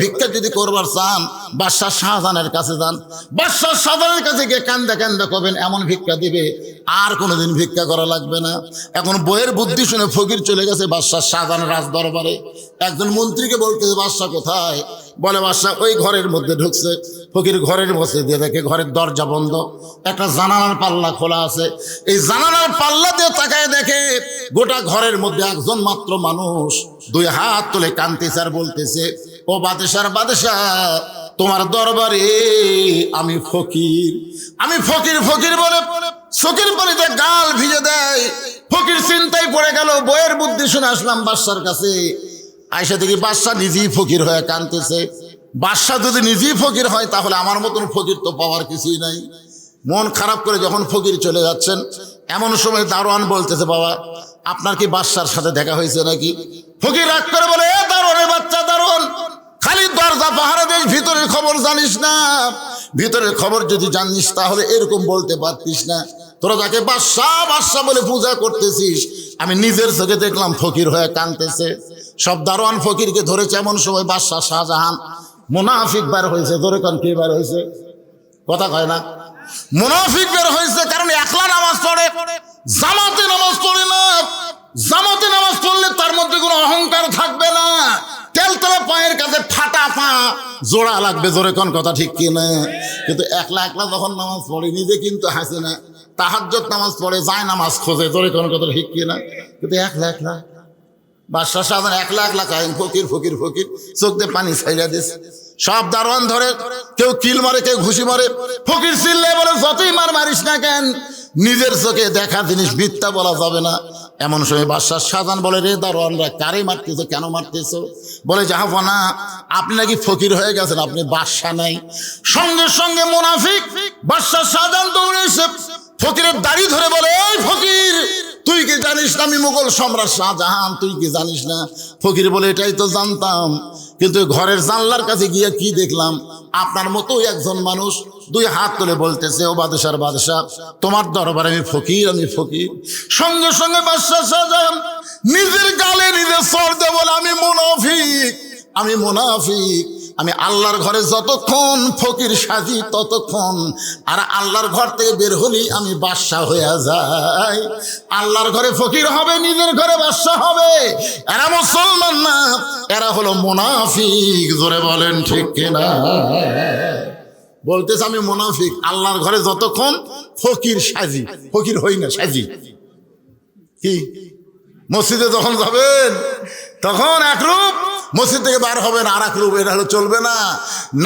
ভিক্ষা যদি করবার চান বাদশাহ শাহজাহানের কাছে যান। বাদশাহ শাহজাহানের কাছে গিয়ে কান্দা কান্দা করবেন, এমন ভিক্ষা দিবে আর কোনোদিন ভিক্ষা করা লাগবে না। এখন বইয়ের বুদ্ধি শুনে ফকির চলে গেছে বাদশাহ শাহজাহানের রাজ দরবারে। একজন মন্ত্রীকে বলতেছে, বাদশাহ কোথায়? বলে বাদশাহ ওই ঘরের মধ্যে ঢুকছে। ফকির ঘরের বসে দিয়ে দেখে ঘরের দরজা বন্ধ, একটা জানালার পাল্লা খোলা আছে। এই জানালার পাল্লা দিয়ে তাকায় দেখে গোটা ঘরের মধ্যে একজন মাত্র মানুষ দুই হাত তুলে কাঁদতেছে আর বলতেছে, ও বাদশার বাদশাহ, তোমার দরবারে আমি ফকির, আমি ফকির। ফকির বলে চোখের পানিতে গাল ভিজে দেয়। ফকির চিন্তায় পড়ে গেল, বইয়ের বুদ্ধি শুনে আসলাম বাদশার কাছে। আয়সা দেখি বাদশাহ নিজেই ফকির হয়ে কাঁদতেছে। বাদশাহ যদি নিজেই ফকির হয়, তাহলে আমার মতন ফকির তো পাওয়ার কিছুই নাই। মন খারাপ করে যখন ফকির চলে যাচ্ছেন, এমন সময় দারোয়ান বলতেছে, বাবা আপনার কি বাদশার সাথে দেখা হয়েছে নাকি? ফকির রাগ করে বলে, এ দারোয়ানের বাচ্চা দারোয়ান, খালি দরজা পাহারা দিস, ভিতরের খবর জানিস না? ভিতরের খবর যদি জানিস তাহলে এরকম বলতে পারতিস না। তোরা যাকে বাদশাহ বাদশাহ বলে পূজা করতেছিস, আমি নিজের চোখে দেখলাম ফকির হয়ে কাঁদতেছে। সব দারোয়ান ফকিরকে ধরেছে। এমন সময় বাদশাহ শাহজাহান মুনাফিক বের হয়েছে। ধরে কান কে বের হয়েছে? কথা কয় না। মুনাফিক বের হয়েছে কারণ একলা নামাজ পড়ে, জামাতে নামাজ পড়ে না। জামাতে নামাজ পড়লে তার মধ্যে কোনো অহংকার থাকবে না। তেলতলা পায়ের কাছে ফাটা পা জোড়া লাগবে। জোরে কোন কথা ঠিক কিনা? কিন্তু একলা একলা যখন নামাজ পড়ে নিজে কিন্তু হাসে না। তাহাজ্জুদ নামাজ পড়ে, যায় নামাজ খোঁজে। জোরে কোন কথা ঠিক কিনা? কিন্তু একলা একলা বাদশাহ শাহজাহান একলা একলা কায়েম, ফকির ফকির ফকির, চোখ দিয়ে পানি ছাইড়া দিছে। সব দারোয়ান ধরে, কেউ কিল মারে, কেউ ঘুষি মারে। ফকির চিল্লে বলে, যতই মার মারিস না কেন, নিজের চোখে দেখা জিনিস মিথ্যা বলা যাবে না। এমন সময় বাদশাহ শাহজাহান বলে, রে দারোয়ানরা কারে মারতেছো, কেন মারতেছো? বলে, জাহাপনা আপনি নাকি ফকির হয়ে গেছেন, আপনি বাদশাহ নাই। সঙ্গে সঙ্গে মুনাফিক বাদশাহ শাহজাহান দৌড়ে এসে ফকিরের দাড়ি ধরে বলে, এই ফকির, তুই কি জানিস না আমি মুঘল সম্রাট শাহজাহান? তুই কি জানিস না? ফকির বলে, এটাই তো জানতাম, কিন্তু ঘরের জানলার কাছে গিয়ে কি দেখলাম, আপনার মতো একজন মানুষ দুই হাত তুলে বলতেছে, ও বাদশার বাদশাহ, তোমার দরবারে আমি ফকির, আমি ফকির। সঙ্গে সঙ্গে বাদশাহ শাহজাহান নিজের গালে নিজে সর দিয়ে বলে, আমি মুনাফিক, আমি মুনাফিক। আমি আল্লাহর ঘরে যতক্ষণ ফকির সাজি ততক্ষণ, আর আল্লাহর ঘর থেকে বের হলেই আমি বাদশাহ হয়ে যাই। আল্লাহর ঘরে ফকির হবে, নিজের ঘরে বাদশাহ হবে। এরা মুসলমান না, এরা হলো মুনাফিক। জোরে বলেন ঠিক কিনা? বলতেছে আমি মুনাফিক, আল্লাহর ঘরে যতক্ষণ ফকির সাজি, ফকির হই না, সাজি। কি মসজিদে যখন যাবেন তখন একরূপ, মসজিদ থেকে বার হবেন আর এক রূপ। এটা হলো চলবে না।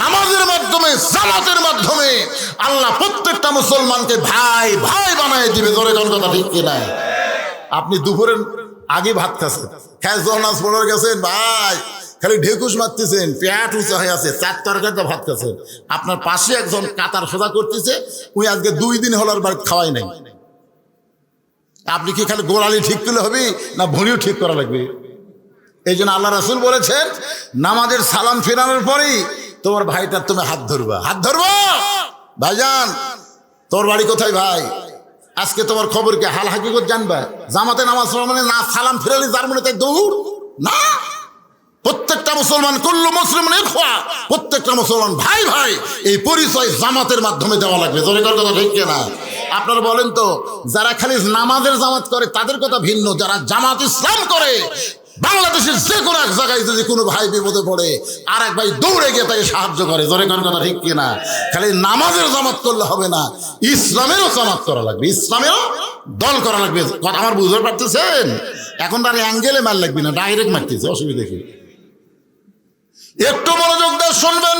নামাজের মাধ্যমে, সালাতের মাধ্যমে আল্লাহ প্রত্যেকটা মুসলমানকে ভাই ভাই বানায় দিবে। ধরে কোন কথা ঠিক কিনা? আপনি দুপুরের আগে ভাত খাচ্ছেন, খেয়ে নামাজ পড়ে গেছেন, ভাই খালি ঢেকুস মারতেছেন, পেট উঁচা হয়ে আছে, 4 তরকারিতে ভাত খাচ্ছেন। আপনার পাশে একজন কাতার সোজা করতেছে, ওই আজকে 2 দিন হলো আর বাড়ি খাওয়াই নাই। আপনি কি খালি গোড়ালি ঠিক করলে হবে না ভুঁড়িও ঠিক করা লাগবে? এই জন্য আল্লাহ রাসূল বলেছেন, নামাজের সালাম ফেরানোর পরেই তোমার ভাইটার তুমি হাত ধরবা। হাত ধরবা, ভাইজান তোর বাড়ি কোথায় ভাই, আজকে তোমার খবর কি, হাল হাকিকত জানবা। জামাতে নামাজ পড়া মানে না সালাম ফেরালি যার মনে তাই দৌড় না। প্রত্যেকটা মুসলমান, কুল্লু মুসলিম ইখওয়া, প্রত্যেকটা মুসলমান ভাই ভাই, এই পরিচয় জামাতের মাধ্যমে দেওয়া লাগবে। জোরে কথা ঠিক কিনা? আপনারা বলেন তো, যারা খালি নামাজের জামাত করে তাদের কথা ভিন্ন, যারা জামাত ইসলাম করে বাংলাদেশের যে কোনো এক জায়গায় যদি কোনো ভাই বিপদে পড়ে আর এক ভাই দৌড়ে গিয়ে তাকে সাহায্য করে, জোরে কোন কথা ঠিক কিনা? খালি নামাজের জামাত করলে হবে না, ইসলামেরও জামাত করা লাগবে, ইসলামেরও দল করা লাগবে। কথা আমার বুঝতে পারতেছেন? এখন তার অ্যাঙ্গেলে মার লাগবে না, ডাইরেক্ট মারতেছে, অসুবিধা কি? একটু মনোযোগ দিয়ে শুনবেন।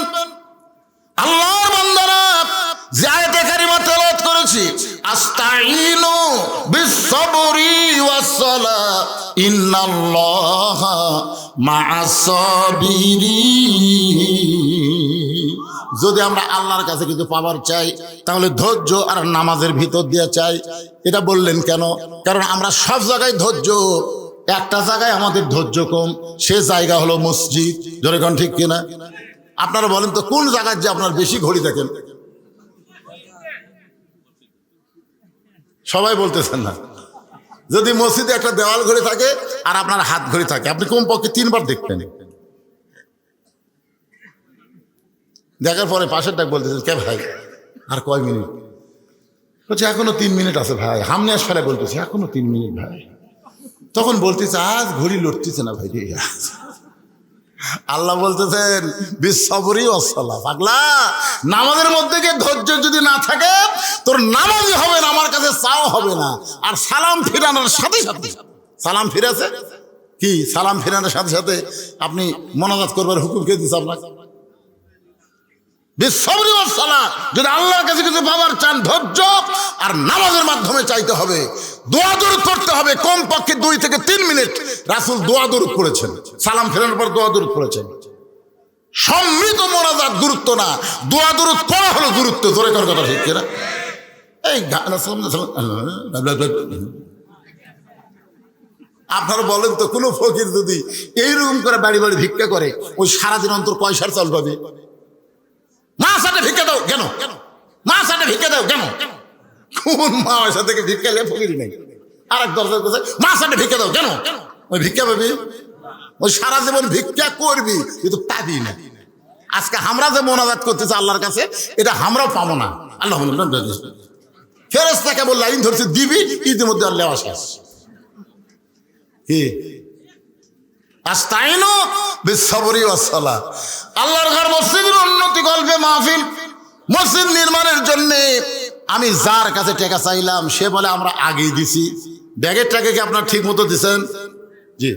আল্লাহর বান্দারা যে আয়াতে কারিমা তেলাওয়াত করেছি, আস্তাইনু বিসসবরি ওয়াস সালাহ ইন্নাল্লাহা মা'আস সাবিরিন। যদি আমরা আল্লাহর কাছে কিছু পাওয়ার চাই তাহলে ধৈর্য আর নামাজের ভিতর দিয়ে চাই। এটা বললেন কেন? কারণ আমরা সব জায়গায় ধৈর্য, একটা জায়গায় আমাদের ধৈর্য কম, সে জায়গা হলো মসজিদ। জোরে কোন ঠিক কিনা? আপনারা বলেন তো কোন জায়গায় যে আপনার বেশি ঘড়ি দেখেন? সবাই বলতেছেন না। যদি মসজিদে একটা দেওয়াল ঘড়ি থাকে আর আপনার হাত ঘড়ি থাকে, আপনি কমপক্ষে 3 বার দেখবেন। দেখার পরে পাশের ডাক বলতেছেন, কে ভাই আর কয় মিনিট? বলছে এখনো 3 মিনিট আছে ভাই। হামনে আসলে বলতেছে এখনো 3 মিনিট ভাই। তখন বলতেছে আজ ঘড়ি লড়তেছে না ভাই রে। আল্লাহ বলতেছেন বিসসবরি ওয়াস সালাহ, পাগলা নামাজের মধ্যে গিয়ে ধৈর্য যদি না থাকে তোর নামাজই হবে না, আমার কাছে চাও হবে না। আর সালাম ফিরানোর সাথে সাথে, সালাম ফিরেছে কি, সালাম ফিরানোর সাথে সাথে আপনি মোনাজাত করবার হুকুম কে দিয়েছে আপনাকে? বিসসবরি ওয়াস সালাহ। যদি আল্লাহর কাছে কিছু পাওয়ার চান, ধৈর্য আর নামাজের মাধ্যমে চাইতে হবে। দোয়া দরুদ পড়তে হবে কমপক্ষে 2 থেকে 3 মিনিট। রাসূল দোয়া দরুদ পড়েছেন, সালাম ফেরানোর পর দোয়া দরুদ পড়েছেন। সম্মিলিত মোনাজাত গুরুত্ব না, দোয়া দরুদ পড়া হলো গুরুত্ব। জোরে করার কথা ঠিক কিনা? এই আপনারা বলেন তো, কোনো ফকির যদি এইরকম করে বাড়ি বাড়ি ভিক্ষা করে, ওই সারাদিন অন্তর পয়সার চাল পাবে? মা সাথে ভিক্ষা দাও কেন? মা সাথে ভিক্ষা দাও কেন? কোন মা পয়সা থেকে ভিক্ষা নিয়ে ফকিরই নেই। আর এক দরজা করছে মা সাথে ভিক্ষা দাও কেন? ওই ভিক্ষা পাবি, ওই সারা জীবন ভিক্ষা করবি কিন্তু পাবি না। আজকে আমরা যে মোনাজাত করতেছি আল্লাহর কাছে, এটা আমরাও পাবো না। আল্লাহ ফেরেশতা কেবল লাইন ধরছে দিবি, ইতিমধ্যে আল্লাহ শেষ। কি আস্তাইনু বিসসবরি ওয়াস সালাহ। আল্লাহর ঘর মসজিদের উন্নতি গল্পে মাহফিল, মসজিদ নির্মাণের জন্য আমি যার কাছে টাকা চাইলাম সে বলে আমরা আগেই দিছি। ব্যাগের টাকা কি আপনার ঠিক মতো দিচ্ছেন? জি।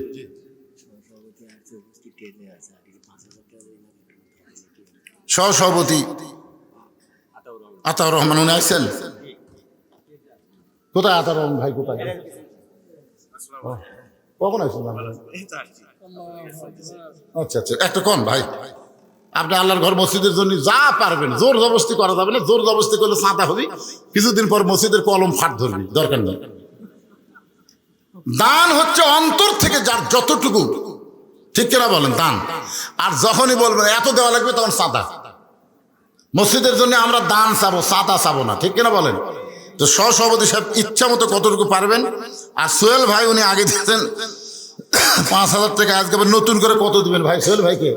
সহসভাপতি আতাউর রহমান উনি আসছেন কোথায়? আতাউর রহমান ভাই কোথায়? কখন আসছেন? আচ্ছা আচ্ছা, একটা কোন ভাই, আপনি আল্লাহর ঘর মসজিদের জন্য যা পারবেন, জোর জবরদস্তি করা যাবে না। জোর জবরদস্তি করলে চাঁদা হবে, কিছুদিন পর মসজিদের কলম ফাট ধরবি, দরকার নেই। দান হচ্ছে অন্তর থেকে যার যতটুকু, ঠিক কিনা বলেন? দান। আর যখনই বলবেন এত দেওয়া লাগবে তখন চাঁদা। মসজিদের জন্য আমরা দান চাবো, চাঁদা চাবো না, ঠিক কিনা বলেন? তো সহসভাপতি সাহেব ইচ্ছা মতো কতটুকু পারবেন। আর সোহেল ভাই উনি আগে দিচ্ছেন 5,000 টাকা, আজকে আবার নতুন করে কত দিবেন ভাই? সোহেল ভাইকে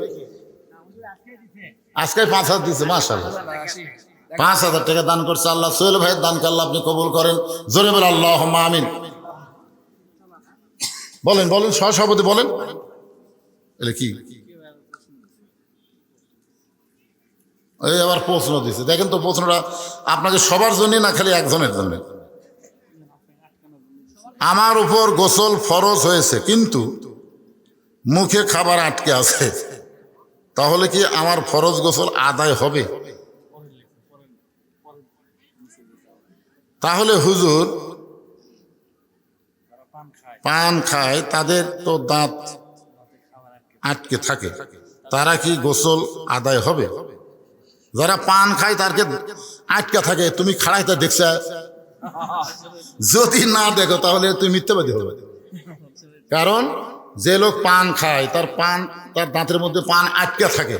আজকে 5,000 দিচ্ছে, মাশাআল্লাহ 5,000 টাকা দান করছে। আল্লাহ সোহেল ভাইয়ের দানকে আল্লাহ আপনি কবুল করেন। জোরে বলেন আল্লাহুম্মা আমিন। বলেন বলেন সহসভাপতি বলেন। এটা কি? এই আবার প্রশ্ন দিচ্ছে, দেখেন তো প্রশ্নটা আপনাকে সবার জন্য না খালি একজনের জন্য? আমার উপর গোসল ফরজ হয়েছে কিন্তু মুখে খাবার আটকে আছে, তাহলে কি আমার ফরজ গোসল আদায় হবে? তাহলে হুজুর পান খায়, তাদের তো দাঁত আটকে থাকে, তারা কি গোসল আদায় হবে? যারা পান খায় তারকে আটকে থাকে, তুমি খাড়াইতে দেখছ? যদি না দেখো তাহলে তুমি মিথ্যাবাদী হবে। কারণ যে লোক পান খায় তার দাঁতের মধ্যে পান আটকে থাকে,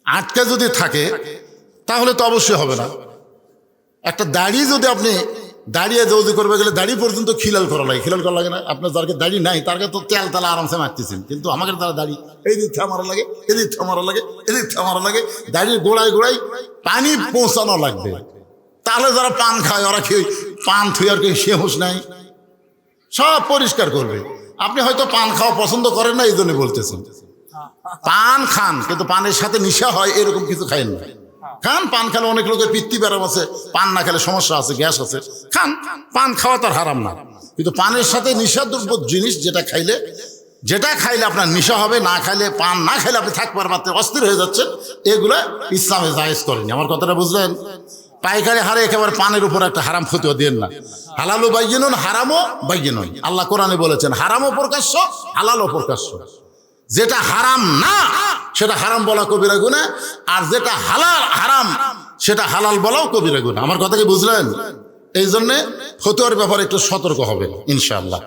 আটকে যদি থাকে তাহলে তো অবশ্যই হবে না। একটা দাড়ি যদি আপনি দাঁড়িয়ে জলদি করবে গেলে দাড়ি পর্যন্ত খিলাল করা লাগে না? আপনার যারকে দাড়ি নাই তারকে তো তেল তালা আরামসে মারতেছেন, কিন্তু আমাকে তারা দাড়ি এদিক থামারা লাগে, এদিক থামারা লাগে, এদিক থামারা লাগে, দাড়ির গোড়ায় গোড়ায় পানি পৌঁছানো লাগবে। তাহলে যারা পান খায় ওরা কি পান থুয়ার কি সে হুঁশ নাই? সব পরিষ্কার করবে। আপনি হয়তো পান খাওয়া পছন্দ করেন না, এই জন্য বলতেছেন। পান খান, কিন্তু পানের সাথে নিশা হয় এরকম কিছু খাইন না। খান, পান খেলে অনেক লোকের পিত্তি ব্যারাম আছে, পান না খেলে সমস্যা আছে, গ্যাস আছে, খান। পান খাওয়া তো আর হারাম না, কিন্তু পানের সাথে নিশাদ্রব্য জিনিস যেটা খাইলে আপনার নেশা হবে, না খাইলে, পান না খাইলে আপনি থাকবার মাত্র অস্থির হয়ে যাচ্ছেন, এগুলো ইসলামে জায়েজ করেনি। আমার কথাটা বুঝলেন? পাইকারি হারে একেবারে পানের উপর একটা হারাম ফতোয়া দিয়েন না। হালালও বাইয়িনুন, হারামও বাইয়িনুন। আল্লাহ কোরআনে বলেছেন হারামও প্রকাশ্য, হালালও প্রকাশ্য। যেটা হারাম না সেটা হারাম বলা কবিরা গুনাহ, আর যেটা হারাম সেটা হালাল বলাও কবিরা গুনাহ। আমার কথা কি বুঝলেন? এই জন্যে ফতোয়ার ব্যাপারে একটু সতর্ক হবে ইনশাআল্লাহ।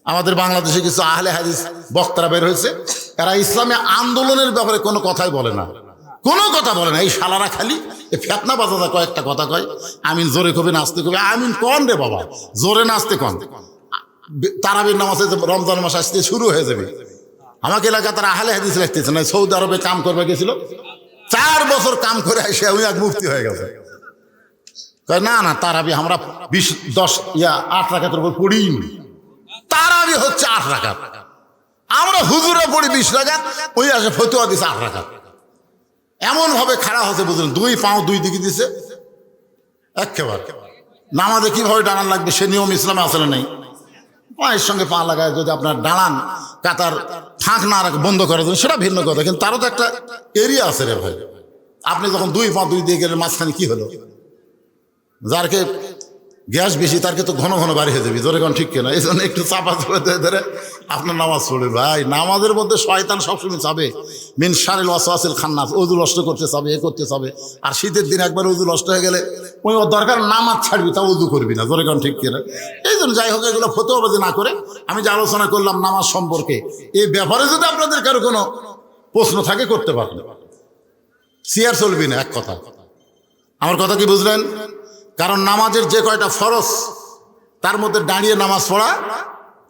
আমাদের বাংলাদেশে কিছু আহলে হাদিস বক্তারা বের হয়েছে, এরা ইসলামী আন্দোলনের ব্যাপারে কোনো কথাই বলে না, কোনো কথা বলে না। এই শালারা খালি ফেতনা বাজাদা কয়েকটা কথা কয়, আমিন জোরে কবি, নাচতে কবি। আমিন কন রে বাবা, জোরে নাচতে কন। তারাবির নামাজে রমজান মাস আসতে শুরু হয়ে যাবে। আমাকে এলাকা তারা আহলে হাদিস লাগতেছে না, সৌদি আরবে কাম করবে গেছিল, 4 বছর কাম করে এসে উনি এক মুফতি হয়ে গেছে। না না, তারাবি আমরা 8 রাকাতের উপর পড়িনি, তারাবি হচ্ছে 8 রাকাত। আমরা হুজুরে পড়ি 20 রাকাত, ওই আসে ফতোয়া দিছে 8 রাকাত। এমন ভাবে খাড়া হচ্ছে বুঝলেন, 2 পাও 2 দিকে দিছে একেবারে। নামাজে কিভাবে দাঁড়ান লাগবে সে নিয়ম ইসলামে আসলে নেই। পায়ের সঙ্গে পা লাগায় যদি আপনার দাঁড়ান, কাতার ফাঁক না বন্ধ করে দেবেন, সেটা ভিন্ন কথা, কিন্তু তারও তো একটা এরিয়া আছে রে ভাই। আপনি যখন 2 পা 2 দিয়ে গেলেন, মাঝখানে কি হলো? যারকে গ্যাস বেশি তারকে তো ঘন ঘন বাড়ি হয়ে যাবে, জোরে কোন ঠিক কিনা? এই জন্য একটু চাপা ধরে আপনার নামাজ পড়ে ভাই। নামাজের মধ্যে শয়তান সবসময় চাবে, মিন শারিল ওয়াসওয়াসিল খান্নাস, ওযু নষ্ট করতে চাবে, এ করতে চাবে। আর শীতের দিন একবার ওযু নষ্ট হয়ে গেলে ওই ওর দরকার নামাজ ছাড়বি, তা ওযু করবি না, জোরে কোন ঠিক কিনা? এই জন্য যাই হোক, এগুলো ফতোয়াবাজি না করে আমি যে আলোচনা করলাম নামাজ সম্পর্কে, এই ব্যাপারে যদি আপনাদের কারো কোনো প্রশ্ন থাকে করতে পারেন। সিয়ার চলবি না, এক কথা। আমার কথা কি বুঝলেন? কারণ নামাজের যে কয়টা ফরজ, তার মধ্যে দাঁড়িয়ে নামাজ পড়া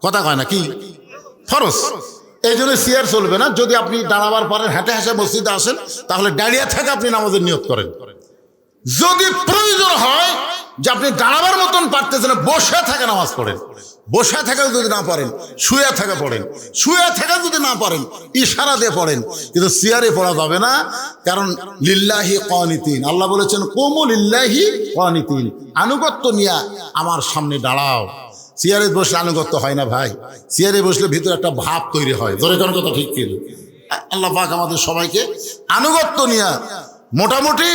কথা কয় না কি ফরজ। এই জন্য সিয়ার চলবে না। যদি আপনি দাঁড়াবার পরে হেঁটে হেঁটে মসজিদে আসেন, তাহলে দাঁড়িয়ে থেকে আপনি নামাজের নিয়ত করেন। যদি প্রয়োজন হয় যে আপনি দাঁড়াবার মতন পারতেছেন, বসে থেকে নামাজ পড়েন। বসে থেকে যদি না পারেন, শুয়ে থেকে পড়েন। শুয়ে থেকে যদি না পারেন, ইশারা দিয়ে পড়েন, কিন্তু সিয়ারে পড়া যাবে না। কারণ লিল্লাহি কানিতিন, আল্লাহ বলেছেন কুমু লিল্লাহি কানিতিন, আনুগত্য নিয়ে আমার সামনে দাঁড়াও। সিয়ারে বসলে আনুগত্য হয় না ভাই, সিয়ারে বসলে ভিতরে একটা ভাব তৈরি হয়। জোরে কোন কথা ঠিক কিনা? আল্লাহ পাক আমাদের সবাইকে আনুগত্য নিয়ে, মোটামুটি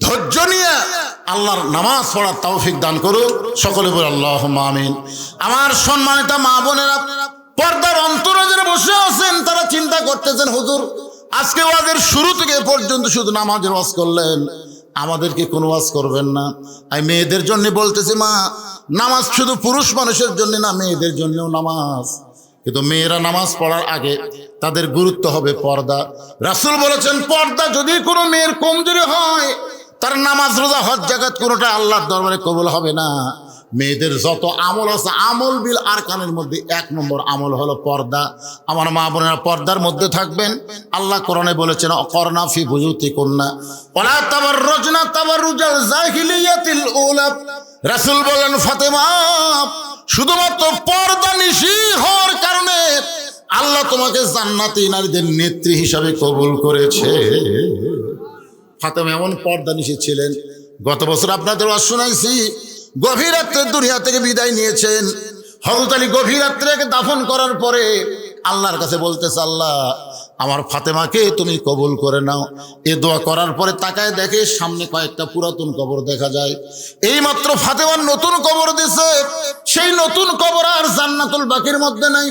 ধৈর্য নিয়ে আল্লাহর নামাজ পড়ার তৌফিক দান করুন। সকলে বলে আল্লাহুম্মা আমিন। আমার সম্মানিত মা বোনেরা, পর্দার অন্তরে যারা বসে আছেন, তারা চিন্তা করতেছেন, হুজুর আজকে ওয়াজের শুরু থেকে পর্যন্ত শুধু নামাজের ওয়াজ করলেন, আমাদেরকে কোনো ওয়াজ করবেন না। আমি মেয়েদের জন্য বলতেছি, মা, নামাজ শুধু পুরুষ মানুষের জন্য না, মেয়েদের জন্যও নামাজ। কিন্তু মেয়েরা নামাজ পড়ার আগে তাদের গুরুত্ব হবে পর্দা। রাসূল বলেছেন, পর্দা যদি কোনো মেয়ের কমজোরি হয়, তার নামাজ, রোজা, হজ, যাকাত কোনোটা আল্লাহর দরবারে কবুল হবে না। মেয়েদের যত আমল আছে, আমল বিল আরকানের মধ্যে 1 নম্বর আমল হলো পর্দা। আমার মা বোনেরা পর্দার মধ্যে থাকবেন। আল্লাহ কোরআনে বলেছেন, অকরনা ফি বুয়ুতিকুন্না ওয়ালা তাবাররুজনা তাবাররুজাল জাহিলিয়াতিল উলা। রাসূল বলেন, ফাতেমা, শুধুমাত্র পর্দা নিশি হওয়ার কারণে আল্লাহ তোমাকে জান্নাতি নারীদের নেত্রী হিসাবে কবুল করেছে। ফাতেমা এমন পর্দা নিশি ছিলেন। গত বছর আপনাদের ওয়াজ শোনাইছি, গভীর রাত্রে দুনিয়া থেকে বিদায় নিয়েছেন। হযরত আলী গভীর রাত্রে দাফন করার পরে আল্লাহর কাছে বলতেছে, আল্লাহ, আমার ফাতেমাকে তুমি কবুল করে নাও। এ দোয়া করার পরে তাকায় দেখে সামনে কয়েকটা পুরাতন কবর দেখা যায়। এই মাত্র ফাতেমার নতুন কবর দিছে, সেই নতুন কবর আর জান্নাতুল বাকির মধ্যে নাই।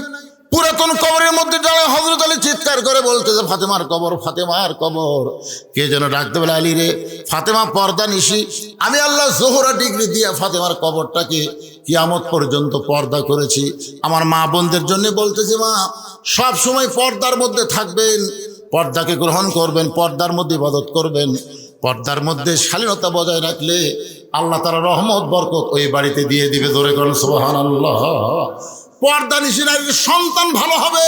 পুরাতন কবরের মধ্যে যারা হযরত আলী চিৎকার করে বলতেছে, ফাতেমার কবর, ফাতেমার কবর। কে যেন ডাকতে বলে, আলী রে, ফাতেমা পর্দা নিশি। আমি আল্লাহ জোহরা ডিগ্রি দিয়ে ফাতেমার কবরটাকে কিয়ামত পর্যন্ত পর্দা করেছি। আমার মা বোনদের জন্য বলতেছি, মা, সব সময় পর্দার মধ্যে থাকবেন, পর্দাকে গ্রহণ করবেন, পর্দার মধ্যে ইবাদত করবেন। পর্দার মধ্যে শালীনতা বজায় রাখলে আল্লাহ তাআলা রহমত বরকত ওই বাড়িতে দিয়ে দিবে। ধরে করেন সুবহানাল্লাহ। পর্দা নিশি নারীর সন্তান ভালো হবে।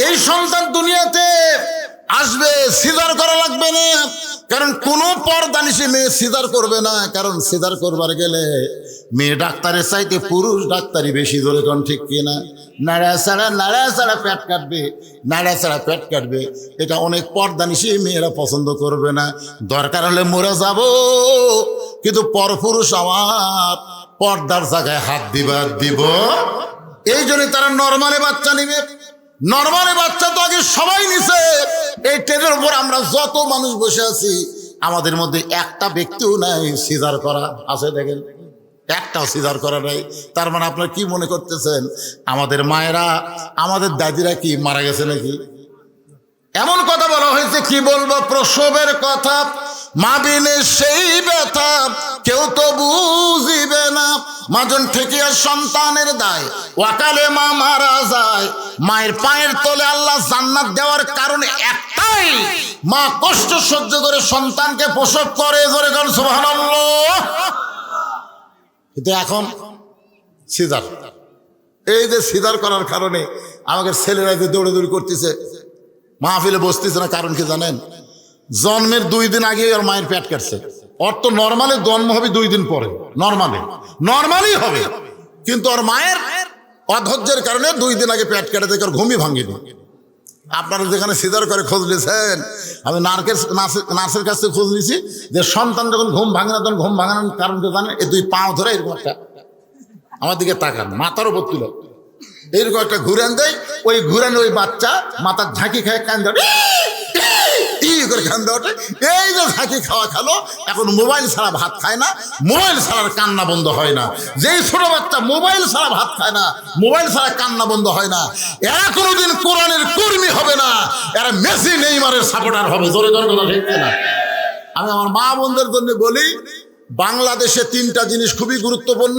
এই সন্তান দুনিয়াতে আসবে, সিজার করা লাগবে না, কারণ কোনো পর্দানিশী মেয়ে সিজার করবে না, কারণ সিজার করবার গেলে মেয়ে ডাক্তারের চাইতে পুরুষ ডাক্তারই বেশি জোরে কোন ঠিক কিনা? নাড়া ছাড়া পেট কাটবে, নাড়া ছাড়া পেট কাটবে, এটা অনেক পর্দানিশী মেয়েরা পছন্দ করবে না। দরকার হলে মরে যাব, কিন্তু পরপুরুষ আমার পর্দার জায়গায় হাত দিব। এই জন্য তারা নর্মালে বাচ্চা নিবে। নর্মালে বাচ্চা তো আগে সবাই নিছে। এই ট্রেনের উপর আমরা যত মানুষ বসে আছি, আমাদের মধ্যে একটা ব্যক্তিও নাই সিজার করা আছে, দেখেন একটাও সিজার করা নাই। তার মানে আপনারা কি মনে করতেছেন আমাদের মায়েরা, আমাদের দাদিরা কি মারা গেছে নাকি? এমন কথা বলা হয়েছে, কি বলবো, প্রসবের কথা, মা বিনে সেই ব্যথা কেউ তো বুঝিবে না। মাজন ঠেকিয়া সন্তানের দায়, ওয়াকালে মা মারা যায়। মায়ের পায়ের তলে আল্লাহ জান্নাত দেওয়ার কারণ একটাই, মা কষ্ট সহ্য করে সন্তানকে প্রসব করে। জোরে বলেন সুবহানাল্লাহ। কিন্তু এখন সিজার, এই যে সিজার করার কারণে আমাদের ছেলেরা যে দৌড়াদৌড়ি করতেছে, মাহফিলে বসতেছে না, কারণ কি জানেন? জন্মের 2 দিন আগে ওর মায়ের পেট কাটছে। ওর তো নর্মালি জন্ম হবে 2 দিন পরে, নর্মালি হবে, কিন্তু ওর মায়ের অধৈর্যের কারণে 2 দিন আগে পেট কেটে থেকে ওর ঘুমই ভাঙিনি। আপনারা যেখানে সিজার করে খোঁজ নিয়েছেন, আমি নার্সের কাছ থেকে খোঁজ নিয়েছি যে সন্তান যখন ঘুম ভাঙে না, তখন ঘুম ভাঙানোর কারণ কি জানেন? এই 2 পা ধরে এরকম একটা আমার দিকে তাকান, মাথার উপর তুলে এইরকম একটা ঘুরান দেয়। ওই ঘুরানে ওই বাচ্চা মাথার ঝাঁকি খায়, কান্দে করে কান্দে ওঠে। এই যে ঝাঁকি খাওয়া খালো, এখন মোবাইল ছাড়া ভাত খায় না, মোবাইল ছাড়ার কান্না বন্ধ হয় না। যেই ছোট বাচ্চা মোবাইল ছাড়া ভাত খায় না, মোবাইল ছাড়া কান্না বন্ধ হয় না, এরা কোনোদিন কোরআনের কর্মী হবে না, এরা মেসি নেইমারের সাপোর্টার হবে। জোরে জোরে কথা ঠিক না? আমি আমার মা বোনদের জন্য বলি, বাংলাদেশে 3টা জিনিস খুবই গুরুত্বপূর্ণ।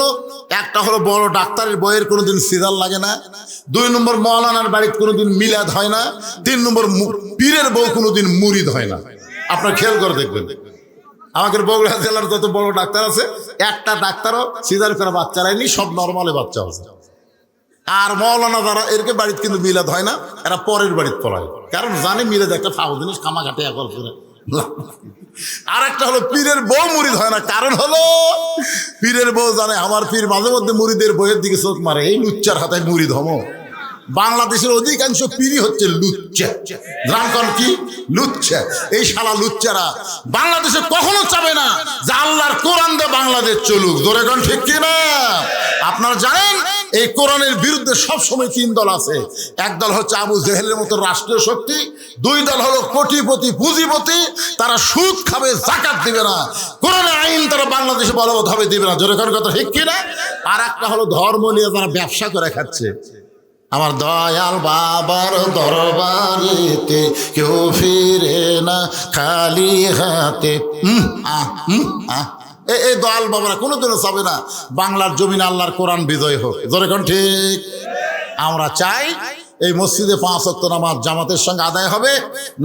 একটা হলো বড় ডাক্তারের বইয়ের কোনোদিন সিজার লাগে না, 2 নম্বর মৌলানার বাড়িতে কোনোদিন মিলাদ হয় না, 3 নম্বর পীরের বউ কোনোদিন মুরিদ হয় না। আপনার খেয়াল করে দেখবেন, আমাদের বগুড়া জেলার যত বড় ডাক্তার আছে, একটা ডাক্তারও সিজার করে বাচ্চা রায়নি, সব নর্মালে বাচ্চা আছে। আর মৌলানা যারা এরকে বাড়িতে কিন্তু মিলাদ হয় না, এরা পরের বাড়িতে পড়ায়, কারণ জানে মিলাদ একটা ফাও জিনিস, কামাঘাটে একল করে। আর একটা হলো পীরের বউ মুরিদ হয় না, কারণ হলো পীরের বউ জানে আমার পীর মাঝে মধ্যে মুরিদের বইয়ের দিকে চোখ মারে, এই লুচ্চার হাতে মুরিদ হমো। বাংলাদেশের অধিকাংশ পীরই হচ্ছে লুচ্চা। রামকন কি লুচ্চা? এই শালা লুচ্চারা বাংলাদেশে কখনো চাবে না যে আল্লাহর কোরআন দিয়ে বাংলাদেশ চলুক। জোরে কোন ঠিক কিনা? আপনারা জানেন এই কোরআনের বিরুদ্ধে সবসময় 3 দল আছে। এক দল হচ্ছে আবু জেহেলের মতো রাষ্ট্রীয় শক্তি, 2 দল হলো কোটিপতি পুঁজিপতি, তারা সুদ খাবে, যাকাত দিবে না, কোরআনের আইন তারা বাংলাদেশে বলবৎভাবে দিবে না। জোরে কোন কথা ঠিক কিনা? আর একটা হলো ধর্ম নিয়ে যারা ব্যবসা করে খাচ্ছে। আমার দয়াল বাবার দরবারেতে কেউ ফিরে না খালি হাতে। এই দয়াল বাবারা কোনোদিনও চাবে না বাংলার জমিনে আল্লাহর কোরআন বিজয় হোক। জোরে কোন ঠিক? আমরা চাই এই মসজিদে 5 ওয়াক্ত নামাজ জামাতের সঙ্গে আদায় হবে,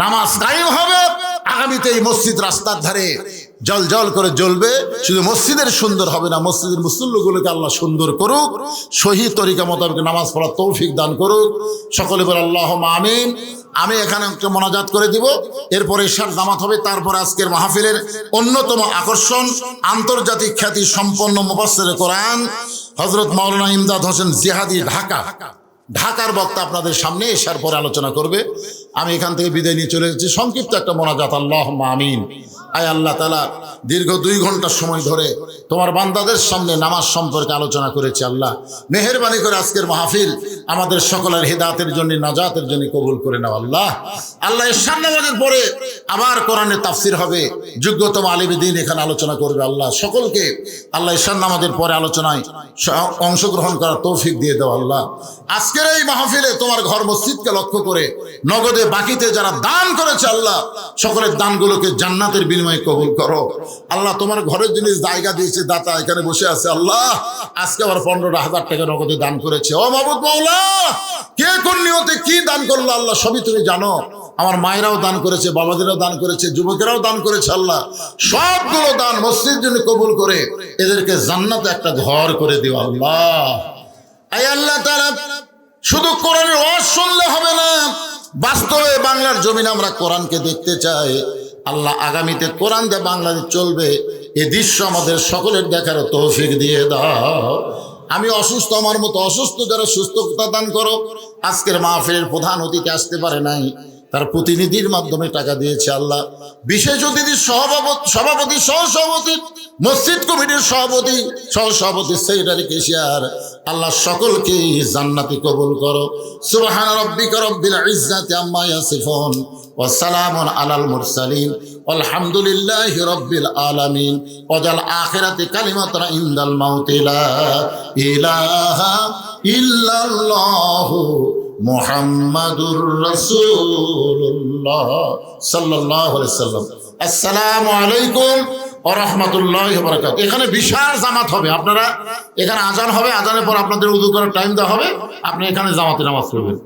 নামাজ কায়েম হবে। আগামীতে এই মসজিদ রাস্তার ধারে জল জল করে জ্বলবে। শুধু মসজিদের সুন্দর হবে না, মসজিদের মুসল্লিগুলোকে আল্লাহ সুন্দর করুক, সহি তরিকা মোতাবেক নামাজ পড়ার তৌফিক দান করুক। সকলে বলে আল্লাহুম্মা আমিন। আমি এখানে একটা মোনাজাত করে দিব, এরপরে ইশার জামাত হবে। তারপরে আজকের মাহফিলের অন্যতম আকর্ষণ, আন্তর্জাতিক খ্যাতি সম্পন্ন মুফাসসিরে কোরআন হযরত মাওলানা ইমদাদ হোসেন জিহাদি ঢাকার বক্তা আপনাদের সামনে ইশার পরে আলোচনা করবে। আমি এখান থেকে বিদায় নিয়ে চলে এসেছি। সংক্ষিপ্ত একটা মোনাজাত। আল্লাহুম্মা আমিন। আয় আল্লাহ তাআলা, দীর্ঘ 2 ঘন্টা সময় ধরে তোমার বান্দাদের সামনে নামাজ সম্পর্কে আলোচনা করেছি। আল্লাহ মেহেরবানি করে আজকের মাহফিল আমাদের সকলের হিদায়াতের জন্য, নাজাতের জন্য কবুল করে নাও। আল্লাহ এশার নামাজের পরে আবার কোরআনের তাফসির হবে, যোগ্যতম আলিম দ্বীন এখানে আলোচনা করবে। আল্লাহ সকলকে এশার নামাজের পরে আলোচনায় অংশগ্রহণ করার তৌফিক দিয়ে দাও। আল্লাহ আজকের এই মাহফিলে তোমার ঘর মসজিদকে লক্ষ্য করে নগদে বাকিতে যারা দান করেছে, আল্লাহ সকলের দানগুলোকে জান্নাতের বিনিময়ে কবুল করো। আল্লাহ তোমার ঘরের জিনিস জায়গা দিয়েছে, দাতা এখানে বসে আছে। আল্লাহ আজকে আবার 15,000 টাকা নগদে দান করেছে। ও মাবুদ মাওলা, কে কোন নিয়তে কি দান করলো আল্লাহ সবই তুমি জানো। আমার মায়েরাও দান করেছে, বাবাদেরও দান করেছে, যুবকেরাও দান করেছে। আল্লাহ সবগুলো দান মসজিদের জন্য কবুল করে এদেরকে জান্নাতে একটা ঘর করে দিও। আল্লাহ আয় আল্লাহ তাআলা, শুধু কোরআনের ওয়াজ শুনলে হবে না, বাস্তবে বাংলার জমিনে আমরা কোরআনকে দেখতে চাই। আল্লাহ আগামীতে কোরআন দিয়ে বাংলাদেশ চলবে, এ দৃশ্য আমাদের সকলের দেখার তৌফিক দিয়ে দাও। আমি অসুস্থ, আমার মতো অসুস্থ যারা সুস্থতা দান করো। আজকের মাহফিলের প্রধান অতিথি আসতে পারে নাই, তার প্রতিনিধির মাধ্যমে টাকা দিয়েছে আল্লাহ। বিশেষ অতিথি সভাপতি, সহসভাপতি, মসজিদ কমিটির সভাপতি, সহসভাপতি, সেক্রেটারি, কেশিয়ার, আল্লাহ সকলকে জান্নাতি কবুল করো। সুবহান রাব্বিকা রব্বিল ইজ্জাতি আম্মা ইয়াসিফুন ওয়া সালামুন আলাল মুরসালিন আলহামদুলিল্লাহি রব্বিল আলামিন। ওয়াজাল আখিরাতি কালিমাতুন ইনদাল মাউতি লা ইলাহা ইল্লাল্লাহু মুহাম্মাদুর রাসূলুল্লাহ সাল্লাল্লাহু আলাইহি সাল্লাম। আসসালামু আলাইকুম ওয়া রাহমাতুল্লাহি ওয়া বারাকাতুহু। এখানে বিশাল জামাত হবে, আপনারা এখানে আজান হবে, আজানের পর আপনাদের উযু করার টাইম দেওয়া হবে, আপনি এখানে জামাতে নামাজ পড়বেন।